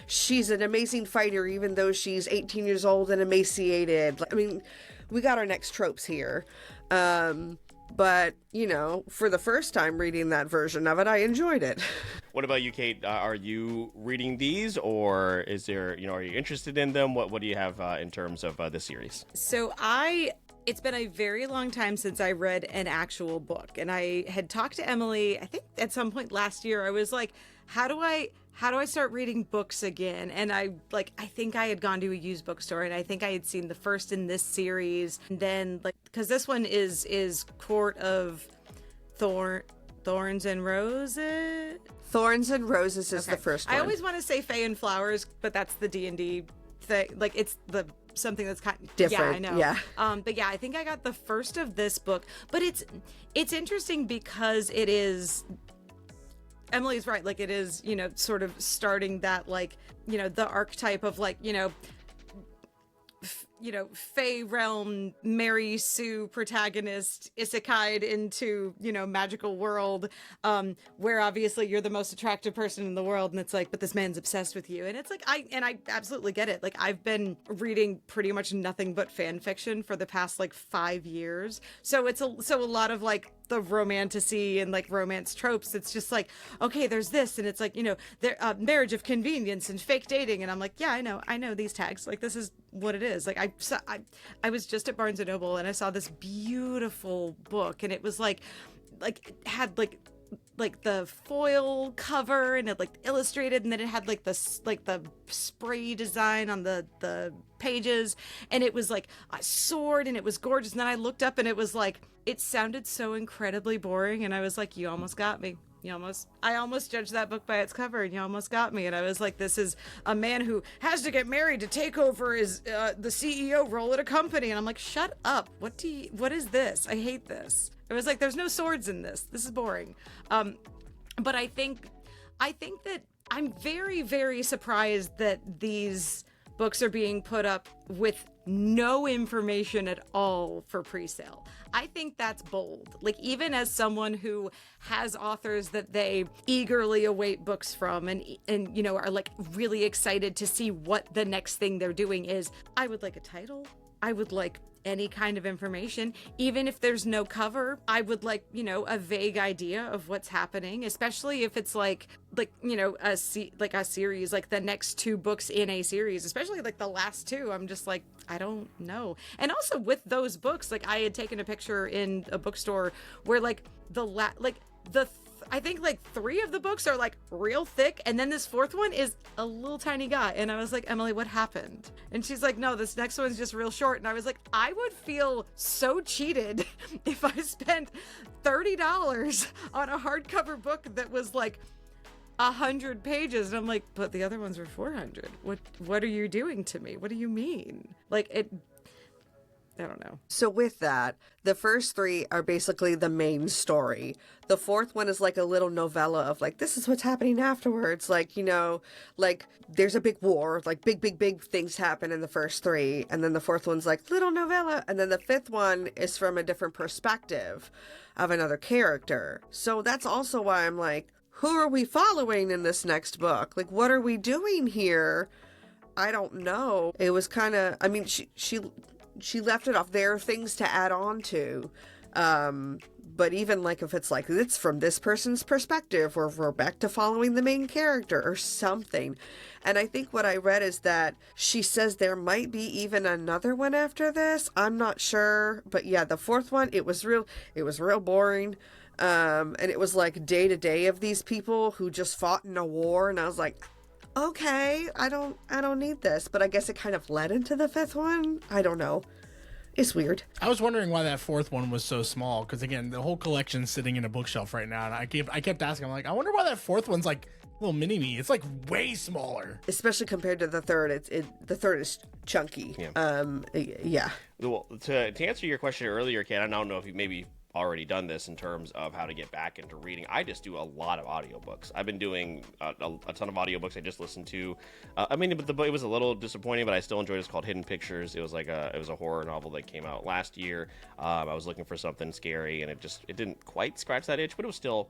she's an amazing fighter even though she's 18 years old and emaciated. I mean, we got our next tropes here. But, for the first time reading that version of it, I enjoyed it. What about you, Kate? Are you reading these, or is there, are you interested in them? What do you have in terms of this series? So it's been a very long time since I read an actual book, and I had talked to Emily, I think at some point last year. I was like, how do I start reading books again? And I think I had gone to a used bookstore, and I think I had seen the first in this series. And then, because this one is Court of Thorns and Roses? Thorns and Roses is the first one. I always want to say Fae and Flowers, but that's the D&D thing. Like, it's something that's kind of different. Yeah, I know. Yeah. But yeah, I think I got the first of this book. But it's interesting because it is. Emily's right. Like, it is, sort of starting that, the archetype of Fey realm, Mary Sue protagonist, isekai'd into, magical world, where obviously you're the most attractive person in the world, and it's like, but this man's obsessed with you. And it's like, I absolutely get it. Like, I've been reading pretty much nothing but fan fiction for the past 5 years. So it's a lot of the romantasy and romance tropes. It's just okay, there's this, and it's there, marriage of convenience and fake dating, and I'm like, yeah, I know these tags. This is what it is. I was just at Barnes and Noble and I saw this beautiful book, and it was it had the foil cover, and it illustrated, and then it had the spray design on the pages, and it was a sword, and it was gorgeous. And then I looked up and it was it sounded so incredibly boring, and I was like, you almost got me. I almost judged that book by its cover, and you almost got me. And I was like, this is a man who has to get married to take over his the CEO role at a company. And I'm like, shut up. What is this? I hate this. It was there's no swords in this. This is boring. But I think that I'm very, very surprised that these books are being put up with no information at all for pre-sale. I think that's bold. Even as someone who has authors that they eagerly await books from and are really excited to see what the next thing they're doing is, I would like a title. I would like any kind of information. Even if there's no cover, I would like, a vague idea of what's happening, especially if it's a series, the next 2 books in a series, especially the last 2. I'm just I don't know. And also with those books, I had taken a picture in a bookstore where the I think like 3 of the books are like real thick, and then this 4th one is a little tiny guy. And I was like, Emily, what happened? And she's like, no, this next one's just real short. And I was like, I would feel so cheated if I spent $30 on a hardcover book that was like 100 pages. And I'm like, but the other ones were 400. What are you doing to me? What do you mean? Like, I don't know. So with that, the first 3 are basically the main story. The 4th one is like a little novella of like, this is what's happening afterwards. Like, you know, like there's a big war, like big things happen in the first 3. And then the 4th one's like little novella. And then the 5th one is from a different perspective of another character. So that's also why I'm like, who are we following in this next book? Like, what are we doing here? I don't know. It was kind of, I mean, she left it off. There are things to add on to. But even like if it's like, it's from this person's perspective, or if we're back to following the main character or something. And I think what I read is that she says there might be even another one after this. I'm not sure. But yeah, the 4th one, it was real boring. And it was like day to day of these people who just fought in a war. And I was like, okay, I don't need this. But I guess it kind of led into the 5th one. I don't know. It's weird. I was wondering why that 4th one was so small, because again, the whole collection's sitting in a bookshelf right now, and I kept asking, I'm like, I wonder why that 4th one's like little mini me. It's like way smaller, especially compared to the 3rd. The 3rd is chunky. Yeah. Well, to answer your question earlier, Kat, I don't know if you maybe already done this in terms of how to get back into reading. I just do a lot of audiobooks. I've been doing a ton of audiobooks. I just listened to I mean, it was a little disappointing, but I still enjoyed it. It's called Hidden Pictures. It was a horror novel that came out last year. I was looking for something scary, and it didn't quite scratch that itch, but it was still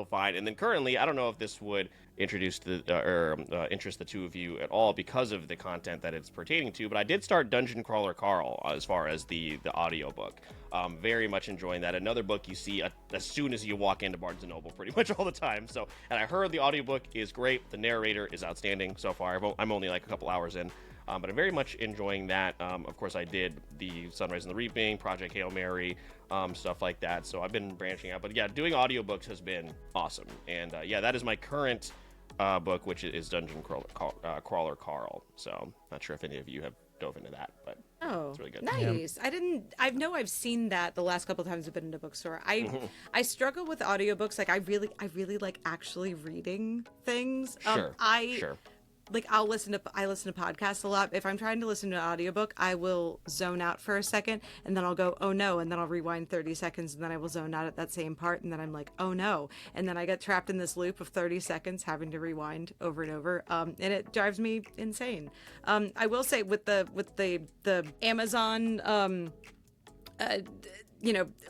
fine. And then currently, I don't know if this would interest the two of you at all because of the content that it's pertaining to, but I did start Dungeon Crawler Carl as far as the audiobook. Very much enjoying that. Another book you see as soon as you walk into Barnes & Noble pretty much all the time. So, and I heard the audiobook is great. The narrator is outstanding so far. I'm only like a couple hours in. But I'm very much enjoying that. Of course, I did the Sunrise and the Reaping, Project Hail Mary, stuff like that. So I've been branching out. But yeah, doing audiobooks has been awesome. And yeah, that is my current book, which is Dungeon Crawler Carl. So not sure if any of you have dove into that, but it's really good. Nice. Yeah. I've seen that the last couple of times I've been in a bookstore. I struggle with audiobooks. Like I really like actually reading things. Sure. Sure. Like I listen to podcasts a lot. If I'm trying to listen to an audiobook, I will zone out for a second and then I'll go, oh no, and then I'll rewind 30 seconds and then I will zone out at that same part and then I'm like, oh no. And then I get trapped in this loop of 30 seconds having to rewind over and over. And it drives me insane. I will say with the Amazon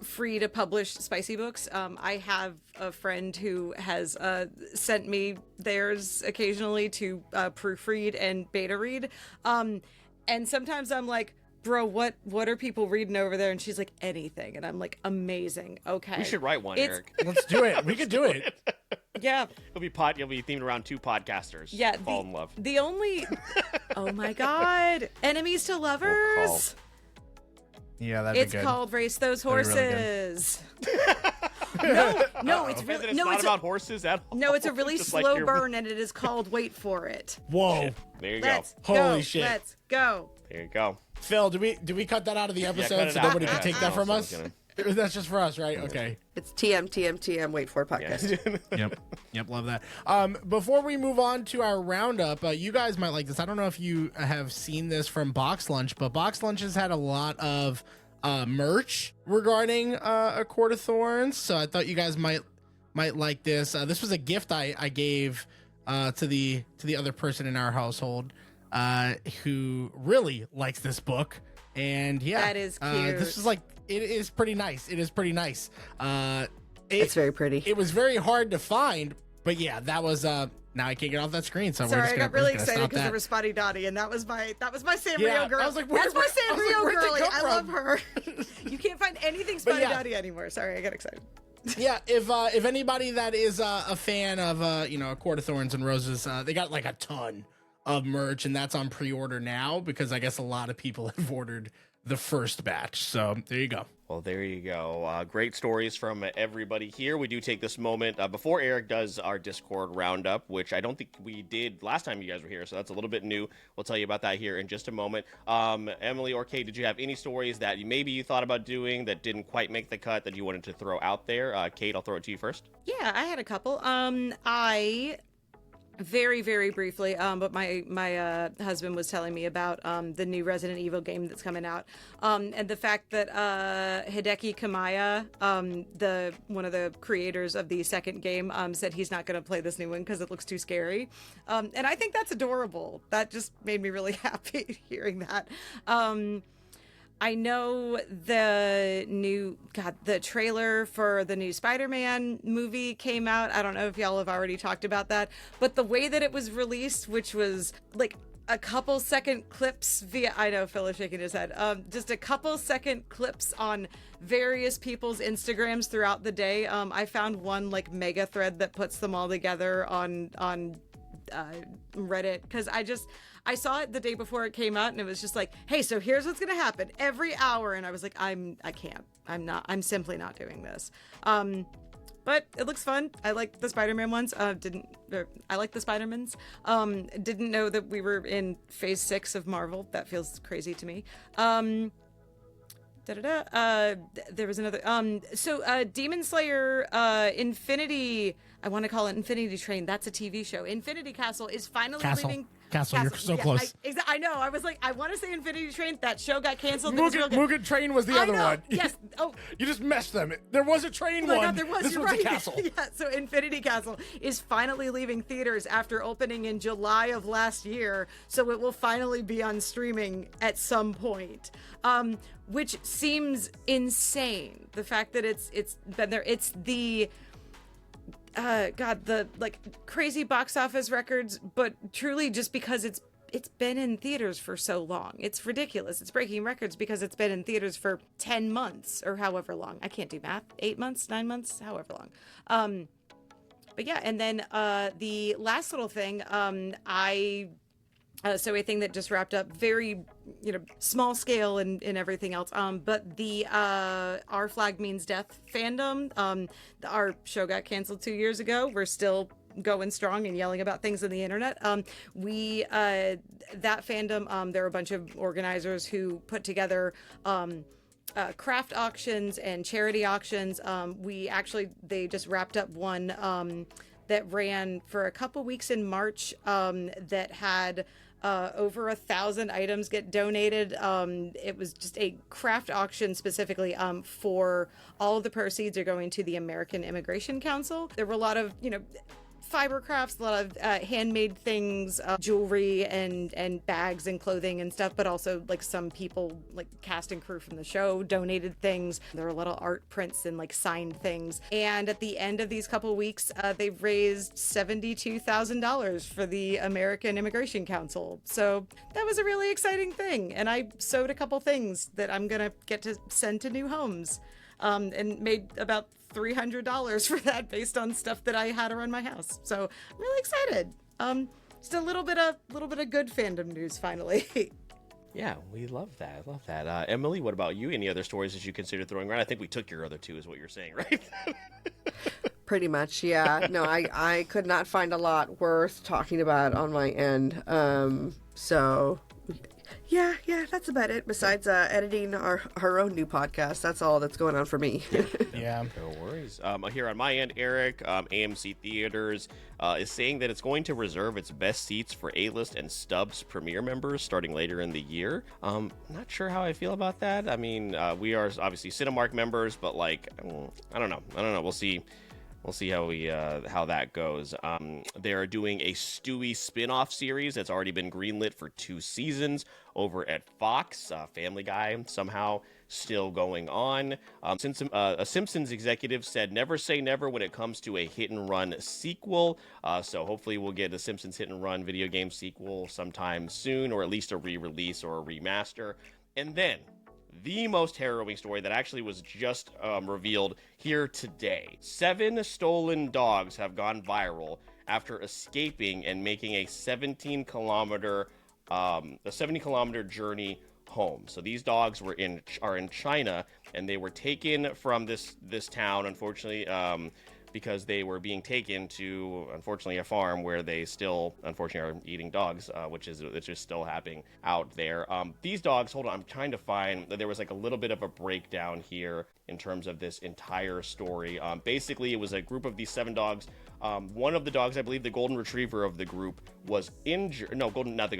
free to publish spicy books. I have a friend who has sent me theirs occasionally to proofread and beta read. And sometimes I'm like, bro, what are people reading over there? And she's like, anything. And I'm like, amazing. Okay. We should write one, Eric. Let's do it. We could do it. Yeah. You'll be themed around 2 podcasters. Yeah. Fall in love. The only, oh my God. Enemies to lovers. Yeah, that'd be good. It's called Race Those Horses. Really no, it's really not about horses at all. No, it's a really slow burn, and it is called Wait for It. Whoa! Shit. There you Let's go. Holy shit! Let's go. There you go. Phil, do we cut that out of the episode so nobody can take that from us? That's just for us, right? Okay. It's TM. Wait for it podcast. Yep. Love that. Before we move on to our roundup, you guys might like this. I don't know if you have seen this from Box Lunch, but Box Lunch has had a lot of merch regarding A Court of Thorns, so I thought you guys might like this. This was a gift I gave to the other person in our household who really likes this book, and yeah, that is cute. This was like, it is pretty nice. It's very pretty. It was very hard to find, but yeah, that was now I can't get off that screen, so sorry, we're just gonna, I got really excited because there was Spotty Dottie, and that was my Sanrio Yeah, girl. I was like, that's my Sanrio girlie. I love from? her. You can't find anything Spotty yeah. Dottie anymore. Sorry, I got excited. Yeah, if anybody that is a fan of A Court of Thorns and Roses, they got like a ton of merch, and that's on pre-order now because I guess a lot of people have ordered the first batch. So there you go. Well, there you go. Great stories from everybody here. We do take this moment before Eric does our Discord roundup, which I don't think we did last time you guys were here, so that's a little bit new. We'll tell you about that here in just a moment. Emily or Kate, did you have any stories that maybe you thought about doing that didn't quite make the cut that you wanted to throw out there? Kate, I'll throw it to you first. Yeah, I had a couple. I very, very briefly, but my husband was telling me about the new Resident Evil game that's coming out, and the fact that Hideki Kamiya, one of the creators of the second game, said he's not going to play this new one because it looks too scary, and I think that's adorable. That just made me really happy hearing that. I know the trailer for the new Spider-Man movie came out. I don't know if y'all have already talked about that, but the way that it was released, which was like a couple second clips I know Phil is shaking his head, just a couple second clips on various people's Instagrams throughout the day. I found one like mega thread that puts them all together on Reddit, because I saw it the day before it came out, and it was just like, hey, so here's what's gonna happen every hour, and I was like, I'm simply not doing this. But it looks fun. I like the Spider-Man ones. I like the Spider-Mans. Didn't know that we were in phase 6 of Marvel. That feels crazy to me. There was another. Demon Slayer, Infinity. I want to call it Infinity Train. That's a TV show. Infinity Castle is finally leaving. Castle, you're so close. I know. I was like, I want to say Infinity Train. That show got canceled. Mugen Train was the other one. Yes. Oh, you just messed them. There was a train one. God, there was. This You're was right. a castle. Yeah. So Infinity Castle is finally leaving theaters after opening in July of last year. So it will finally be on streaming at some point. Which seems insane. The fact that it's been there. It's the the like crazy box office records, but truly just because it's been in theaters for so long. It's ridiculous. It's breaking records because it's been in theaters for 10 months or however long. I can't do math. 8 months, 9 months, however long. But yeah, and then the last little thing, so a thing that just wrapped up, very, small scale and everything else. But the Our Flag Means Death fandom, our show got canceled 2 years ago. We're still going strong and yelling about things on the internet. That fandom, there are a bunch of organizers who put together craft auctions and charity auctions. They just wrapped up one that ran for a couple weeks in March, that had over 1,000 items get donated. It was just a craft auction specifically for all of the proceeds are going to the American Immigration Council. There were a lot of, fiber crafts, a lot of handmade things, jewelry and bags and clothing and stuff, but also like some people, like cast and crew from the show, donated things. There are a lot of art prints and like signed things. And at the end of these couple weeks, they've raised $72,000 for the American Immigration Council. So that was a really exciting thing. And I sewed a couple things that I'm gonna get to send to new homes, and made about $300 for that based on stuff that I had around my house. So I'm really excited. Just a little bit of good fandom news finally. Yeah, we love that. I love that. Emily, what about you? Any other stories that you consider throwing around? I think we took your other two, is what you're saying, right? Pretty much, yeah. No, I could not find a lot worth talking about on my end. So yeah, that's about it. Besides editing our own new podcast, that's all that's going on for me. Yeah. No worries. Here on my end, Eric, AMC Theaters is saying that it's going to reserve its best seats for A-list and Stubs premiere members starting later in the year. Not sure how I feel about that. I mean, we are obviously Cinemark members, but like, I don't know. We'll see. We'll see how that goes. They're doing a Stewie spin-off series that's already been greenlit for 2 seasons over at Fox. Family Guy somehow still going on. Since a Simpsons executive said never say never when it comes to a hit-and-run sequel. So hopefully we'll get a Simpsons hit-and-run video game sequel sometime soon, or at least a re-release or a remaster. And then the most harrowing story that actually was just revealed here today. 7 stolen dogs have gone viral after escaping and making a 70-kilometer journey home. So these dogs are in China, and they were taken from this town, unfortunately, because they were being taken to, unfortunately, a farm where they still, unfortunately, are eating dogs, which is still happening out there. These dogs, hold on, I'm trying to find, there was like a little bit of a breakdown here in terms of this entire story. Basically, it was a group of these 7 dogs. One of the dogs, I believe the golden retriever of the group, was injured. No, not the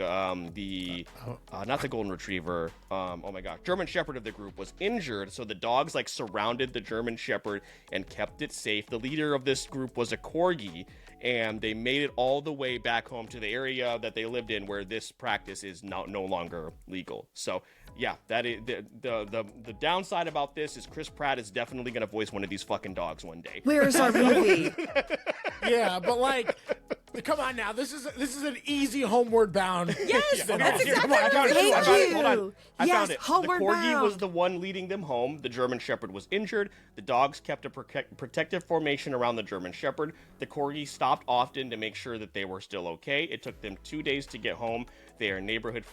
golden retriever. Oh my gosh, German Shepherd of the group was injured. So the dogs like surrounded the German Shepherd and kept it safe. The leader of this group was a corgi, and they made it all the way back home to the area that they lived in, where this practice is no longer legal. So yeah, that is the downside about this is Chris Pratt is definitely gonna voice one of these fucking dogs one day. Where's our movie? Yeah, but like, come on now. This is an easy homeward bound. Yes, that's exactly I found it. Hold on. I found it. The Homeward corgi Bound. was the one leading them home. The German Shepherd was injured. The dogs kept a protective formation around the German Shepherd. The corgi stopped often to make sure that they were still okay. It took them 2 days to get home. They are neighborhood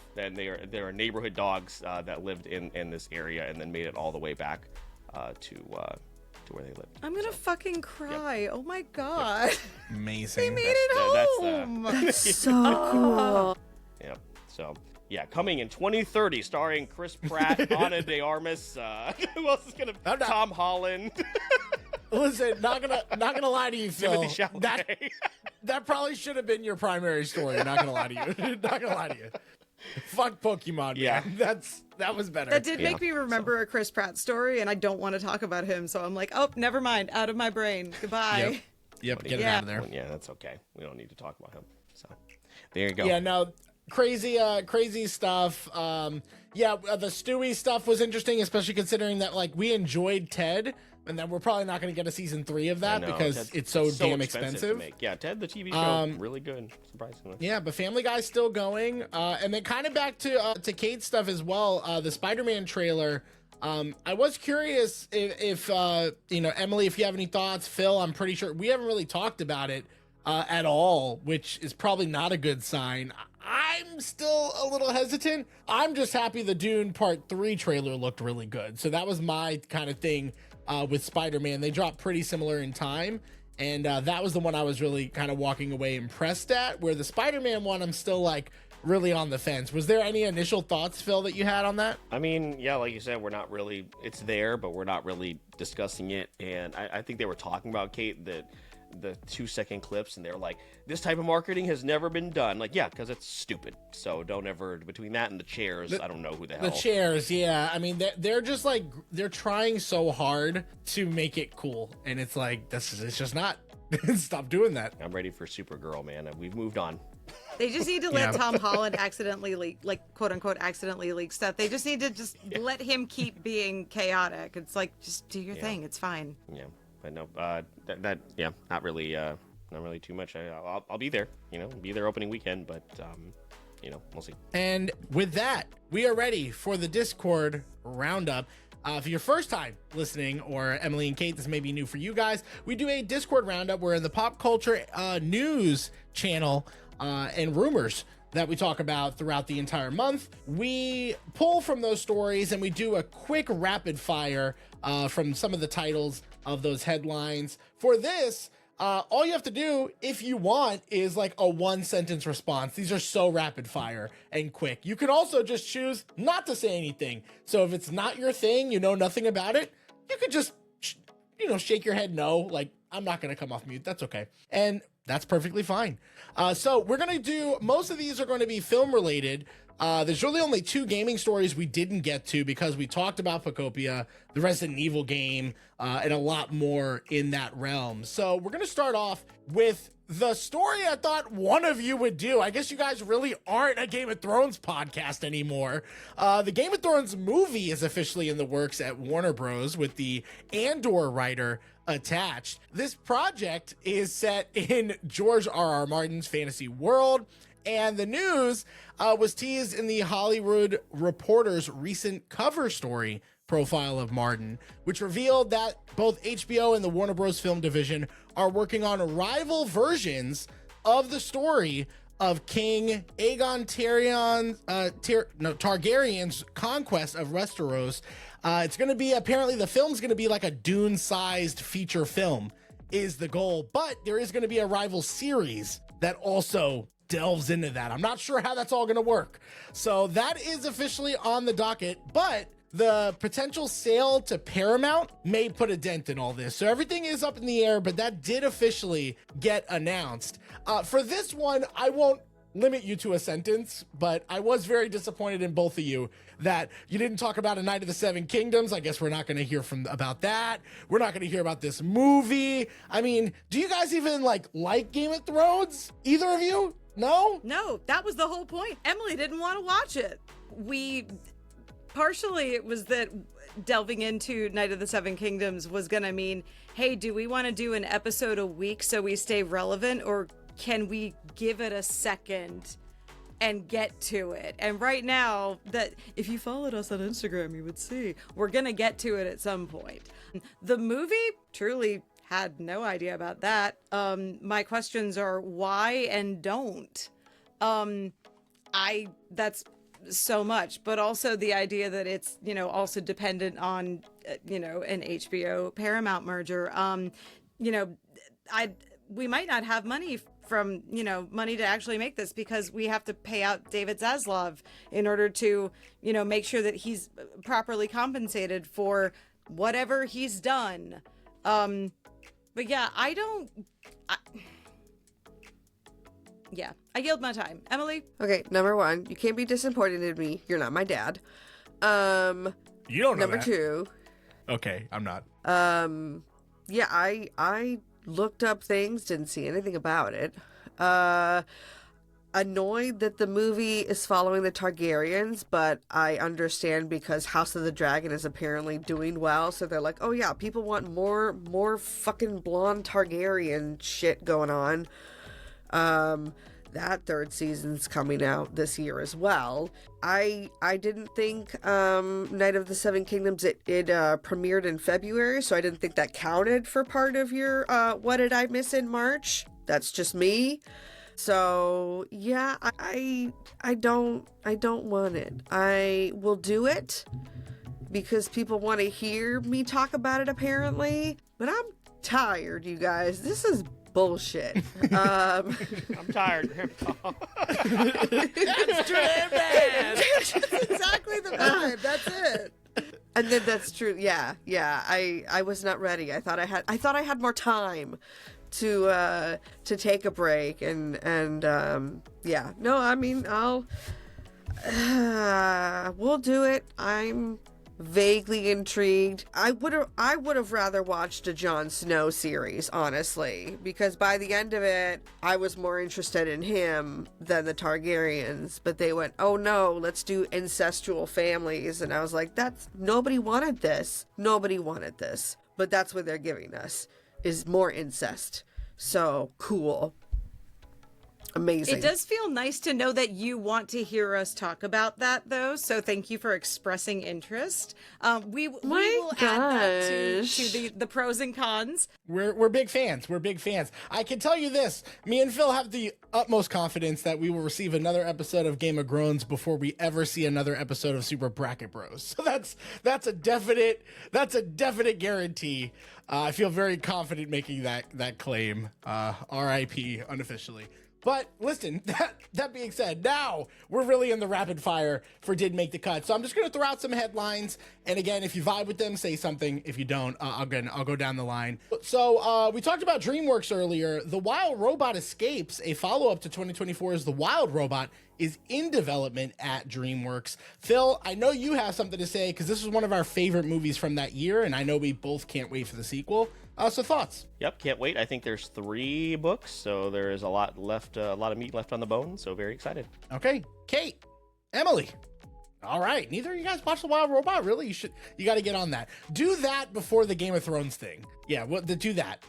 dogs that lived in this area, and then made it all the way back to where they lived. I'm gonna fucking cry. Yep. Oh my god. Amazing. They made it home. That's so cool. Yep. So yeah, coming in 2030, starring Chris Pratt, Ana de Armas. Who else is gonna? Tom Holland. Listen, not gonna lie to you, Phil. Timothy Chalamet. That probably should have been your primary story. Not gonna lie to you. Not gonna lie to you. Fuck Pokemon. Yeah, man. That was better. That did make me remember a Chris Pratt story, and I don't want to talk about him. So I'm like, oh, never mind. Out of my brain. Goodbye. Yep. Get it out of there. Yeah, that's okay. We don't need to talk about him. So there you go. Yeah. No. Crazy stuff. The Stewie stuff was interesting, especially considering that like we enjoyed Ted, and that we're probably not going to get a season 3 of that because it's so damn expensive. To make. Yeah, Ted the TV show really good, surprisingly. Yeah, but Family Guy's still going, and then kind of back to Kate's stuff as well. The Spider-Man trailer. I was curious if Emily, if you have any thoughts. Phil, I'm pretty sure we haven't really talked about it at all, which is probably not a good sign. I'm still a little hesitant. I'm just happy the Dune Part 3 trailer looked really good. So that was my kind of thing with Spider-Man. They dropped pretty similar in time. And that was the one I was really kind of walking away impressed at. Where the Spider-Man one, I'm still like really on the fence. Was there any initial thoughts, Phil, that you had on that? I mean, yeah, like you said, we're not really, it's there, but we're not really discussing it. And I think they were talking about, Kate, that the 2-second clips, and they're like, this type of marketing has never been done. Like, yeah, because it's stupid. So don't ever, between that and the chairs, I don't know who the hell. The chairs, yeah. I mean, they're just like, they're trying so hard to make it cool. And it's like, it's just not. Stop doing that. I'm ready for Supergirl, man. We've moved on. They just need to let Tom Holland accidentally leak, like, quote unquote, accidentally leak stuff. They just need to let him keep being chaotic. It's like, just do your thing. It's fine. Yeah. But no, not really too much. I'll be there, be there opening weekend, but we'll see. And with that, we are ready for the Discord roundup. For your first time listening, or Emily and Kate, this may be new for you guys. We do a Discord roundup where in the pop culture news channel and rumors that we talk about throughout the entire month, we pull from those stories and we do a quick rapid fire from some of the titles of those headlines. For this, all you have to do, if you want, is like a 1-sentence response. These are so rapid fire and quick. You can also just choose not to say anything. So if it's not your thing, you know nothing about it, you could just, shake your head no, like, I'm not going to come off mute. That's okay. And that's perfectly fine. So we're going to do, most of these are going to be film related. There's really only 2 gaming stories we didn't get to because we talked about Pokopia, the Resident Evil game, and a lot more in that realm. So we're going to start off with the story I thought one of you would do. I guess you guys really aren't a Game of Thrones podcast anymore. The Game of Thrones movie is officially in the works at Warner Bros. With the Andor writer attached. This project is set in George R.R. Martin's fantasy world. And the news was teased in the Hollywood Reporter's recent cover story profile of Martin, which revealed that both HBO and the Warner Bros. Film division are working on rival versions of the story of King Aegon Targaryen's conquest of Westeros. It's going to be, apparently the film's going to be like a Dune-sized feature film is the goal, but there is going to be a rival series that also delves into that. I'm not sure how that's all going to work. So that is officially on the docket, but the potential sale to Paramount may put a dent in all this. So everything is up in the air, but that did officially get announced. For this one, I won't limit you to a sentence, but I was very disappointed in both of you that you didn't talk about A Night of the Seven Kingdoms. I guess we're not going to hear about that. We're not going to hear about this movie. I mean, do you guys even like Game of Thrones? Either of you? No? No, that was the whole point. Emily didn't want to watch it. Partially it was that delving into Night of the Seven Kingdoms was going to mean, hey, do we want to do an episode a week so we stay relevant, or can we give it a second and get to it? And right now, that if you followed us on Instagram, you would see we're going to get to it at some point. The movie, truly had no idea about that. My questions are why and don't. That's so much, but also the idea that it's, also dependent on, an HBO Paramount merger. We might not have money from, money to actually make this because we have to pay out David Zaslav in order to, make sure that he's properly compensated for whatever he's done. But yeah, I yield my time. Emily? Okay, number one, you can't be disappointed in me. You're not my dad. You don't know Number that. two. Okay, I'm not. Yeah, I looked up things, didn't see anything about it. Annoyed that the movie is following the Targaryens, but I understand because House of the Dragon is apparently doing well, so they're like, oh yeah, people want more fucking blonde Targaryen shit going on. That third season's coming out this year as well. I didn't think Night of the Seven Kingdoms, it premiered in February, so I didn't think that counted for part of your What Did I Miss in March? That's just me. So yeah, I don't want it. I will do it because people want to hear me talk about it apparently, but I'm tired, you guys. This is bullshit. I'm tired. That's exactly the vibe. That's it. And then that's true. Yeah. I was not ready. I thought I had more time to take a break and yeah. No, I mean, we'll do it. I'm vaguely intrigued. I would have rather watched a Jon Snow series, honestly, because by the end of it, I was more interested in him than the Targaryens. But they went, oh no, let's do incestual families, and I was like, nobody wanted this. But that's what they're giving us, is more incest. So cool. Amazing. It does feel nice to know that you want to hear us talk about that, though. So thank you for expressing interest. We will add that to the pros and cons. We're big fans. We're big fans. I can tell you this: me and Phil have the utmost confidence that we will receive another episode of Game of Groans before we ever see another episode of Super Bracket Bros. So that's a definite guarantee. I feel very confident making that claim. RIP unofficially. But listen, that being said, now we're really in the rapid fire for Did Make the Cut. So I'm just going to throw out some headlines. And again, if you vibe with them, say something. If you don't, I'll go down the line. So we talked about DreamWorks earlier. The Wild Robot Escapes, a follow-up to 2024's The Wild Robot, is in development at DreamWorks. Phil, I know you have something to say because this was one of our favorite movies from that year, and I know we both can't wait for the sequel. So thoughts? Yep, can't wait. I think there's 3 books, so there's a lot of meat left on the bone, so very excited. Okay, Kate, Emily. All right, neither of you guys watch The Wild Robot? Really? You got to get on that. Do that before the Game of Thrones thing. Yeah, do that.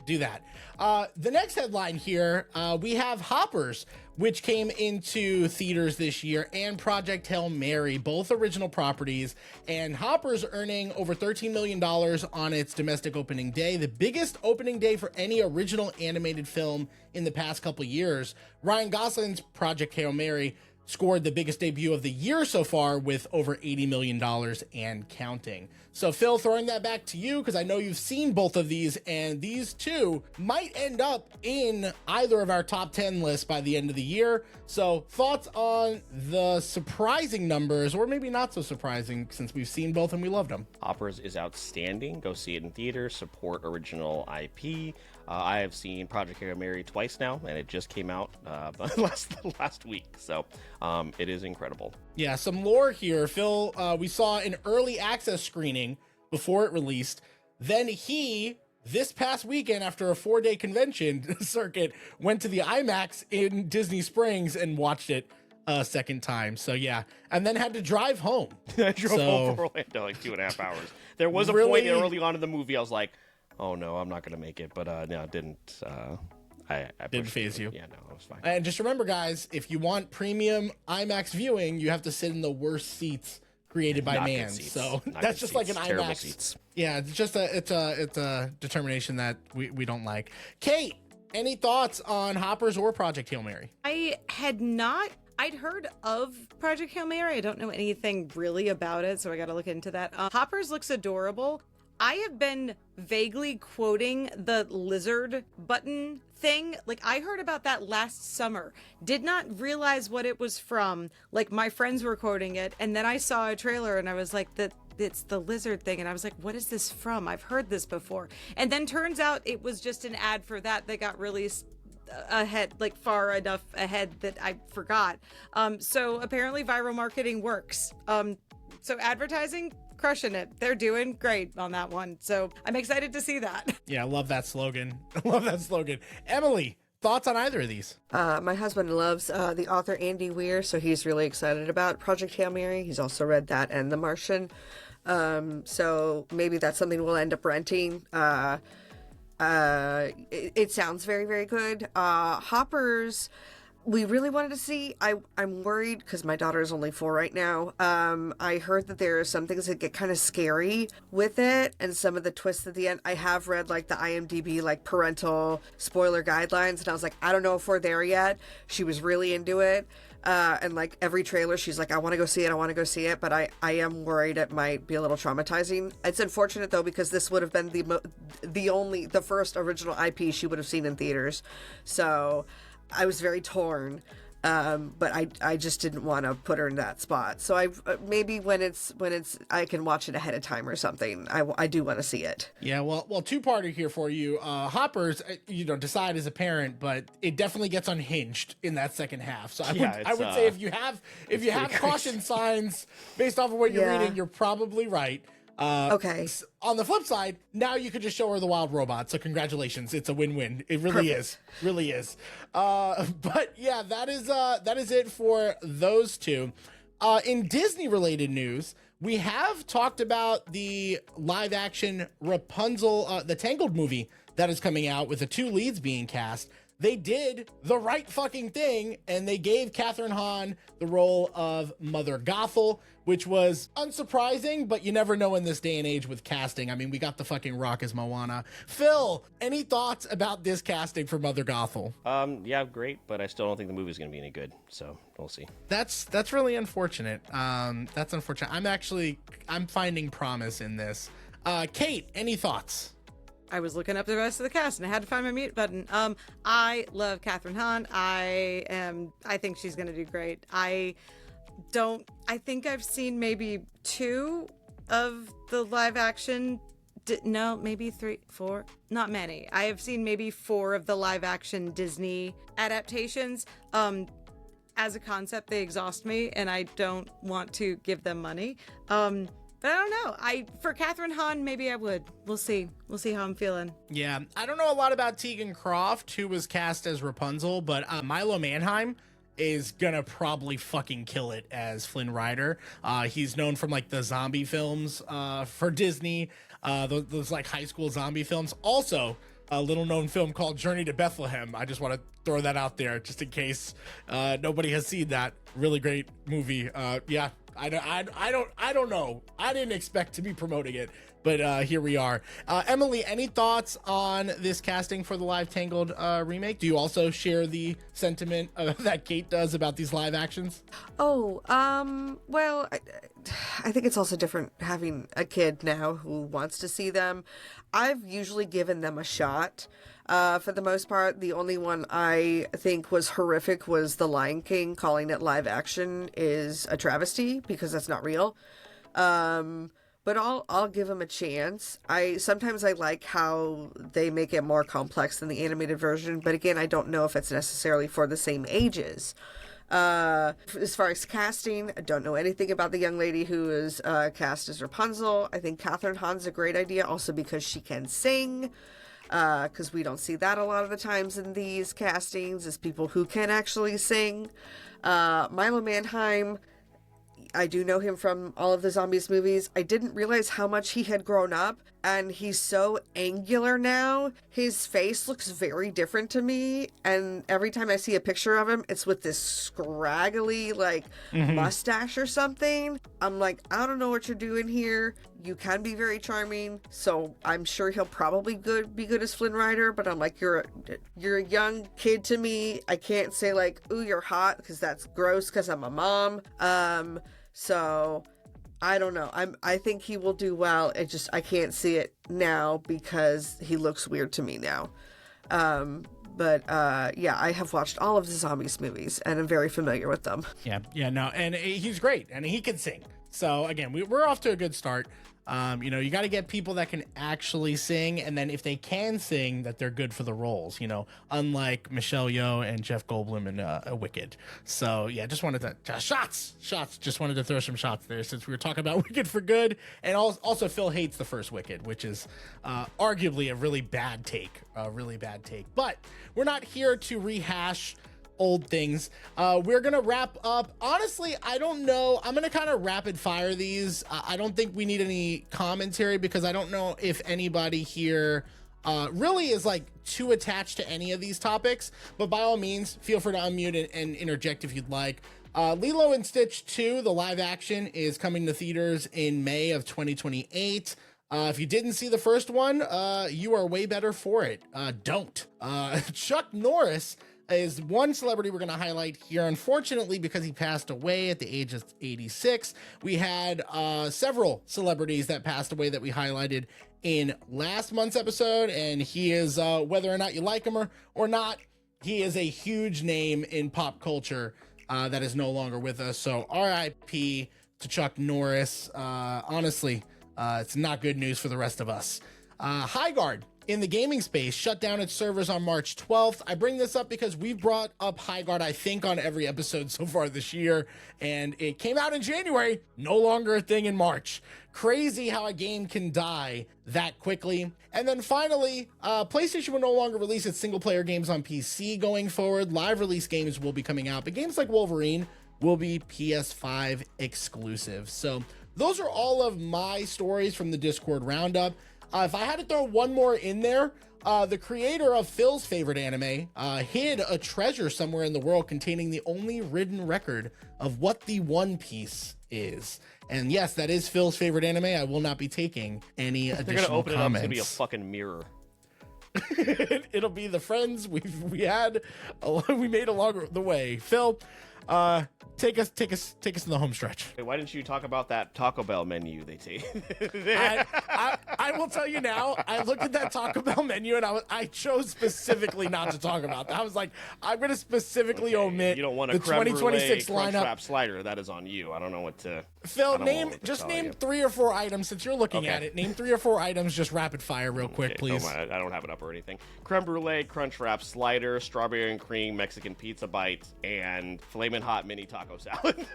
The next headline here, we have Hoppers, which came into theaters this year, and Project Hail Mary, both original properties, and Hoppers earning over $13 million on its domestic opening day, the biggest opening day for any original animated film in the past couple years. Ryan Gosling's Project Hail Mary scored the biggest debut of the year so far with over $80 million and counting. So Phil, throwing that back to you, because I know you've seen both of these, and these two might end up in either of our top 10 lists by the end of the year. So thoughts on the surprising numbers, or maybe not so surprising, since we've seen both and we loved them. Hoppers is outstanding. Go see it in theaters, support original IP. I have seen Project Hail Mary twice now, and it just came out last week. So it is incredible. Yeah, some lore here. Phil, we saw an early access screening before it released. Then this past weekend, after a 4-day convention circuit, went to the IMAX in Disney Springs and watched it a second time. So yeah, and then had to drive home. I drove home from Orlando like 2.5 hours. There was a point early on in the movie I was like, oh no, I'm not going to make it. But no, it didn't. I didn't phase you. Yeah, no, it was fine. And just remember, guys, if you want premium IMAX viewing, you have to sit in the worst seats created by man. So that's just like an IMAX. Seats. Yeah, it's just it's a determination that we don't like. Kate, any thoughts on Hoppers or Project Hail Mary? I'd heard of Project Hail Mary. I don't know anything really about it, so I got to look into that. Hoppers looks adorable. I have been vaguely quoting the lizard button thing. Like, I heard about that last summer. Did not realize what it was from. Like, my friends were quoting it, and then I saw a trailer, and I was like, it's the lizard thing. And I was like, what is this from? I've heard this before. And then turns out it was just an ad for that got released ahead, like far enough ahead that I forgot. So apparently viral marketing works. So advertising, crushing it. They're doing great on that one. So I'm excited to see that. Yeah, I love that slogan. Emily, thoughts on either of these? My husband loves the author Andy Weir, so he's really excited about Project Hail Mary. He's also read that and The Martian. So maybe that's something we'll end up renting. It sounds very, very good. Hoppers, we really wanted to see. I'm worried because my daughter is only 4 right now. I heard that there are some things that get kind of scary with it, and some of the twists at the end. I have read like the IMDb like parental spoiler guidelines, and I was like, I don't know if we're there yet. She was really into it. And like every trailer, she's like, I want to go see it. But I am worried it might be a little traumatizing. It's unfortunate though, because this would have been the first original IP she would have seen in theaters. So I was very torn. But I just didn't want to put her in that spot. So I maybe when it's I can watch it ahead of time or something. I do want to see it. Yeah, well, two-parter here for you. Hoppers, decide as a parent, but it definitely gets unhinged in that second half. So I would say if you have caution signs based off of what you're reading, you're probably right. Okay. On the flip side, now you could just show her the wild robot. So congratulations, it's a win-win. It really is. But yeah, that is it for those two. In Disney-related news, we have talked about the live-action Rapunzel, the Tangled movie that is coming out with the 2 leads being cast. They did the right fucking thing, and they gave Kathryn Hahn the role of Mother Gothel, which was unsurprising, but you never know in this day and age with casting. I mean, we got the fucking Rock as Moana. Phil, any thoughts about this casting for Mother Gothel? Yeah, great, but I still don't think the movie's going to be any good, so we'll see. That's really unfortunate. That's unfortunate. I'm finding promise in this. Kate, any thoughts? I was looking up the rest of the cast and I had to find my mute button. I love Kathryn Hahn. I think she's gonna do great. I think I've seen maybe 2 of the live action. No, maybe 3, 4. Not many. I have seen maybe 4 of the live action Disney adaptations. As a concept, they exhaust me, and I don't want to give them money. But I don't know. For Kathryn Hahn, maybe I would. We'll see. We'll see how I'm feeling. Yeah, I don't know a lot about Tegan Croft, who was cast as Rapunzel, but Milo Manheim is gonna probably fucking kill it as Flynn Rider. He's known from like the zombie films for Disney, those like high school zombie films. Also, a little known film called Journey to Bethlehem. I just want to throw that out there just in case nobody has seen that. Really great movie. Yeah, I don't know. I didn't expect to be promoting it, but here we are. Emily, any thoughts on this casting for the live Tangled remake? Do you also share the sentiment that Kate does about these live actions? Oh, well, I think it's also different having a kid now who wants to see them. I've usually given them a shot. For the most part, the only one I think was horrific was The Lion King. Calling it live action is a travesty because that's not real. But I'll give them a chance. Sometimes I like how they make it more complex than the animated version, but again, I don't know if it's necessarily for the same ages. As far as casting, I don't know anything about the young lady who is cast as Rapunzel. I think Catherine Hahn's a great idea, also because she can sing. Because we don't see that a lot of the times in these castings, is people who can actually sing. Milo Manheim, I do know him from all of the Zombies movies. I didn't realize how much he had grown up, and he's so angular now. His face looks very different to me, and every time I see a picture of him, it's with this scraggly, like, mustache or something. I'm like, I don't know what you're doing here. You can be very charming, so I'm sure he'll probably be good as Flynn Rider, but I'm like, you're a young kid to me. I can't say, like, ooh, you're hot, because that's gross, because I'm a mom. So I don't know. I think he will do well. I can't see it now because he looks weird to me now. But I have watched all of the Zombies movies and I'm very familiar with them. Yeah, no, and he's great and he can sing. So again, we're off to a good start. You got to get people that can actually sing, and then if they can sing, that they're good for the roles, unlike Michelle Yeoh and Jeff Goldblum in Wicked. So yeah, just wanted to shots. Just wanted to throw some shots there since we were talking about Wicked for good, and also Phil hates the first Wicked, which is arguably a really bad take, But we're not here to rehash old things. We're gonna wrap up. Honestly, I don't know. I'm gonna kind of rapid fire these. I don't think we need any commentary because I don't know if anybody here really is like too attached to any of these topics, but by all means, feel free to unmute and interject if you'd like. Lilo and Stitch 2, the live action, is coming to theaters in May of 2028. If you didn't see the first one, you are way better for it. Don't. Chuck Norris is one celebrity we're going to highlight here. Unfortunately, because he passed away at the age of 86, we had several celebrities that passed away that we highlighted in last month's episode, and he is, whether or not you like him or not, he is a huge name in pop culture that is no longer with us. So RIP to Chuck Norris. Honestly, it's not good news for the rest of us. Highguard in the gaming space shut down its servers on March 12th. I bring this up because we've brought up Highguard, I think, on every episode so far this year, and it came out in January, no longer a thing in March. Crazy how a game can die that quickly. And then finally, PlayStation will no longer release its single-player games on PC going forward. Live release games will be coming out, but games like Wolverine will be PS5 exclusive. So those are all of my stories from the Discord roundup. If I had to throw one more in there, the creator of Phil's favorite anime hid a treasure somewhere in the world containing the only written record of what the One Piece is. And yes, that is Phil's favorite anime. I will not be taking any additional They're gonna open comments. it up, it's gonna be a fucking mirror. It'll be the friends we made along the way. Phil, take us in the home stretch. Hey, why didn't you talk about that Taco Bell menu they take? I will tell you now, I looked at that Taco Bell menu and I chose specifically not to talk about that. I was like, I'm going to specifically omit you don't want a the creme 2026 brulee lineup. Crunchwrap slider. That is on you. I don't know what to. Phil, name 3 or 4 items since you're looking Okay. at it. Name 3 or 4 items, just rapid fire real quick, Okay, please. I don't have it up or anything. Creme brulee, crunch wrap slider, strawberry and cream Mexican pizza bites, and flamin' hot mini taco salad.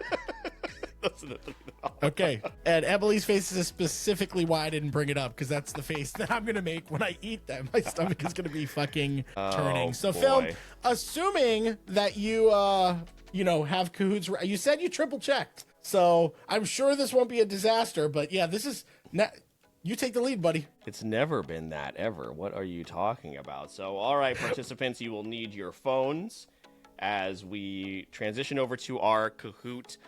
Those are the $3. Okay, and Emily's face is specifically why I didn't bring it up, because that's the face that I'm gonna make when I eat them. My stomach is gonna be fucking turning. So, boy. Phil, assuming that you have cahoots, you said you triple checked, so I'm sure this won't be a disaster. But yeah, this is you take the lead, buddy. It's never been that ever. What are you talking about? So, all right, participants, you will need your phones as we transition over to our Kahoot.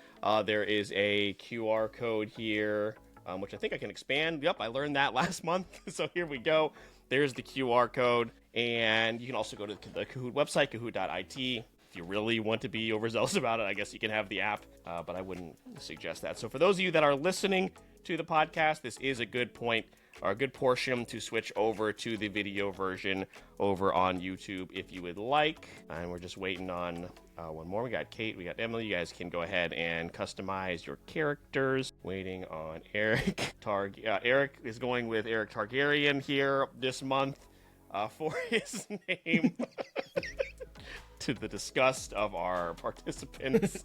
There is a QR code here, which I think I can expand. Yep, I learned that last month. So here we go. There's the QR code. And you can also go to the Kahoot website, kahoot.it. If you really want to be overzealous about it, I guess you can have the app, but I wouldn't suggest that. So for those of you that are listening to the podcast, this is a good point, or a good portion to switch over to the video version over on YouTube if you would like. And we're just waiting on one more. We got Kate, we got Emily. You guys can go ahead and customize your characters. Waiting on Eric. Eric is going with Eric Targaryen here this month for his name. To the disgust of our participants.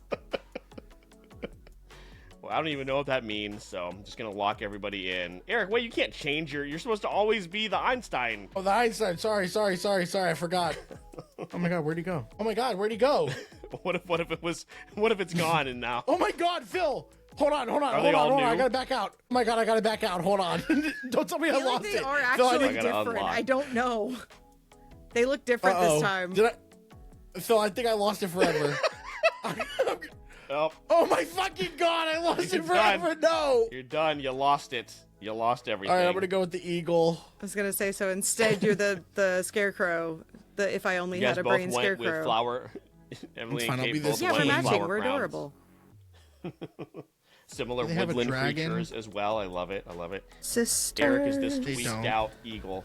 Well, I don't even know what that means, so I'm just going to lock everybody in. Eric, wait, you can't change you're supposed to always be the Einstein. Oh, the Einstein. Sorry. I forgot. Oh my God, where'd he go? Oh my God, where'd he go? What if it's gone and now? Oh my God, Phil. Hold on. They all new? I gotta back out. Oh my God, I gotta back out. Hold on. Don't tell me I lost they it. are Phil, actually I gotta different. unlock. I don't know. They look different this time. Phil, I think I lost it forever. Oh my fucking God, I lost it forever. No. You're done. You lost it. You lost everything. All right, I'm gonna go with the eagle. I was gonna say, so instead you're the scarecrow. The if I only You guys had a both brain went scarecrow. with flower. Emily fine, and I'll be Kate this both Yeah, went we're with matching. flower We're crowns. adorable. Similar They have a woodland dragon. creatures as well. I love it. Sister. Eric is this They tweaked don't. out eagle.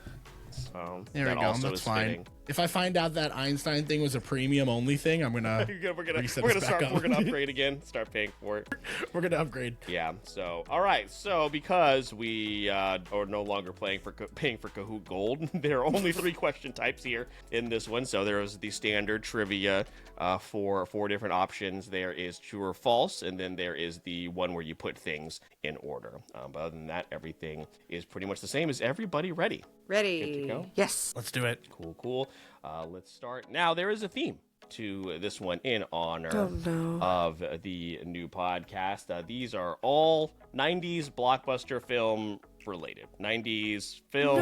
So There we that go. also That's is fine. fitting. If I find out that Einstein thing was a premium only thing, I'm gonna We're gonna reset this back up. we're gonna upgrade again. Start paying for it. We're gonna upgrade. Yeah. So all right. So because we are no longer paying for Kahoot Gold, there are only 3 question types here in this one. So there is the standard trivia for 4 different options. There is true or false, and then there is the one where you put things in order. But other than that, everything is pretty much the same. Is everybody ready? Ready. Good to go? Yes. Let's do it. Cool. Let's start. Now, there is a theme to this one in honor no. of the new podcast. These are all 90s blockbuster film related. 90s films.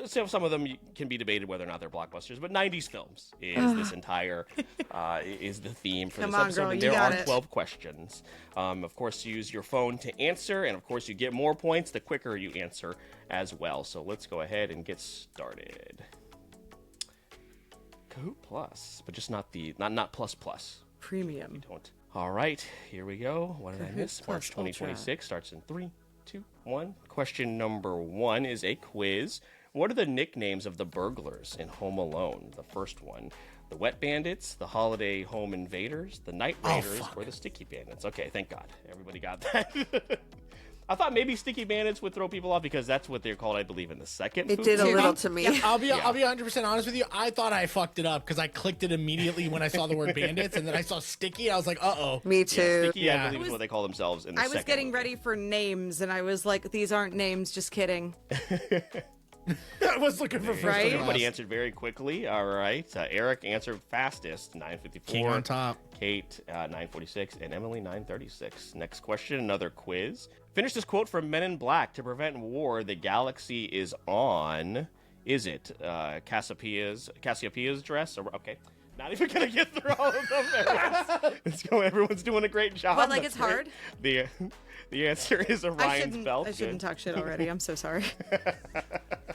So some of them can be debated whether or not they're blockbusters, but 90s films is this entire is the theme for Come this on, episode. girl, And you there got are it. 12 questions. Of course, use your phone to answer, and of course, you get more points the quicker you answer as well. So let's go ahead and get started. Kahoot Plus, but just not plus. Premium. Don't. All right, here we go. What did I miss? Plus March 2026 starts in 3, 2, 1. Question number 1 is a quiz. What are the nicknames of the burglars in Home Alone? The first one. The Wet Bandits, the Holiday Home Invaders, the Night Raiders, or the Sticky Bandits. Okay, thank God. Everybody got that. I thought maybe Sticky Bandits would throw people off because that's what they're called, I believe, in the second It food did a movie. little to me. I'll be 100% honest with you. I thought I fucked it up because I clicked it immediately when I saw the word bandits, and then I saw sticky. I was like, uh-oh. Me Yeah, too. Sticky, Yeah. I believe, is what they call themselves in the I was second getting movie. ready for names, and I was like, these aren't names. Just kidding. I was looking for first. Right? and Everybody last. answered very quickly. All right. Eric answered fastest, 9:54. King on top. Kate, 9:46, and Emily, 9:36. Next question, another quiz. Finish this quote from Men in Black. To prevent war, the galaxy is on. Is it Cassiopeia's dress? Or, okay. Not even gonna get through all of them. Everyone's doing a great job. What, like That's it's hard? great. The answer is Orion's belt. I shouldn't Good. talk shit already. I'm so sorry.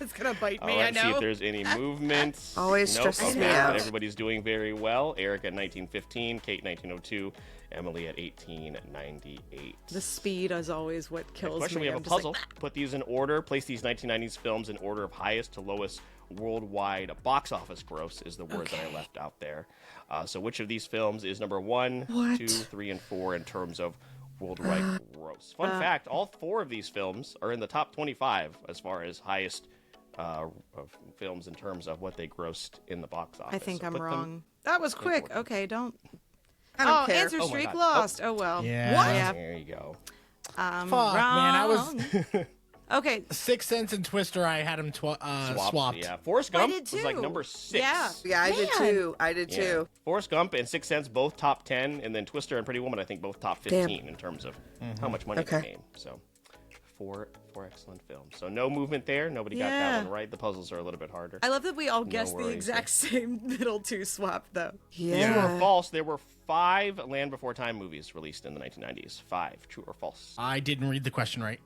It's gonna bite All me. right, I see if know. there's any movement. Always Nope, stresses okay, me out. Everybody's doing very well. Eric at 1915, Kate 1902, Emily at 1898. The speed is always what kills Question: me. We have I'm a just like, puzzle. Put these in order. Place these 1990s films in order of highest to lowest worldwide box office gross. Is the word that I left out there. So which of these films is number 1, What? 2, 3, and 4 in terms of worldwide gross? Fun fact: all 4 of these films are in the top 25 as far as highest of films in terms of what they grossed in the box office. I think So I'm put them- wrong. That was quick. order. Okay, don't. I don't Oh, care. answer Oh my streak God. lost. Oh well. Yeah. What? Yeah. There you go. Fuck, man, I was Okay. Sixth Sense and Twister. I had them swapped. Yeah, Forrest Gump did was like too. number 6. Yeah. Yeah, I did Man. too. I did Yeah. too. Forrest Gump and Sixth Sense both top 10, and then Twister and Pretty Woman I think both top 15 in terms of how much money they made. So four excellent films. So no movement there. Nobody got Yeah. that one right. The puzzles are a little bit harder. I love that we all guessed the worries exact same middle two swap though. True Yeah. or false? There were 5 Land Before Time movies released in the 1990s. 5. True or false? I didn't read the question right.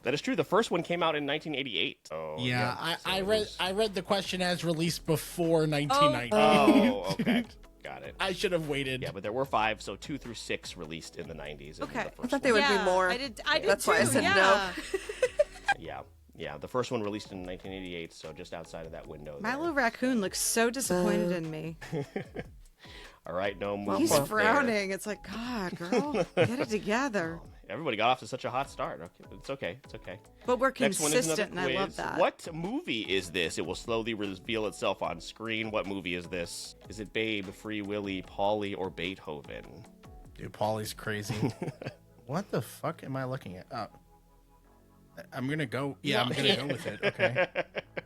That is true. The first one came out in 1988. So, Yeah, so I it read was- I read the question as released before 1990. Oh, okay. Got it. I should have waited. Yeah, but there were 5, so 2 through 6 released in the 90s. and Okay. the I first thought they one- would be more. I did That's too. why I said no. yeah. Yeah, the first one released in 1988, so just outside of that window. My there. little raccoon looks so disappointed in me. All right, no movement. He's there. frowning. It's like, God, girl, get it together. Everybody got off to such a hot start. Okay, it's okay. It's okay. But we're Next one is another consistent, and I love quiz. that. What movie is this? It will slowly reveal itself on screen. What movie is this? Is it Babe, Free Willy, Polly, or Beethoven? Dude, Paulie's crazy. What the fuck am I looking at? Oh. I'm gonna go. Yeah, I'm gonna go with it. Okay.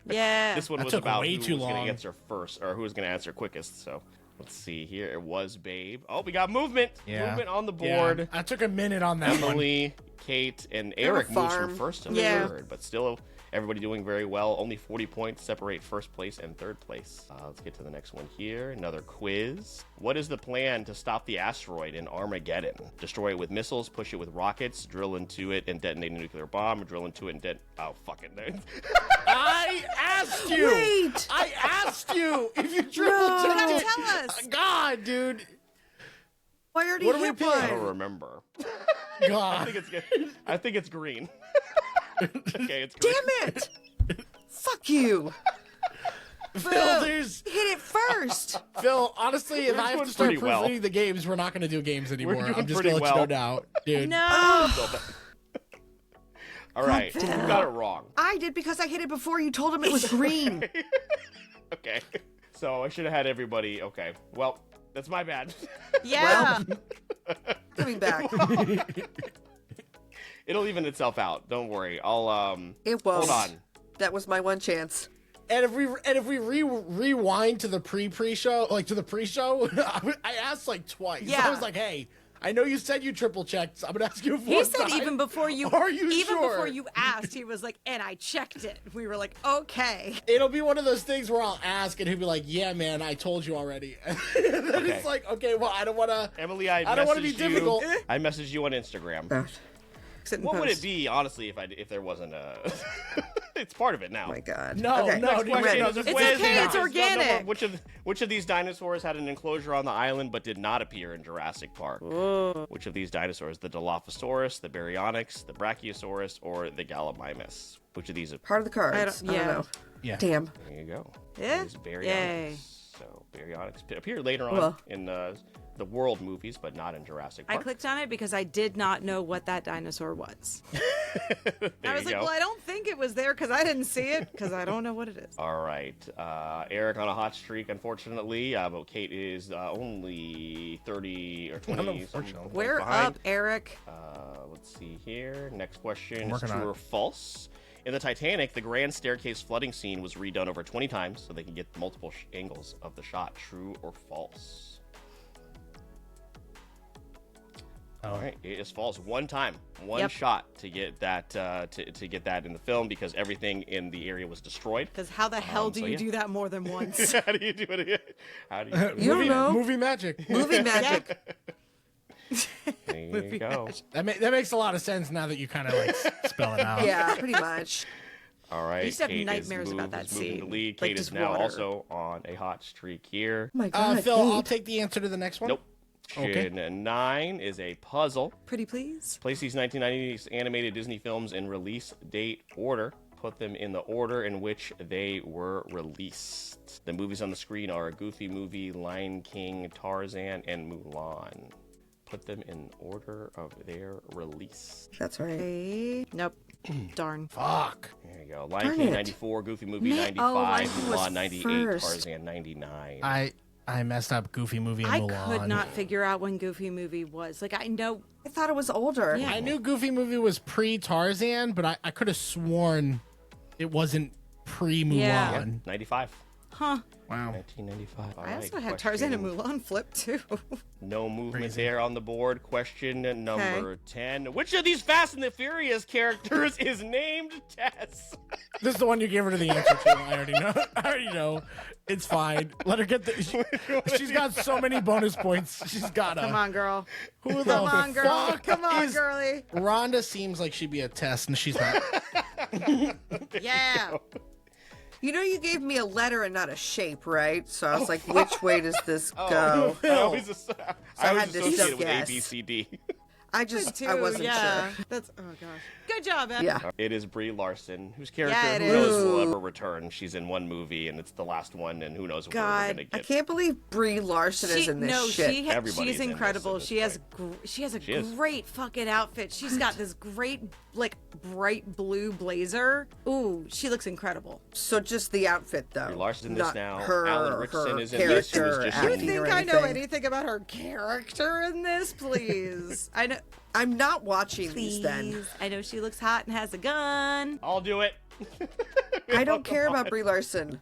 Yeah. This one That was took about way who too was going long. to answer first, or who was going to answer quickest. So let's see here. It was Babe. Oh, we got movement. Yeah. Movement on the Yeah, board. I took a minute on that one. Emily, Kate, and They were Eric moves from farm. first to Yeah. third, but still everybody doing very well. Only 40 points separate first place and third place. Let's get to the next one here. Another quiz. What is the plan to stop the asteroid in Armageddon? Destroy it with missiles, push it with rockets, drill into it and detonate a nuclear bomb, or drill into it and oh, fuck it. I asked you. Wait. I asked you if you triple No. You checked gotta it. tell us. God, dude. I already What do we hit pick? I don't one. remember. God. I think it's green. Okay, it's green. Damn it! Fuck you. Phil, there's Hit it first. Phil. Honestly, if We're I have doing to start pretty well. proofreading the games, we're not going to do games anymore. doing I'm just pretty going to let you know well. now, dude. No. All right, you damn. got it wrong. I did because I hit it before you told him it was green. Okay, so I should have had everybody. Okay, well, that's my bad. Yeah. Coming back. It'll even itself out. Don't worry. I'll It won't. hold on. That was my one chance. And if we rewind to the pre-show, like to the pre-show, I asked like twice. Yeah. I was like, hey, I know you said you triple checked. So I'm gonna ask you He one said time. even before you Are you even sure? before you asked, he was like, and I checked it. We were like, okay. It'll be one of those things where I'll ask and he'll be like, "Yeah, man, I told you already." And then Okay. it's like, okay, well, I don't want to. Emily, I don't want to be messaged you- difficult. I messaged you on Instagram. What would it be, honestly, if there wasn't a? It's part of it now. Oh my god. No, Okay. no, Next dude, question no, is a this is quiz. okay, not. it's organic. Which of these dinosaurs had an enclosure on the island but did not appear in Jurassic Park? Which of these dinosaurs? The Dilophosaurus, the Baryonyx, the Brachiosaurus, or the Gallimimus? Which of these? Part of the cards. I don't yeah. know. Yeah. Damn. There you go. Yeah? It is Baryonyx. Yay. So Baryonyx appeared later on Well. in the World movies, but not in Jurassic I Park. clicked on it because I did not know what that dinosaur was. There I was you like, go. well, I don't think it was there because I didn't see it because I don't know what it is. All right. Eric on a hot streak, unfortunately. But Kate is only 30 or 20 Unfortunately. something points We're behind. up, Eric. Let's see here. Next question I'm is working on true it. or false. In the Titanic, the grand staircase flooding scene was redone over 20 times so they can get multiple angles of the shot. True or false? All right, it is false. One time, one Yep. shot to get that to get that in the film because everything in the area was destroyed. Because how the hell do so you yeah. do that more than once? How do you do it? How do you do it? You don't know. Movie magic. Movie magic. There you go. That makes a lot of sense now that you kind of like spell it out. Yeah, pretty much. All right. used to have Kate nightmares is about that moving scene. the lead. Like, Kate is just now water. also on a hot streak here. Oh my god. Phil, I'll Kate. take the answer to the next one. Nope. Okay. Question 9 is a puzzle. Pretty please. Place these 1990s animated Disney films in release date order. Put them in the order in which they were released. The movies on the screen are a Goofy Movie, Lion King, Tarzan, and Mulan. Put them in order of their release. That's right. Hey. Nope. Darn. Fuck. There you go. Lion Darn King it. 94, Goofy Movie Oh, 95, Lion King was Mulan 98, first. Tarzan 99. I messed up Goofy movie and I Mulan. could not figure out when Goofy movie was. Like, I know. I thought it was older. Yeah. I knew Goofy movie was pre-Tarzan, but I could have sworn it wasn't pre-Mulan. Yeah. 95. Huh. Wow. 1995. All I also right, had Tarzan and question- Mulan flip too. No movement Crazy. there on the board. Question number 10. Which of these Fast and the Furious characters is named Tess? This is the one you gave her the answer to. I already know. It's fine. Let her get she's got so many bonus points. She's got Come on, girl. Who the Come on, girl. fuck Come on, is- girly. Rhonda seems like she'd be a test, and she's not. Yeah. You know, you gave me a letter and not a shape, right? So I was like, which way does this go? I always, I had always to associate it with guess. A, B, C, D. I just, Too, I wasn't yeah. sure. That's, oh gosh. Good job, Em. Yeah. It is Brie Larson, whose character Yeah, it who knows will is. ever return. She's in one movie, and it's the last one, and who knows what we're God, going to I get. can't believe Brie Larson is in this shit. Everybody's she's in this incredible. at this She has point. she has a She is. great fucking outfit. She's got this great like bright blue blazer. Ooh, she looks incredible. So just the outfit, though. Brie Larson's in this not now. Her, Alan Richardson her is in this. He was character just You in- acting think or I know anything. anything about her character in this? Please. I know. I'm not watching these Please. then. I know she looks hot and has a gun. I'll do it. I don't care about Brie Larson.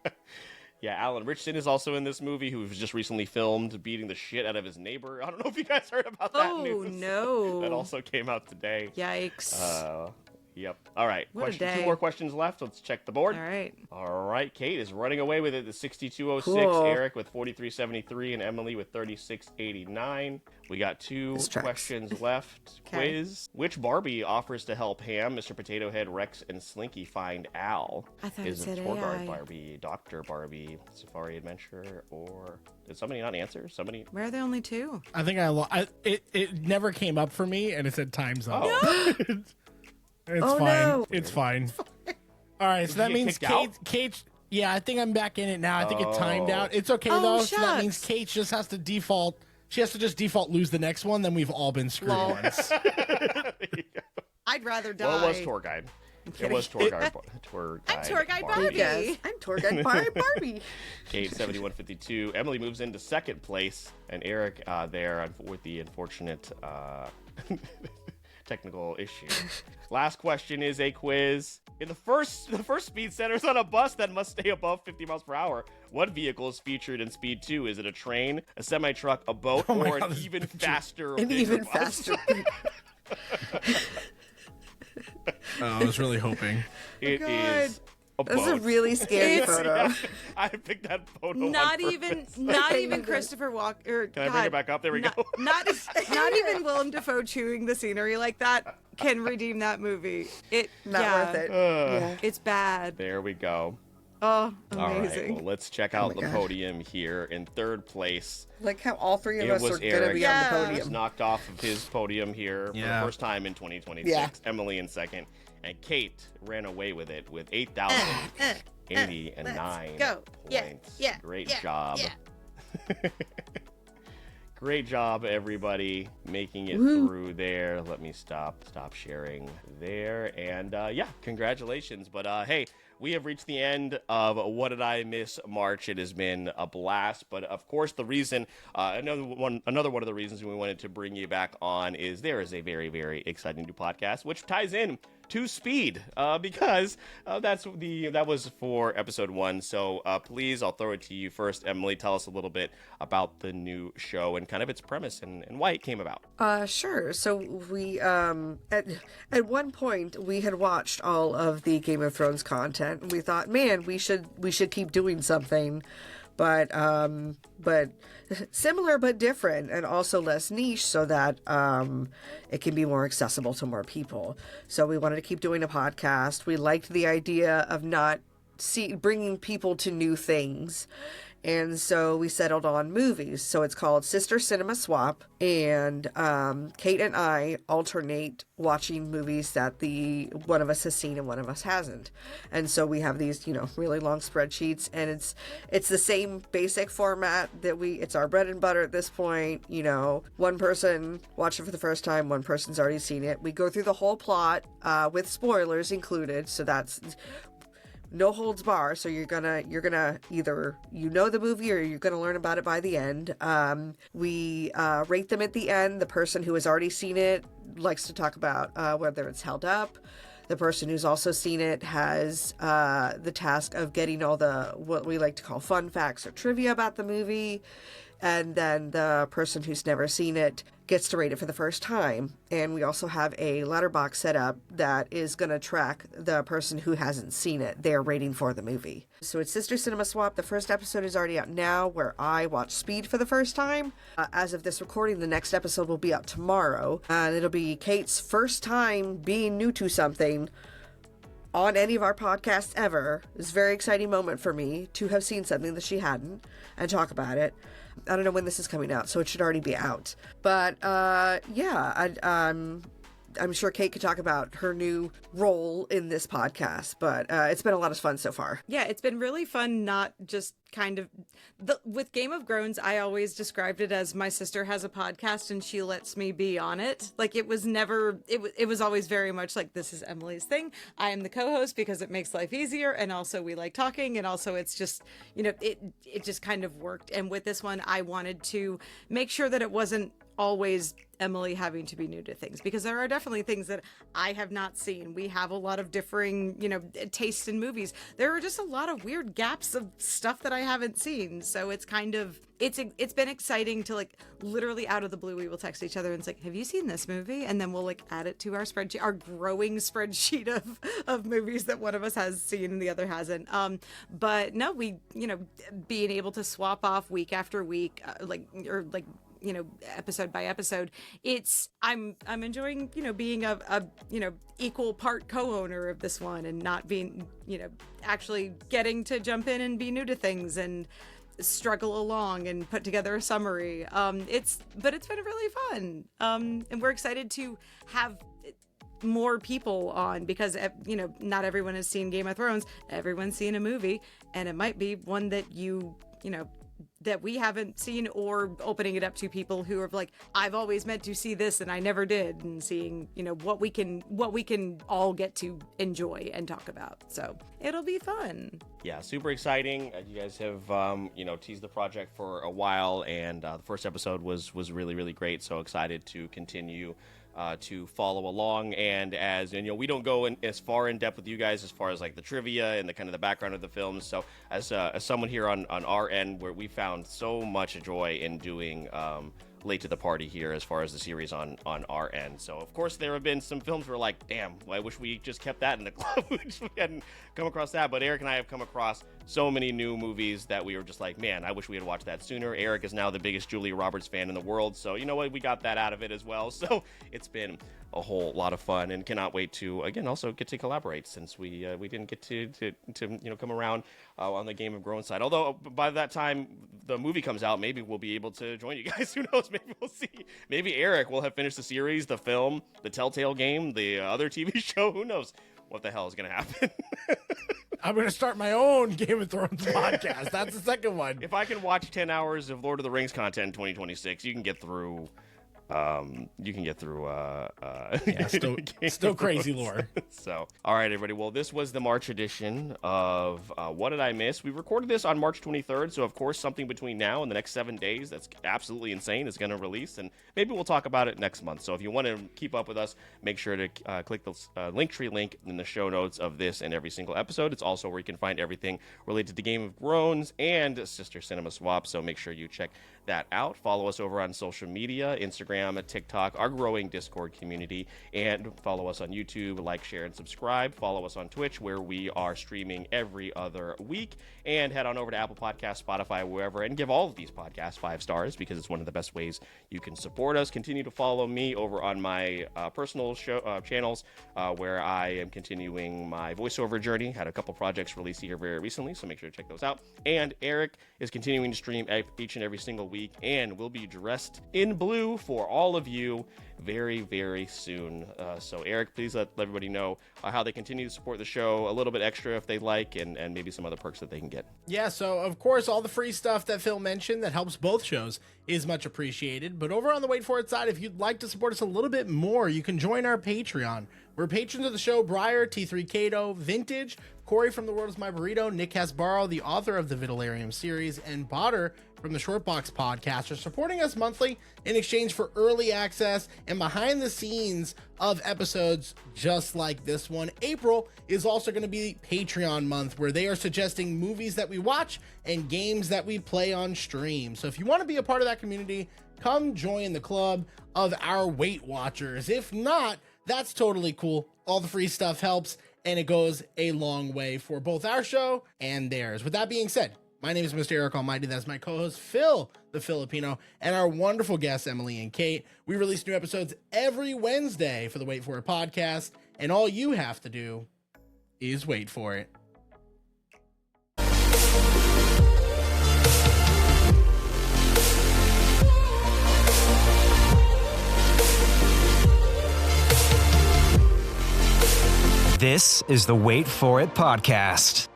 Yeah, Alan Richardson is also in this movie, who was just recently filmed beating the shit out of his neighbor. I don't know if you guys heard about that Oh, news. no. That also came out today. Yikes. Yep. All right. What a Question. day. 2 more questions left. Let's check the board. All right. All right. Kate is running away with it. The 6206. Cool. Eric with 4373, and Emily with 3689. We got 2 This tracks. questions left. Okay. Quiz. Which Barbie offers to help Ham, Mr. Potato Head, Rex, and Slinky find Al? I thought it Is said it Tour Guard AI. Barbie, Dr. Barbie, Safari Adventure, or did somebody not answer? Somebody. Where are there only 2? I think it never came up for me, and it said time's up. Oh. It's Oh, fine. no. It's fine. All right, so Did that you get means kicked out? Kate. Yeah, I think I'm back in it now. I think it timed Oh. out. It's okay Oh, though. So that means shucks. Kate just has to default. She has to just default lose the next one. Then we've all been screwed Lol. once. I'd rather die. Well, it was Tour Guide. It was Tour Guide. I'm Tour Guide Barbie. Yes, I'm tour guide Barbie. Kate 7152. Emily moves into second place, and Eric there with the unfortunate technical issue. Last question is a quiz. In the first speed center is on a bus that must stay above 50 miles per hour. What vehicle is featured in Speed 2? Is it a train, a semi-truck, a boat, Oh my or God, an this even faster An bigger even bus? faster. I was really hoping. It God. is a That's a boat. really scary It's- photo. I picked that photo Not on even, purpose. not You even did. Christopher Walker. Can I bring it back up? There we not, go. Not even Willem Dafoe chewing the scenery like that can redeem that movie. Not worth it. Yeah. It's bad. There we go. Oh, All right, amazing. well, let's check out my the God. podium here. In third place, Like how all three of it us was are going to Eric. be on the Yeah. was podium. knocked off of his podium here for Yeah. the first time in 2026. Yeah. Emily in second, and Kate ran away with it with 8,089 go. Yeah, points. yeah, Great yeah, job. yeah. Great job, everybody, making it through there. Let me stop sharing there. And yeah, congratulations. But hey, we have reached the end of What Did I Miss March. It has been a blast. But of course, the reason, another one of the reasons we wanted to bring you back on is there is a very, very exciting new podcast, which ties in to Speed, because that was for episode 1. So please, I'll throw it to you first, Emily. Tell us a little bit about the new show and kind of its premise and why it came about. Sure. So we at one point we had watched all of the Game of Thrones content, and we thought, man, we should keep doing something, but similar but different, and also less niche, so that it can be more accessible to more people. So we wanted to keep doing a podcast. We liked the idea of not bringing people to new things. And so we settled on movies. So it's called Sister Cinema Swap. And Kate and I alternate watching movies that one of us has seen and one of us hasn't. And so we have these, really long spreadsheets. And it's the same basic format that it's our bread and butter at this point. One person watched it for the first time. One person's already seen it. We go through the whole plot with spoilers included. So no holds bar. So you're gonna either the movie or you're gonna learn about it by the end. We rate them at the end. The person who has already seen it likes to talk about whether it's held up. The person who's also seen it has the task of getting all the what we like to call fun facts or trivia about the movie. And then the person who's never seen it gets to rate it for the first time. And we also have a letterbox set up that is going to track the person who hasn't seen it, their rating for the movie. So it's Sister Cinema Swap. The first episode is already out now, where I watched Speed for the first time. As of this recording, the next episode will be out tomorrow. And it'll be Kate's first time being new to something on any of our podcasts ever. It's a very exciting moment for me to have seen something that she hadn't and talk about it. I don't know when this is coming out, so it should already be out. But I'm sure Kate could talk about her new role in this podcast, but it's been a lot of fun so far. Yeah, it's been really fun, not just kind of... with Game of Groans, I always described it as my sister has a podcast and she lets me be on it. Like, it was never... It was always very much like, this is Emily's thing. I am the co-host because it makes life easier, and also we like talking, and also it's just, it just kind of worked. And with this one, I wanted to make sure that it wasn't always Emily having to be new to things, because there are definitely things that I have not seen. We have a lot of differing, tastes in movies. There are just a lot of weird gaps of stuff that I haven't seen. So it's kind of, it's been exciting to, like, literally out of the blue, we will text each other and it's like, have you seen this movie? And then we'll, like, add it to our spreadsheet, our growing spreadsheet of movies that one of us has seen and the other hasn't. But no, we, being able to swap off week after week, episode by episode, I'm enjoying, being a equal part co-owner of this one, and not being, actually getting to jump in and be new to things and struggle along and put together a summary. But it's been really fun. And we're excited to have more people on, because not everyone has seen Game of Thrones. Everyone's seen a movie, and it might be one that that we haven't seen, or opening it up to people who are like, I've always meant to see this and I never did, and seeing, what we can all get to enjoy and talk about. So it'll be fun. Yeah, super exciting. You guys have, teased the project for a while, and the first episode was really, really great. So excited to continue to follow along. And as we don't go as far in depth with you guys as far as like the trivia and the kind of the background of the films. So as someone here on our end, where we found so much joy in doing late to the party here as far as the series on our end. So of course there have been some films where like, damn, I wish we just kept that in the club. We hadn't come across that, but Eric and I have come across so many new movies that we were just like, man, I wish we had watched that sooner. Eric is now the biggest Julia Roberts fan in the world, so you know what, we got that out of it as well. So it's been a whole lot of fun, and cannot wait to again also get to collaborate, since we didn't get to come around on the Game of Groans side. Although by that time the movie comes out, maybe we'll be able to join you guys. Who knows? Maybe we'll see. Maybe Eric will have finished the series, the film, the Telltale game, the other TV show. Who knows what the hell is going to happen? I'm going to start my own Game of Thrones podcast. That's the second one. If I can watch 10 hours of Lord of the Rings content in 2026, you can get through. Still crazy lore. So, all right, everybody. Well, this was the March edition of What Did I Miss? We recorded this on March 23rd, so of course, something between now and the next 7 days that's absolutely insane is going to release, and maybe we'll talk about it next month. So if you want to keep up with us, make sure to click the Linktree link in the show notes of this and every single episode. It's also where you can find everything related to Game of Groans and Sister Cinema Swap, so make sure you check that out. Follow us over on social media, Instagram, TikTok, our growing Discord community, and follow us on YouTube. Like, share, and subscribe. Follow us on Twitch, where we are streaming every other week, and head on over to Apple Podcasts, Spotify, wherever, and give all of these podcasts 5 stars, because it's one of the best ways you can support us. Continue to follow me over on my personal channels, where I am continuing my voiceover journey. Had a couple projects released here very recently, so make sure to check those out. And Eric is continuing to stream each and every single week, and will be dressed in blue for all of you very, very soon. So Eric, please let everybody know how they continue to support the show a little bit extra if they like, and maybe some other perks that they can get. Yeah, so of course all the free stuff that Phil mentioned that helps both shows is much appreciated. But over on the Wait For It side, if you'd like to support us a little bit more, you can join our Patreon, We're patrons of the show Briar, T3 Kato, Vintage, Corey from The World Is My Burrito, Nick Hasbaro, the author of the Vidalarium series, and Botter from the Shortbox podcast are supporting us monthly in exchange for early access and behind the scenes of episodes just like this one. April is also going to be Patreon month, where they are suggesting movies that we watch and games that we play on stream. So if you want to be a part of that community, come join the club of our Weight Watchers. If not, that's totally cool. All the free stuff helps, and it goes a long way for both our show and theirs. With that being said, my name is Mr. Eric Almighty. That's my co-host, Phil the Filipino, and our wonderful guests, Emily and Kate. We release new episodes every Wednesday for the Wait For It podcast, and all you have to do is wait for it. This is the Wait For It podcast.